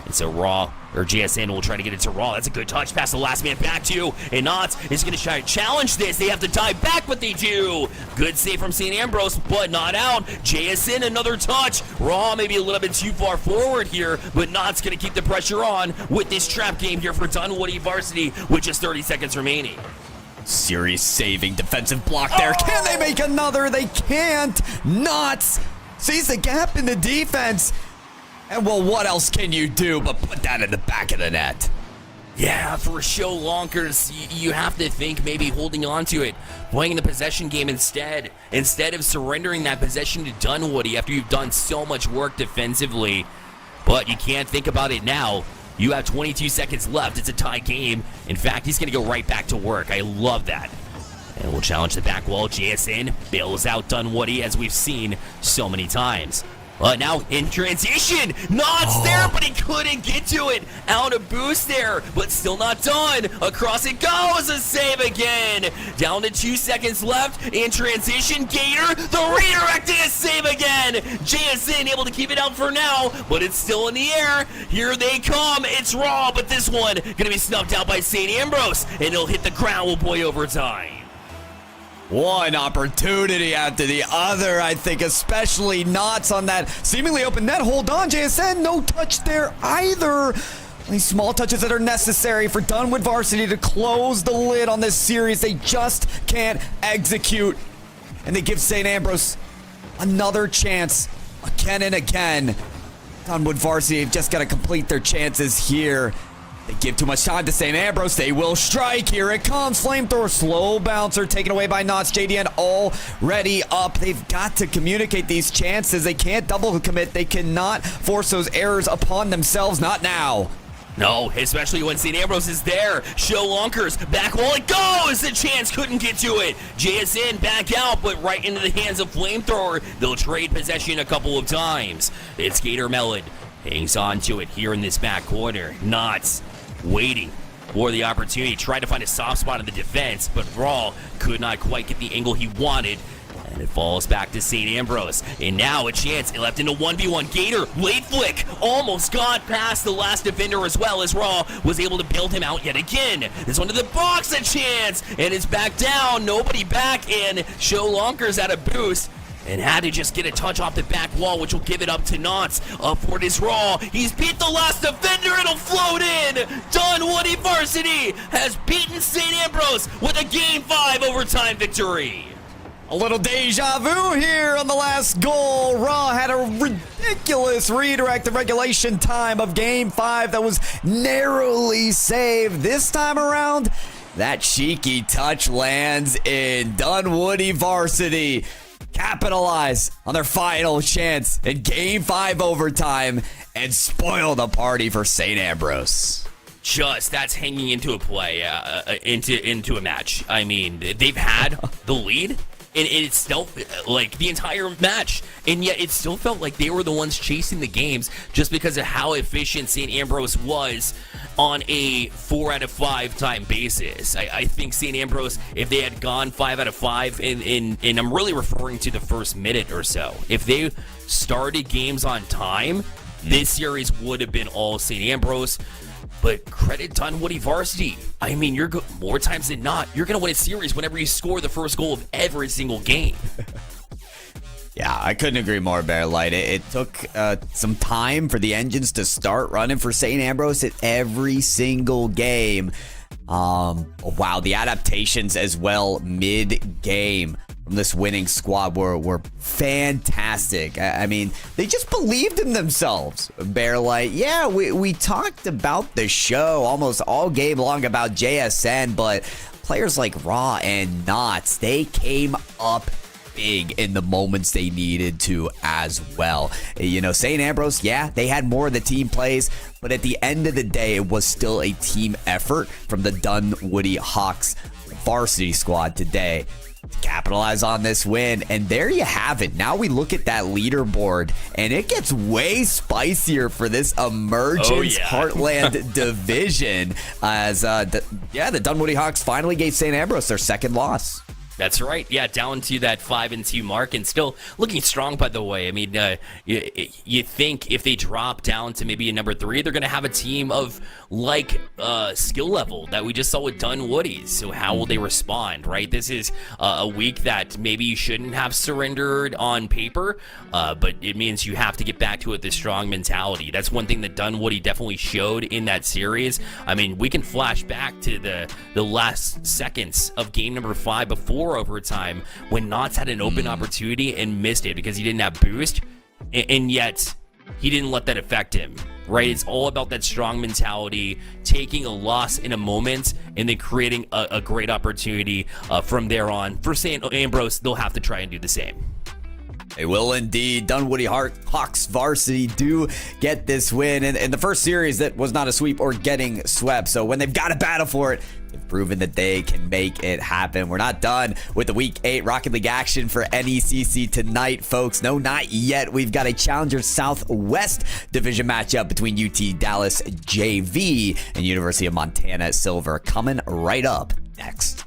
And so JSN will try to get it to Raw. That's a good touch. Pass the last man back to, and Knots is going to try to challenge this. They have to dive back, but they do. Good save from St. Ambrose, but not out. JSN, another touch. Raw maybe a little bit too far forward here, but Knots going to keep the pressure on with this trap game here for Dunwoody Varsity with just 30 seconds remaining. Series-saving defensive block there. Can they make another? They can't. Nuts sees the gap in the defense. And, well, what else can you do but put that in the back of the net? Yeah, for show lonkers, you have to think maybe holding on to it, playing the possession game instead of surrendering that possession to Dunwoody after you've done so much work defensively. But you can't think about it now. You have 22 seconds left. It's a tie game. In fact, he's going to go right back to work. I love that. And we'll challenge the back wall. JSN bails out Dunwoody, as we've seen so many times. Now in transition, Knott's there, but he couldn't get to it. Out a boost there, but still not done. Across it goes, a save again. Down to 2 seconds left in transition. Gator, the redirect, and a save again. JSN able to keep it out for now, but it's still in the air. Here they come. It's Raw, but this one gonna be snuffed out by St. Ambrose, and it'll hit the ground. We'll play overtime. One opportunity after the other, I think, especially Knots on that seemingly open net. Hold on, JSN, no touch there either. These small touches that are necessary for Dunwood Varsity to close the lid on this series. They just can't execute. And they give St. Ambrose another chance again and again. Dunwood Varsity have just got to complete their chances here. They give too much time to St. Ambrose. They will strike. Here it comes. Flamethrower. Slow bouncer taken away by Knots. JDN already up. They've got to communicate these chances. They can't double commit. They cannot force those errors upon themselves. Not now. No, especially when St. Ambrose is there. Show Lonkers. Back wall it goes. The chance couldn't get to it. JSN back out, but right into the hands of Flamethrower. They'll trade possession a couple of times. It's Gator Mellon. Hangs on to it here in this back corner. Knots waiting for the opportunity. Tried to find a soft spot in the defense, but Raw could not quite get the angle he wanted. And it falls back to St. Ambrose. And now a chance. It left into 1v1. Gator, late flick. Almost got past the last defender as well, as Raw was able to build him out yet again. This one to the box, a chance. And it's back down. Nobody back in. Show Lonkers at a boost. And had to just get a touch off the back wall, which will give it up to Knots. Up for it is Raw. He's beat the last defender. It'll float in. Dunwoody Varsity has beaten St. Ambrose with a Game 5 overtime victory. A little deja vu here on the last goal. Raw had a ridiculous redirect in regulation time of Game 5 that was narrowly saved. This time around, that cheeky touch lands in. Dunwoody Varsity capitalize on their final chance in Game 5 overtime and spoil the party for St. Ambrose. That's hanging into a play, into a match. I mean, they've had the lead, and it still, like, the entire match, and yet it still felt like they were the ones chasing the games just because of how efficient St. Ambrose was on a 4 out of 5 time basis. I think St. Ambrose, if they had gone 5 out of 5, and I'm really referring to the first minute or so, if they started games on time, this series would have been all St. Ambrose. But credit Dunwoody Varsity. I mean, more times than not, you're going to win a series whenever you score the first goal of every single game. Yeah, I couldn't agree more, Bear Light. It took some time for the engines to start running for St. Ambrose at every single game. Wow, the adaptations as well mid-game from this winning squad were fantastic. I mean, they just believed in themselves. Bear Light, yeah, we talked about the show almost all game long about JSN, but players like Raw and Knots, they came up big in the moments they needed to as well. You know, St. Ambrose, yeah, they had more of the team plays, but at the end of the day, it was still a team effort from the Dunwoody Hawks varsity squad today to capitalize on this win. And there you have it. Now we look at that leaderboard, and it gets way spicier for this Emergence Heartland division as the Dunwoody Hawks finally gave St. Ambrose their second loss. That's right. Yeah, down to that 5-2 mark and still looking strong, by the way. I mean, you think if they drop down to maybe a number 3, they're going to have a team of like skill level that we just saw with Dunwoody. So how will they respond, right? This is a week that maybe you shouldn't have surrendered on paper, but it means you have to get back to it with this strong mentality. That's one thing that Dunwoody definitely showed in that series. I mean, we can flash back to the last seconds of game number 5 before overtime when Knots had an open opportunity and missed it because he didn't have boost, and yet he didn't let that affect him, right? It's all about that strong mentality, taking a loss in a moment and then creating a great opportunity from there on. For St. Ambrose, they'll have to try and do the same. They will indeed. Dunwoody Hawks varsity do get this win in the first series that was not a sweep or getting swept. So when they've got to battle for it, they've proven that they can make it happen. We're not done with the Week 8 Rocket League action for NECC tonight, folks. No, not yet. We've got a Challenger Southwest Division matchup between UT Dallas JV and University of Montana Silver coming right up next.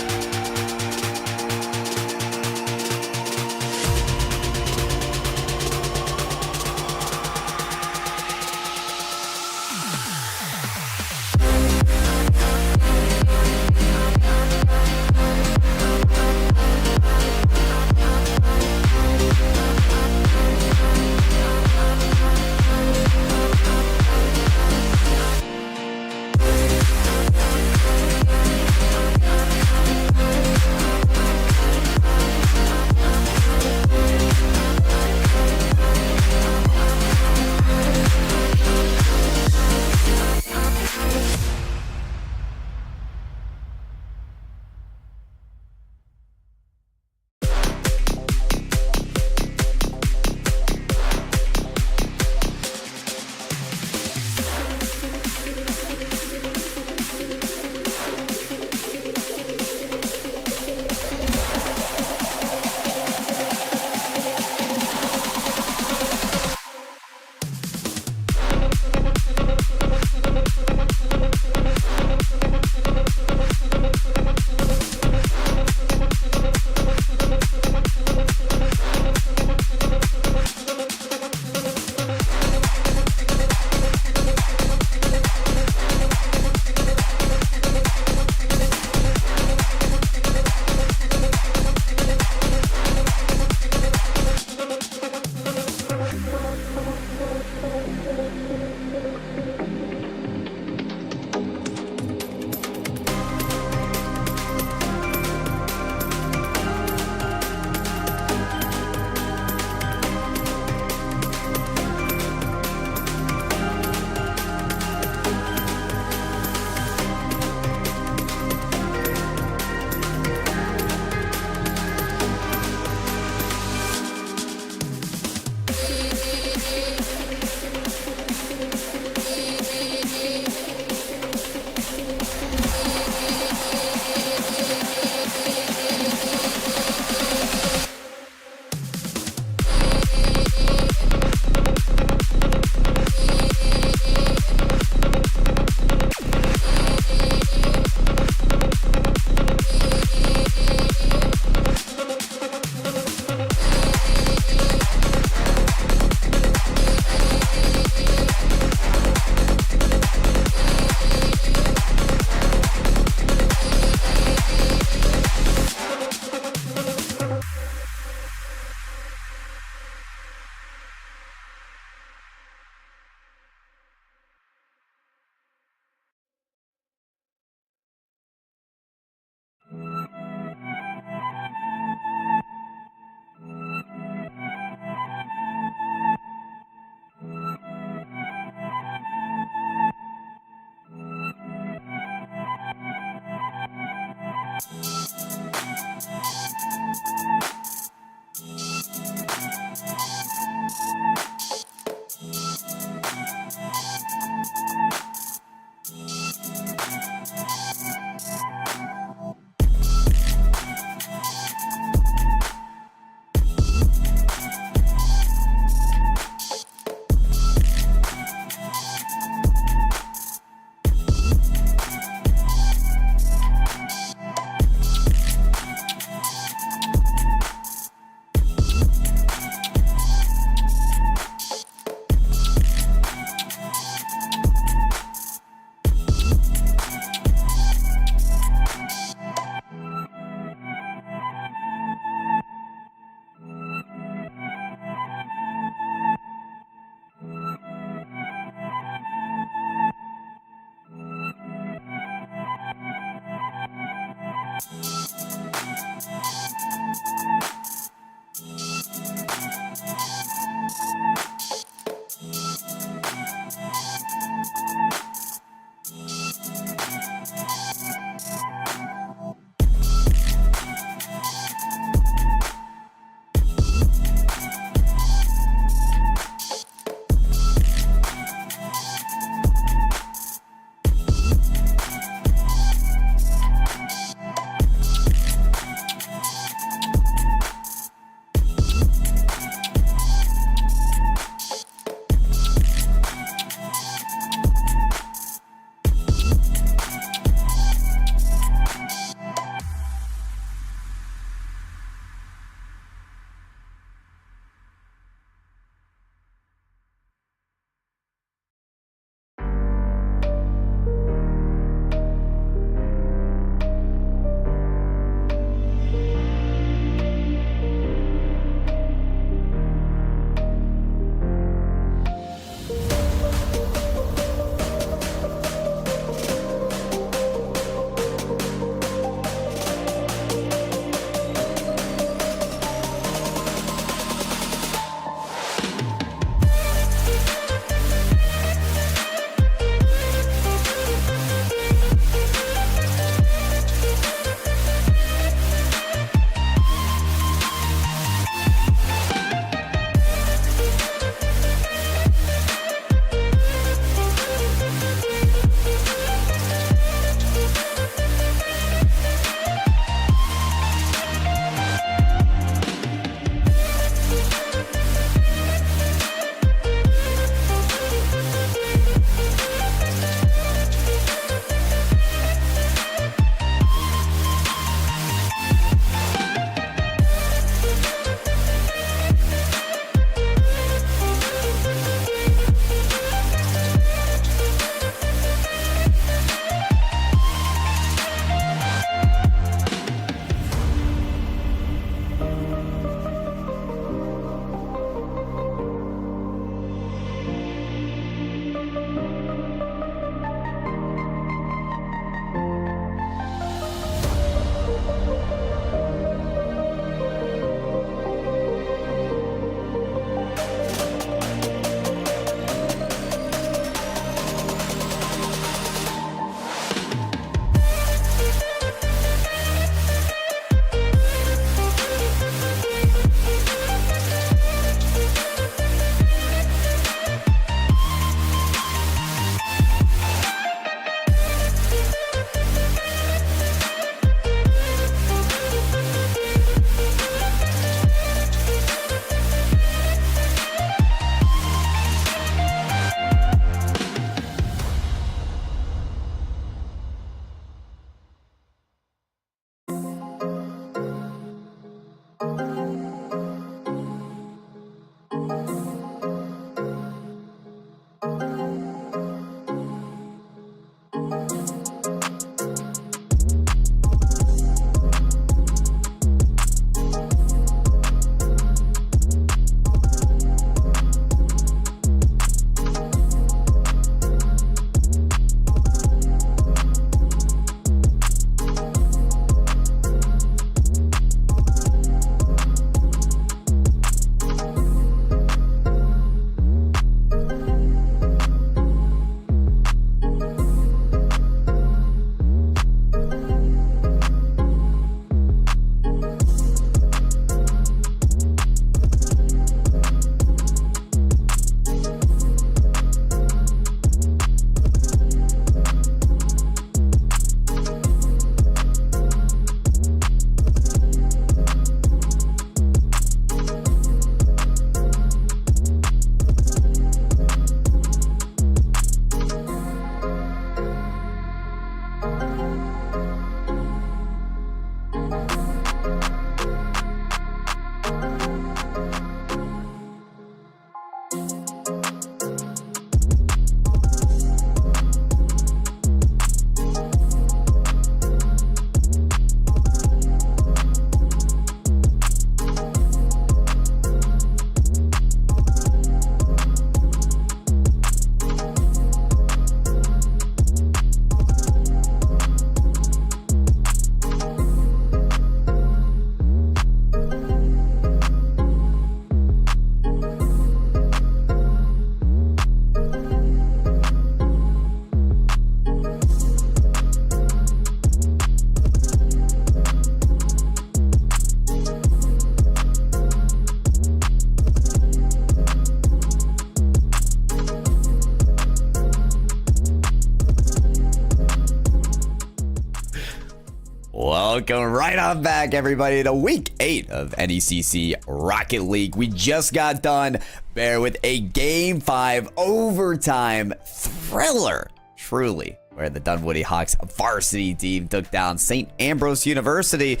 Welcome right on back, everybody, to week 8 of NECC Rocket League. We just got done, Bear, with a Game 5 overtime thriller, truly, where the Dunwoody Hawks varsity team took down St. Ambrose University.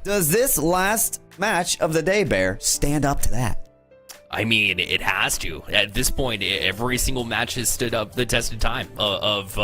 Does this last match of the day, Bear, stand up to that? I mean, it has to. At this point, every single match has stood up the test of time of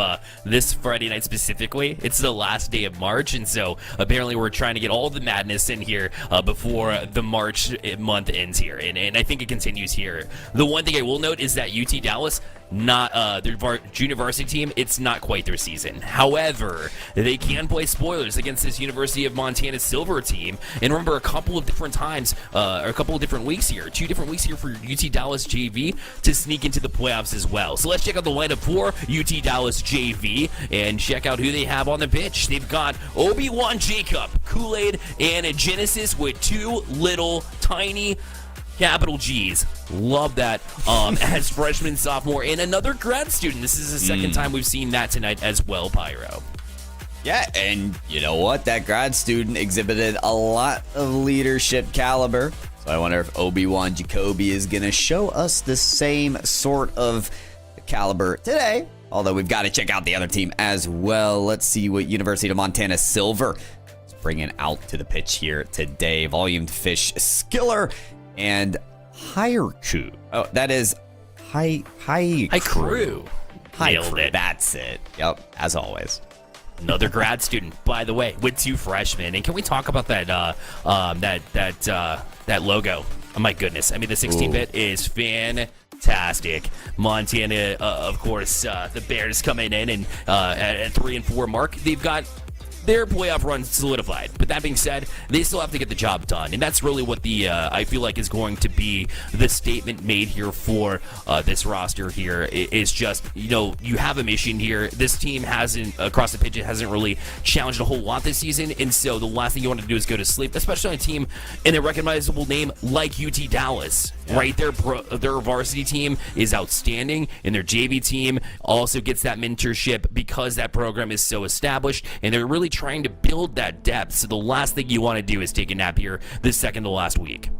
this Friday night specifically. It's the last day of March, and so apparently we're trying to get all the madness in here before the March month ends here, and I think it continues here. The one thing I will note is that UT Dallas, not their junior varsity team, it's not quite their season. However, they can play spoilers against this University of Montana Silver team, and remember, a couple of different times, or a couple of different weeks here, 2 different weeks here for UT Dallas JV to sneak into the playoffs as well. So let's check out the lineup for UT Dallas JV and check out who they have on the pitch. They've got Obi-Wan Jacob, Kool-Aid, and a Genesis with 2 little tiny capital G's. Love that. As freshman, sophomore, and another grad student. This is the second time we've seen that tonight as well, Pyro. Yeah, and you know what? That grad student exhibited a lot of leadership caliber. So I wonder if Obi-Wan Jacoby is going to show us the same sort of caliber today. Although we've got to check out the other team as well. Let's see what University of Montana Silver is bringing out to the pitch here today. Volumed Fish Skiller and Haiku. Oh, that is Haiku. Nailed it. That's it. Yep, as always. Another grad student, by the way, with 2 freshmen. And can we talk about that that logo? Oh my goodness! I mean, the 16-bit is fantastic. Montana, of course, the Bears coming in and at 3 and 4 mark, they've got their playoff run solidified. But that being said, they still have to get the job done, and that's really what the I feel like is going to be the statement made here for this roster here. Is just, you know, you have a mission here. This team hasn't, across the pitch, it hasn't really challenged a whole lot this season, and so the last thing you want to do is go to sleep, especially on a team in a recognizable name like UT Dallas. Yeah. Right, their varsity team is outstanding, and their JV team also gets that mentorship because that program is so established, and they're really trying to build that depth. So the last thing you want to do is take a nap here this second to last week.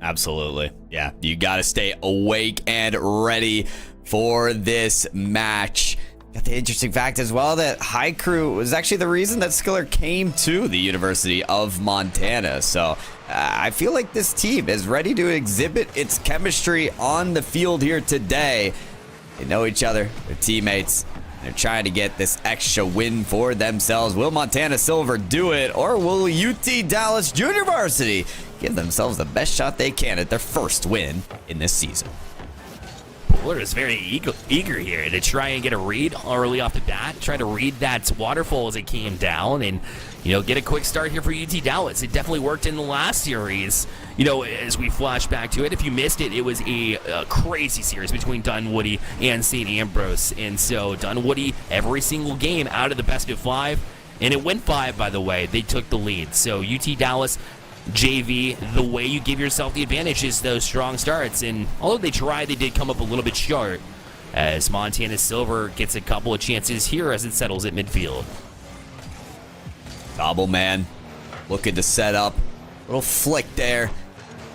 Absolutely. Yeah, you got to stay awake and ready for this match. Got the interesting fact as well that Haiku was actually the reason that Skiller came to the University of Montana. So I feel like this team is ready to exhibit its chemistry on the field here today. They know each other, they're teammates. They're trying to get this extra win for themselves. Will Montana Silver do it, or will UT Dallas Junior Varsity give themselves the best shot they can at their first win in this season? Polar is very eager here to try and get a read early off the bat, try to read that waterfall as it came down, and, you know, get a quick start here for UT Dallas. It definitely worked in the last series. You know, as we flash back to it, if you missed it, it was a crazy series between Dunwoody and St. Ambrose. And so Dunwoody, every single game out of the best of 5, and it went 5, by the way, they took the lead. So UT Dallas JV, the way you give yourself the advantage is those strong starts. And although they tried, they did come up a little bit short, as Montana Silver gets a couple of chances here as it settles at midfield. Double man looking to set up. Little flick there.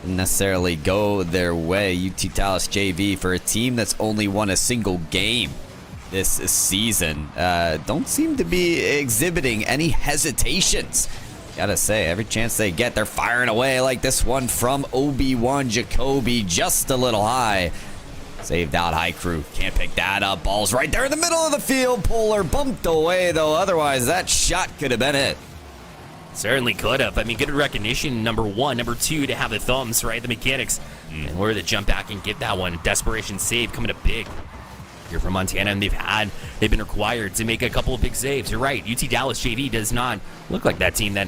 Didn't necessarily go their way. UT Dallas JV, for a team that's only won a single game this season, don't seem to be exhibiting any hesitations. Gotta say, every chance they get, they're firing away, like this one from Obi-Wan Jacoby, just a little high. Saved out Haiku. Can't pick that up. Ball's right there in the middle of the field. Polar bumped away, though. Otherwise, that shot could have been it. Certainly could have. I mean, good recognition, number 1. Number 2, to have the thumbs, right? The mechanics. And where to jump back and get that one. Desperation save coming up big here from Montana, and they've been required to make a couple of big saves. You're right. UT Dallas JV does not look like that team that,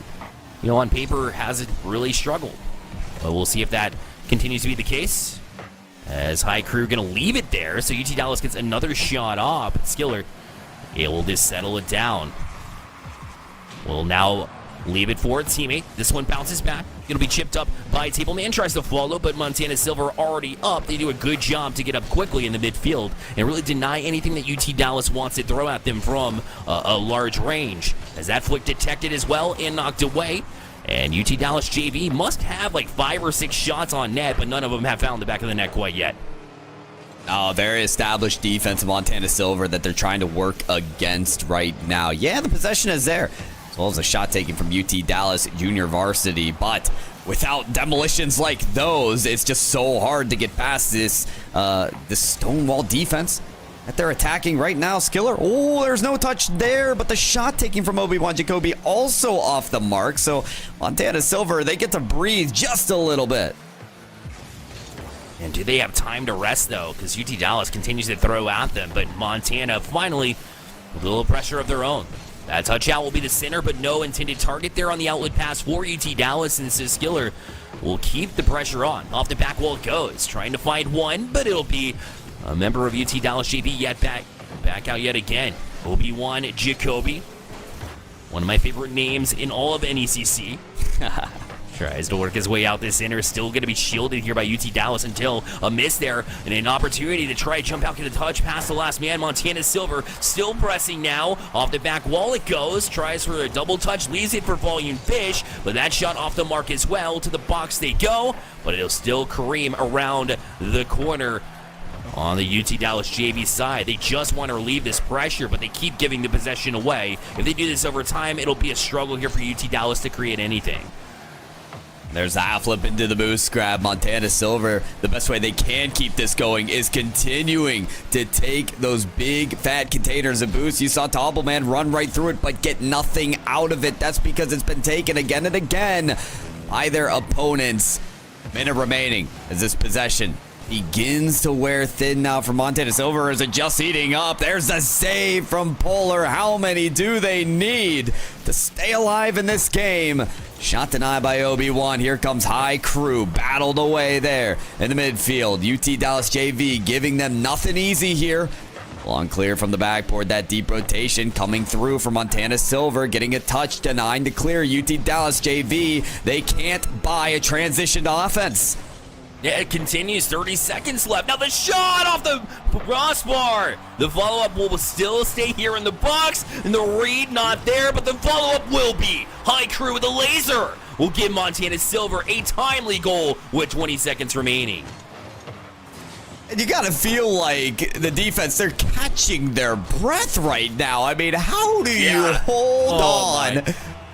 you know, on paper hasn't really struggled. But we'll see if that continues to be the case, as Haiku going to leave it there. So UT Dallas gets another shot off. Skiller able to settle it down. Will now leave it for a teammate. This one bounces back. It'll be chipped up by Table Man. Tries to follow, but Montana Silver already up. They do a good job to get up quickly in the midfield and really deny anything that UT Dallas wants to throw at them from a large range. As that flick detected as well and knocked away. And UT Dallas JV must have like 5 or 6 shots on net, but none of them have found the back of the net quite yet. Oh, very established defense of Montana Silver that they're trying to work against right now. Yeah, the possession is there, as well as a shot taken from UT Dallas Junior Varsity. But without demolitions like those, it's just so hard to get past this Stonewall defense that they're attacking right now. Skiller, oh, there's no touch there, but the shot taking from Obi-Wan Jacoby also off the mark. So Montana Silver, they get to breathe just a little bit. And do they have time to rest, though? Because UT Dallas continues to throw at them, but Montana finally with a little pressure of their own. That touch out will be the center, but no intended target there on the outlet pass for UT Dallas, and so Skiller will keep the pressure on. Off the back wall it goes, trying to find one, but it'll be a member of UT Dallas JV yet back out yet again. Obi-Wan Jacoby, one of my favorite names in all of NECC. Tries to work his way out this center. Still going to be shielded here by UT Dallas until a miss there and an opportunity to try to jump out, get a touch past the last man. Montana Silver still pressing now. Off the back wall it goes. Tries for a double touch. Leaves it for Volume Fish, but that shot off the mark as well. To the box they go, but it'll still careen around the corner on the UT Dallas JV side. They just want to relieve this pressure, but they keep giving the possession away. If they do this over time, it'll be a struggle here for UT Dallas to create anything. There's the half flip into the boost grab. Montana Silver, the best way they can keep this going is continuing to take those big fat containers of boost. You saw Toppleman run right through it, but get nothing out of it. That's because it's been taken again and again by their opponents. Minute remaining as this possession begins to wear thin now for Montana Silver. Is it just heating up? There's the save from Polar. How many do they need to stay alive in this game? Shot denied by Obi-Wan. Here comes High Crew. Battled away there in the midfield. UT Dallas JV giving them nothing easy here. Long clear from the backboard. That deep rotation coming through for Montana Silver. Getting a touch, denying to clear. UT Dallas JV. They can't buy a transition to offense. Yeah, it continues. 30 seconds left. Now the shot off the crossbar. The follow-up will still stay here in the box. And the read not there, but the follow-up will be. High Crew with a laser will give Montana Silver a timely goal with 20 seconds remaining. And you gotta feel like the defense, they're catching their breath right now. I mean, how do you hold on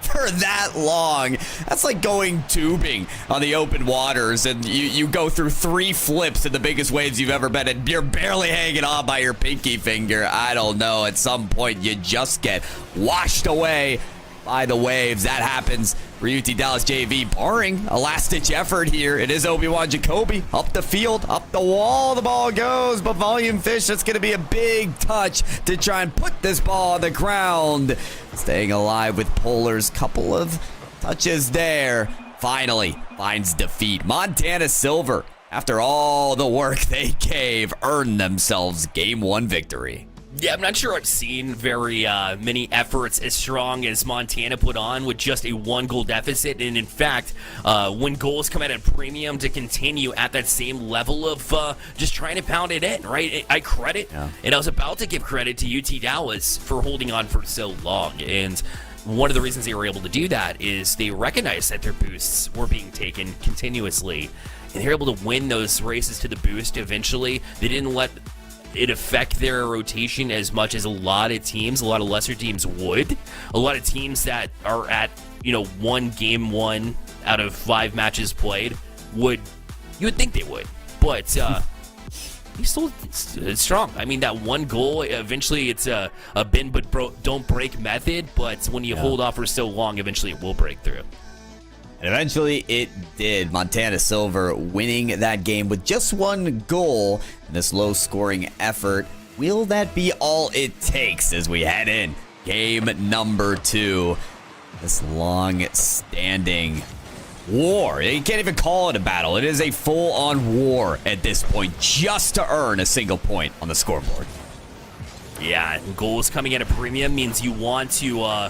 for that long? That's like going tubing on the open waters and you go through 3 flips in the biggest waves you've ever been in. You're barely hanging on by your pinky finger. I don't know. At some point, you just get washed away by the waves. That happens for UT Dallas JV, barring a last-ditch effort here. It is Obi-Wan Jacoby up the field, up the wall. The ball goes, but Volume Fish, that's going to be a big touch to try and put this ball on the ground. Staying alive with Polar's couple of touches there. Finally finds defeat. Montana Silver, after all the work they gave, earned themselves Game 1 victory. Yeah, I'm not sure I've seen very many efforts as strong as Montana put on with just a 1-goal deficit. And in fact, when goals come at a premium, to continue at that same level of just trying to pound it in, right? I credit, and I was about to give credit to UT Dallas for holding on for so long. And one of the reasons they were able to do that is they recognized that their boosts were being taken continuously. And they're able to win those races to the boost eventually. They didn't let it affect their rotation as much as a lot of teams, a lot of lesser teams would. A lot of teams that are at, one game won out of 5 matches played you would think they would. But he's still strong. I mean, that 1 goal, eventually it's a bend but don't break method, but when you hold off for so long, eventually it will break through. And eventually it did. Montana Silver winning that game with just 1 goal in this low-scoring effort. Will that be all it takes as we head in game number 2? This long-standing war. You can't even call it a battle. It is a full-on war at this point just to earn a single point on the scoreboard. Yeah, goals coming at a premium means you want to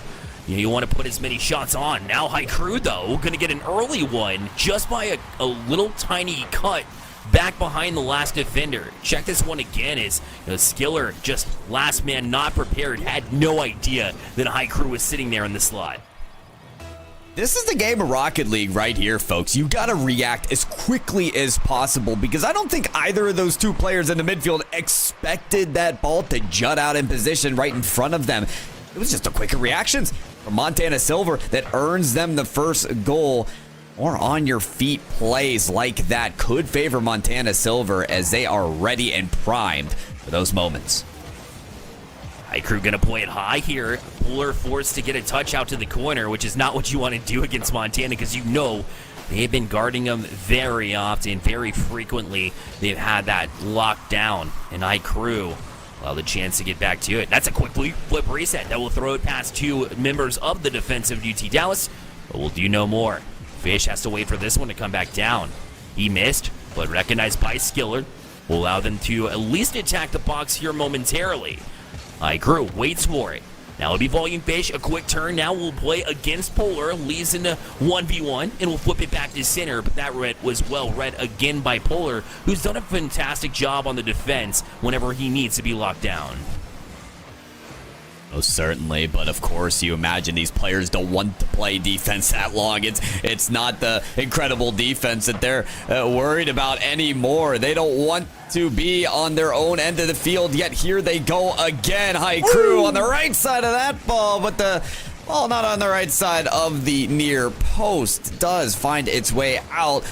you want to put as many shots on. Now High Crew, though, going to get an early one just by a little tiny cut back behind the last defender. Check this one again as Skiller, just last man not prepared, had no idea that High Crew was sitting there in the slot. This is the game of Rocket League right here, folks. You got to react as quickly as possible because I don't think either of those two players in the midfield expected that ball to jut out in position right in front of them. It was just a quicker reactions from Montana Silver that earns them the first goal. Or on your feet plays like that could favor Montana Silver as they are ready and primed for those moments. High Crew gonna play it high here. Puller forced to get a touch out to the corner, which is not what you want to do against Montana because you know they've been guarding them very often, very frequently. They've had that locked down, and High Crew well, the chance to get back to it. That's a quick flip reset that will throw it past two members of the defensive UT Dallas, but we'll do no more. Fish has to wait for this one to come back down. He missed, but recognized by Skiller will allow them to at least attack the box here momentarily. High Crew waits for it. Now it'll be Volume Fish, a quick turn. Now we'll play against Polar, leads into 1v1, and we'll flip it back to center, but that was well read again by Polar, who's done a fantastic job on the defense whenever he needs to be locked down. Most certainly, but of course you imagine these players don't want to play defense that long. It's not the incredible defense that they're worried about anymore. They don't want to be on their own end of the field, yet here they go again. High Crew on the right side of that ball, but the ball not on the right side of the near post does find its way out.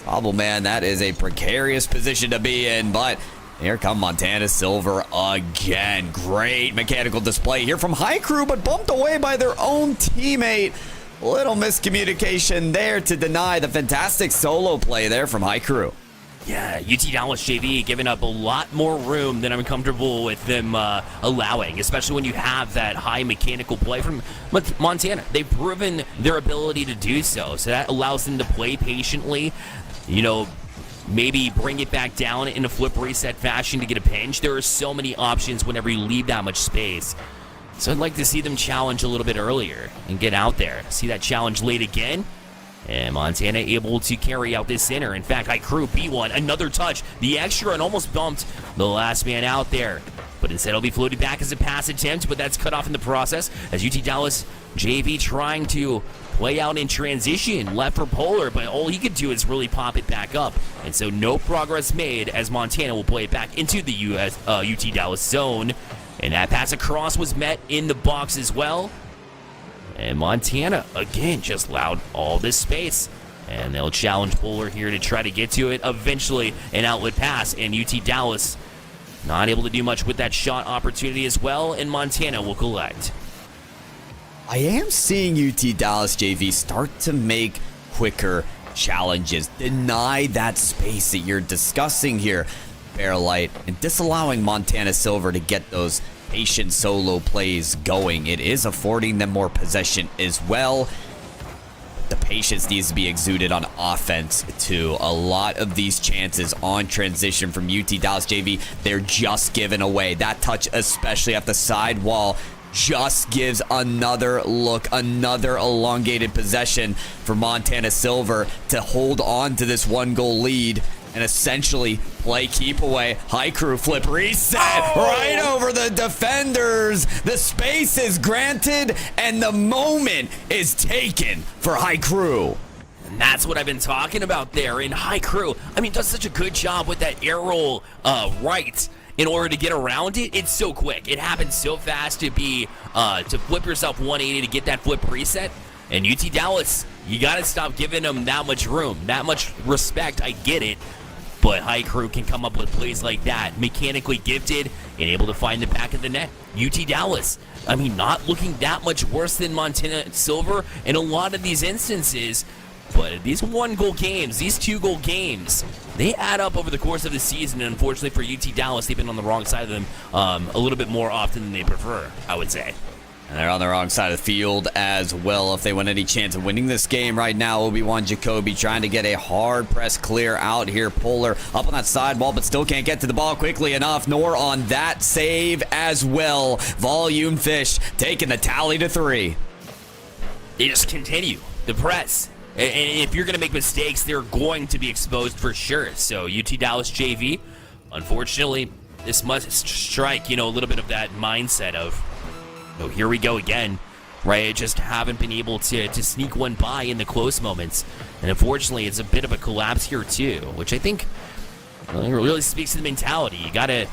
Problem, man, that is a precarious position to be in, but here come Montana Silver again. Great mechanical display here from High Crew, but bumped away by their own teammate. Little miscommunication there to deny the fantastic solo play there from High Crew. Yeah, UT Dallas JV giving up a lot more room than I'm comfortable with them allowing, especially when you have that high mechanical play from Montana. They've proven their ability to do so, so that allows them to play patiently, maybe bring it back down in a flip reset fashion to get a pinch. There are so many options whenever you leave that much space. So I'd like to see them challenge a little bit earlier and get out there. See that challenge late again. And Montana able to carry out this center. In fact, High Crew B1, another touch. The extra and almost bumped the last man out there. But instead it'll be floated back as a pass attempt, but that's cut off in the process as UT Dallas JV trying to play out in transition left for Polar, but all he could do is really pop it back up. And so no progress made as Montana will play it back into the UT Dallas zone. And that pass across was met in the box as well. And Montana, again, just allowed all this space. And they'll challenge Polar here to try to get to it. Eventually, an outlet pass, and UT Dallas not able to do much with that shot opportunity as well, and Montana will collect. I am seeing UT Dallas JV start to make quicker challenges, deny that space that you're discussing here, Bearlight, and disallowing Montana Silver to get those patient solo plays going. It is affording them more possession as well. The patience needs to be exuded on offense too. A lot of these chances on transition from UT Dallas JV, they're just given away. That touch, especially at the side wall, just gives another look, another elongated possession for Montana Silver to hold on to this 1-goal lead and essentially play keep away. High Crew flip reset right over the defenders. The space is granted and the moment is taken for High Crew. And that's what I've been talking about there in High Crew. I mean, does such a good job with that air roll right in order to get around it. It's so quick. It happens so fast to flip yourself 180 to get that flip reset. And UT Dallas, you got to stop giving them that much room, that much respect. I get it. But High Crew can come up with plays like that, mechanically gifted and able to find the back of the net. UT Dallas, I mean, not looking that much worse than Montana Silver in a lot of these instances. But these 1-goal games, these 2-goal games, they add up over the course of the season. And unfortunately for UT Dallas, they've been on the wrong side of them a little bit more often than they prefer, I would say. And they're on the wrong side of the field as well. If they want any chance of winning this game right now, Obi-Wan Jacoby trying to get a hard press clear out here. Polar up on that sidewall, but still can't get to the ball quickly enough, nor on that save as well. Volume Fish taking the tally to 3. they just continue the press. And if you're going to make mistakes, they're going to be exposed for sure. So UT Dallas JV, unfortunately, this must strike, a little bit of that mindset of, here we go again, right? Just haven't been able to sneak one by in the close moments. And unfortunately, it's a bit of a collapse here too, which I think really speaks to the mentality. You gotta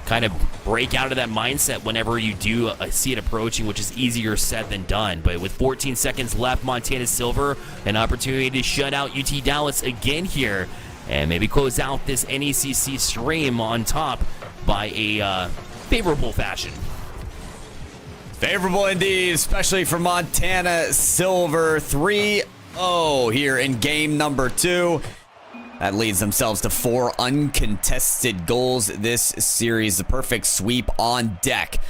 kind of break out of that mindset whenever you do see it approaching, which is easier said than done. But with 14 seconds left, Montana Silver, an opportunity to shut out UT Dallas again here, and maybe close out this NECC stream on top by a favorable fashion. Favorable indeed, especially for Montana Silver. 3-0 here in game number 2. That leads themselves to 4 uncontested goals this series. The perfect sweep on deck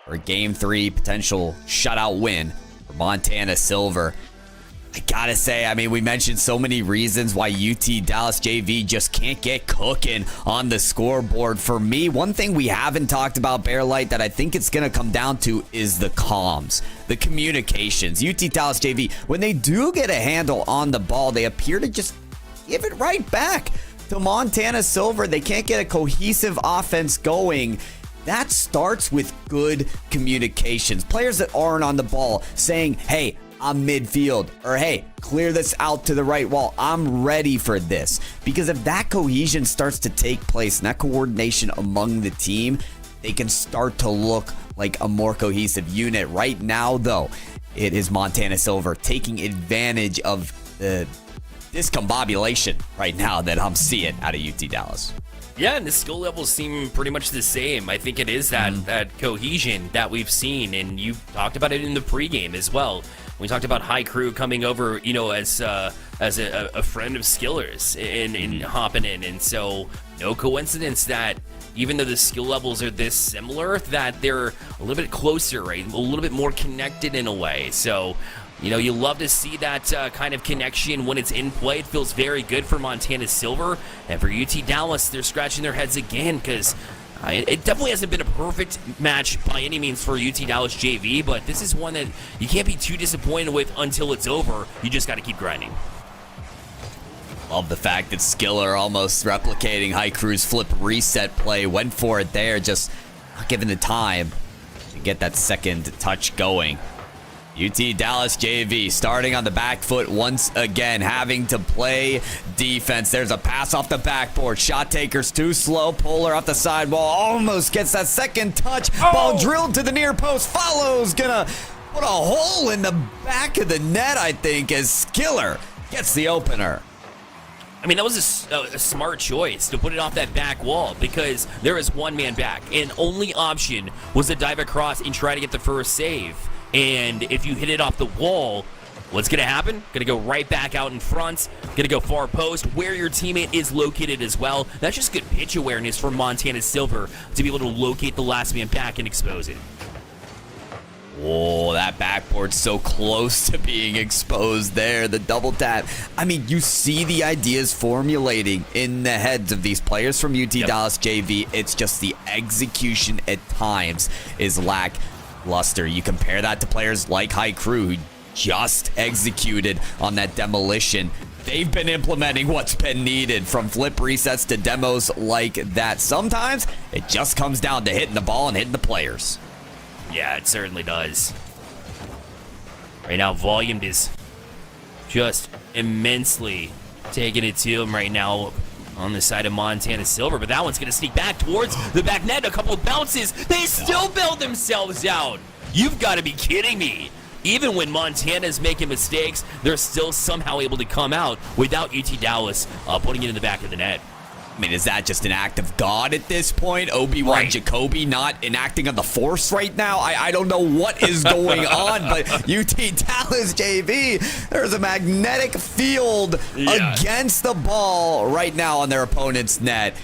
for game 3, potential shutout win for Montana Silver. I gotta say, we mentioned so many reasons why UT Dallas JV just can't get cooking on the scoreboard. For me, one thing we haven't talked about, Bearlight, that I think it's gonna come down to is the comms, the communications. UT Dallas JV, when they do get a handle on the ball, they appear to just give it right back to Montana Silver. They can't get a cohesive offense going. That starts with good communications. Players that aren't on the ball saying, hey, I'm midfield, or hey, clear this out to the right wall. I'm ready for this. Because if that cohesion starts to take place and that coordination among the team, they can start to look like a more cohesive unit. Right now, though, it is Montana Silver taking advantage of the discombobulation right now that I'm seeing out of UT Dallas. Yeah, and the skill levels seem pretty much the same. I think it is that cohesion that we've seen, and you talked about it in the pregame as well. We talked about High Crew coming over, as a friend of Skillers and hopping in, and so no coincidence that even though the skill levels are this similar, that they're a little bit closer, right? A little bit more connected in a way. So, you love to see that kind of connection when it's in play. It feels very good for Montana Silver. And for UT Dallas, they're scratching their heads again because it definitely hasn't been a perfect match by any means for UT Dallas JV, but this is one that you can't be too disappointed with until it's over. You just got to keep grinding. Love the fact that Skiller almost replicating High Crew's flip reset play. Went for it there, just not given the time to get that second touch going. UT Dallas JV starting on the back foot once again, having to play defense. There's a pass off the backboard. Shot taker's too slow. Puller off the sidewall. Almost gets that second touch. Ball drilled to the near post. Follows. Gonna put a hole in the back of the net, I think, as Skiller gets the opener. That was a smart choice to put it off that back wall because there is one man back, and only option was to dive across and try to get the first save. And if you hit it off the wall, what's going to happen? Going to go right back out in front. Going to go far post where your teammate is located as well. That's just good pitch awareness from Montana Silver to be able to locate the last man back and expose it. Oh, that backboard's so close to being exposed there. The double tap. You see the ideas formulating in the heads of these players from UT Dallas JV. It's just the execution at times is lackluster. You compare that to players like High Crew, who just executed on that demolition. They've been implementing what's been needed, from flip resets to demos like that. Sometimes it just comes down to hitting the ball and hitting the players. Yeah, it certainly does. Right now, Volume is just immensely taking it to him right now on the side of Montana Silver, but that one's going to sneak back towards the back net. A couple of bounces. They still bail themselves out. You've got to be kidding me. Even when Montana's making mistakes, they're still somehow able to come out without UT Dallas putting it in the back of the net. Is that just an act of God at this point? Obi-Wan Jacoby not enacting on the Force right now? I don't know what is going on, but UT Dallas JV, there's a magnetic field against the ball right now on their opponent's net.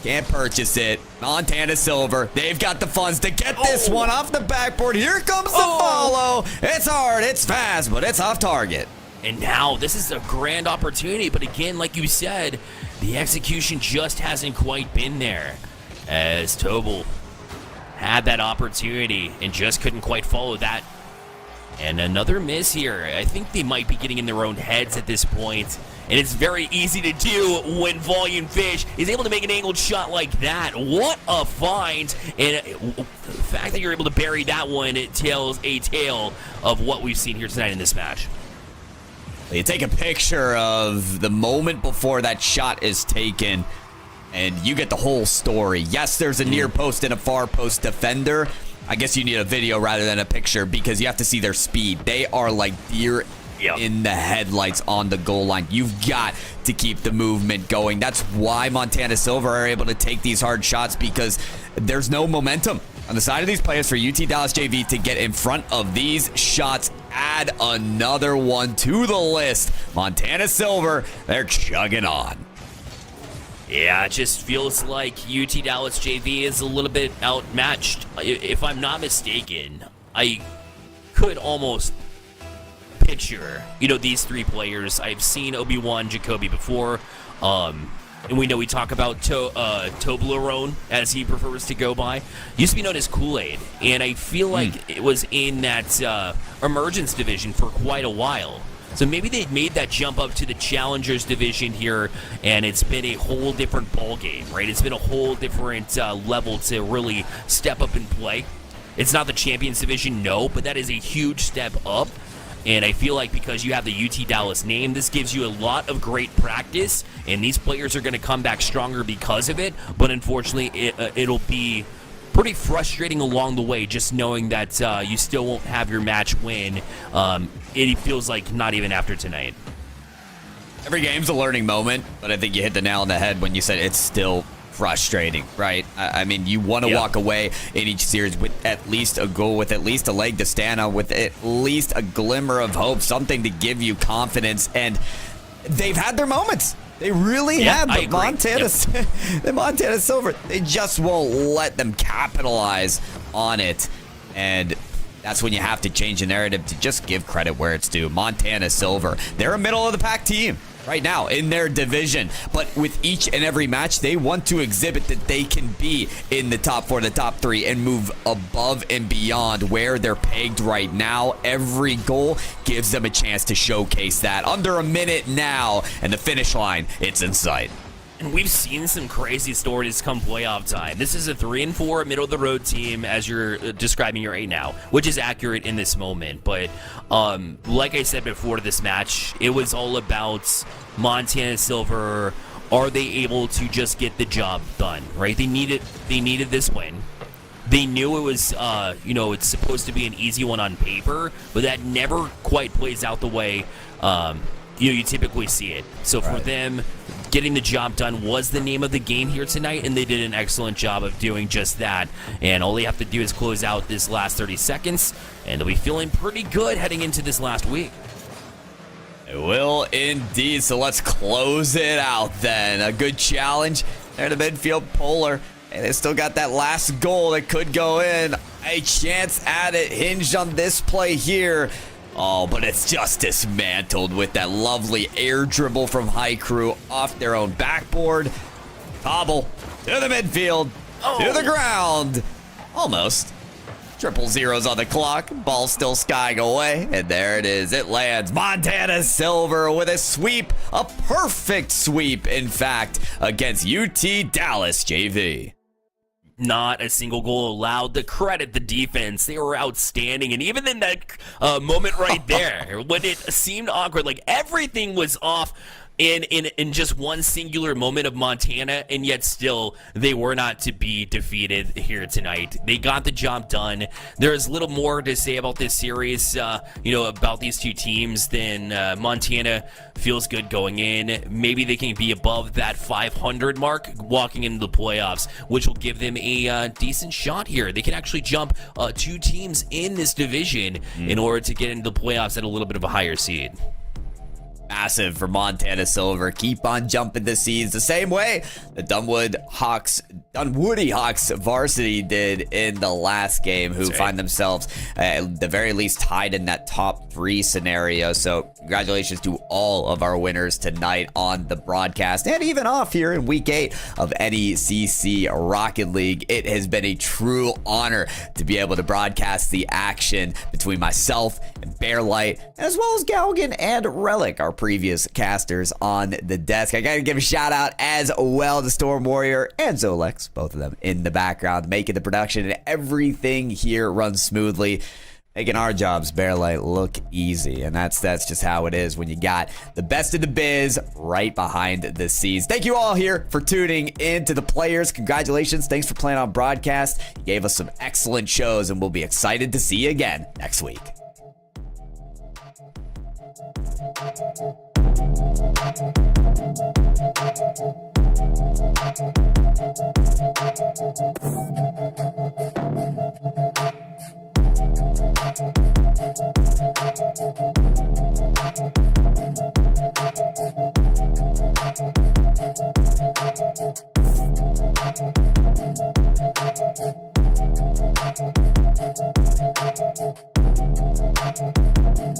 Can't purchase it. Montana Silver, they've got the funds to get this one off the backboard. Here comes the follow. It's hard, it's fast, but it's off target. And now this is a grand opportunity, but again, like you said, the execution just hasn't quite been there, as Tobel had that opportunity and just couldn't quite follow that And another miss here. I think they might be getting in their own heads at this point. And it's very easy to do when Volume Fish is able to make an angled shot like that. What a find. And the fact that you're able to bury that one, it tells a tale of what we've seen here tonight in this match. You take a picture of the moment before that shot is taken, and you get the whole story. Yes, there's a near post and a far post defender. I guess you need a video rather than a picture because you have to see their speed. They are like deer in the headlights on the goal line. You've got to keep the movement going. That's why Montana Silver are able to take these hard shots, because there's no momentum on the side of these players for UT Dallas JV to get in front of these shots. Add another one to the list. Montana Silver, they're chugging on. Yeah, it just feels like UT Dallas JV is a little bit outmatched. If I'm not mistaken, I could almost picture, these three players. I've seen Obi-Wan Jacoby before, and we know we talk about Toblerone, as he prefers to go by. Used to be known as Kool-Aid, and I feel like it was in that Emergence division for quite a while. So maybe they made that jump up to the Challengers division here, and it's been a whole different ball game, right? It's been a whole different level to really step up and play. It's not the Champions division, no, but that is a huge step up. And I feel like because you have the UT Dallas name, this gives you a lot of great practice, and these players are going to come back stronger because of it. But unfortunately, it'll be pretty frustrating along the way, just knowing that you still won't have your match win. It feels like not even after tonight. Every game's a learning moment, but I think you hit the nail on the head when you said it's still frustrating, right? I mean, you want to walk away in each series with at least a goal, with at least a leg to stand on, with at least a glimmer of hope, something to give you confidence. And they've had their moments. They really have, but the Montana Silver, they just won't let them capitalize on it. And that's when you have to change the narrative to just give credit where it's due. Montana Silver, they're a middle-of-the-pack team right now in their division, but with each and every match, they want to exhibit that they can be in the top 4, the top 3, and move above and beyond where they're pegged right now. Every goal gives them a chance to showcase that. Under a minute now, and the finish line, it's in sight. And we've seen some crazy stories come playoff time. This is a 3-4 middle-of-the-road team, as you're describing your 8 now, which is accurate in this moment. But like I said before this match, it was all about Montana Silver. Are they able to just get the job done, right? They needed this win. They knew it was, it's supposed to be an easy one on paper, but that never quite plays out the way you typically see it. So for them, getting the job done was the name of the game here tonight, and they did an excellent job of doing just that. And all they have to do is close out this last 30 seconds, and they'll be feeling pretty good heading into this last week. It will indeed. So let's close it out then. A good challenge there in the midfield. Polar, and they still got that last goal that could go in. A chance at it hinged on this play here. Oh, but it's just dismantled with that lovely air dribble from High Crew off their own backboard. Cobble to the midfield, to the ground. Almost. 000s on the clock. Ball still skying away. And there it is. It lands. Montana Silver with a sweep. A perfect sweep, in fact, against UT Dallas JV. Not a single goal allowed. To credit the defense, they were outstanding. And even in that moment right there, when it seemed awkward, like everything was off in just one singular moment of Montana, and yet still they were not to be defeated here tonight. They got the job done. There's little more to say about this series, about these two teams than Montana feels good going in. Maybe they can be above that 500 mark walking into the playoffs, which will give them a decent shot here. They can actually jump 2 teams in this division in order to get into the playoffs at a little bit of a higher seed. massive for Montana Silver. Keep on jumping the seeds the same way the Dunwoody Hawks varsity did in the last game, who find themselves at the very least tied in that top 3 scenario. So congratulations to all of our winners tonight on the broadcast, and even off here in week 8 of NECC Rocket League. It has been a true honor to be able to broadcast the action between myself and Bearlight, as well as Galgan and Relic, our previous casters on the desk. I gotta give a shout out as well to Storm Warrior and Zolex, both of them in the background, making the production and everything here run smoothly, making our jobs, Bearlight, look easy. And that's just how it is when you got the best of the biz right behind the scenes. Thank you all here for tuning in to the players. Congratulations. Thanks for playing on broadcast. You gave us some excellent shows, and we'll be excited to see you again next week. Thank you.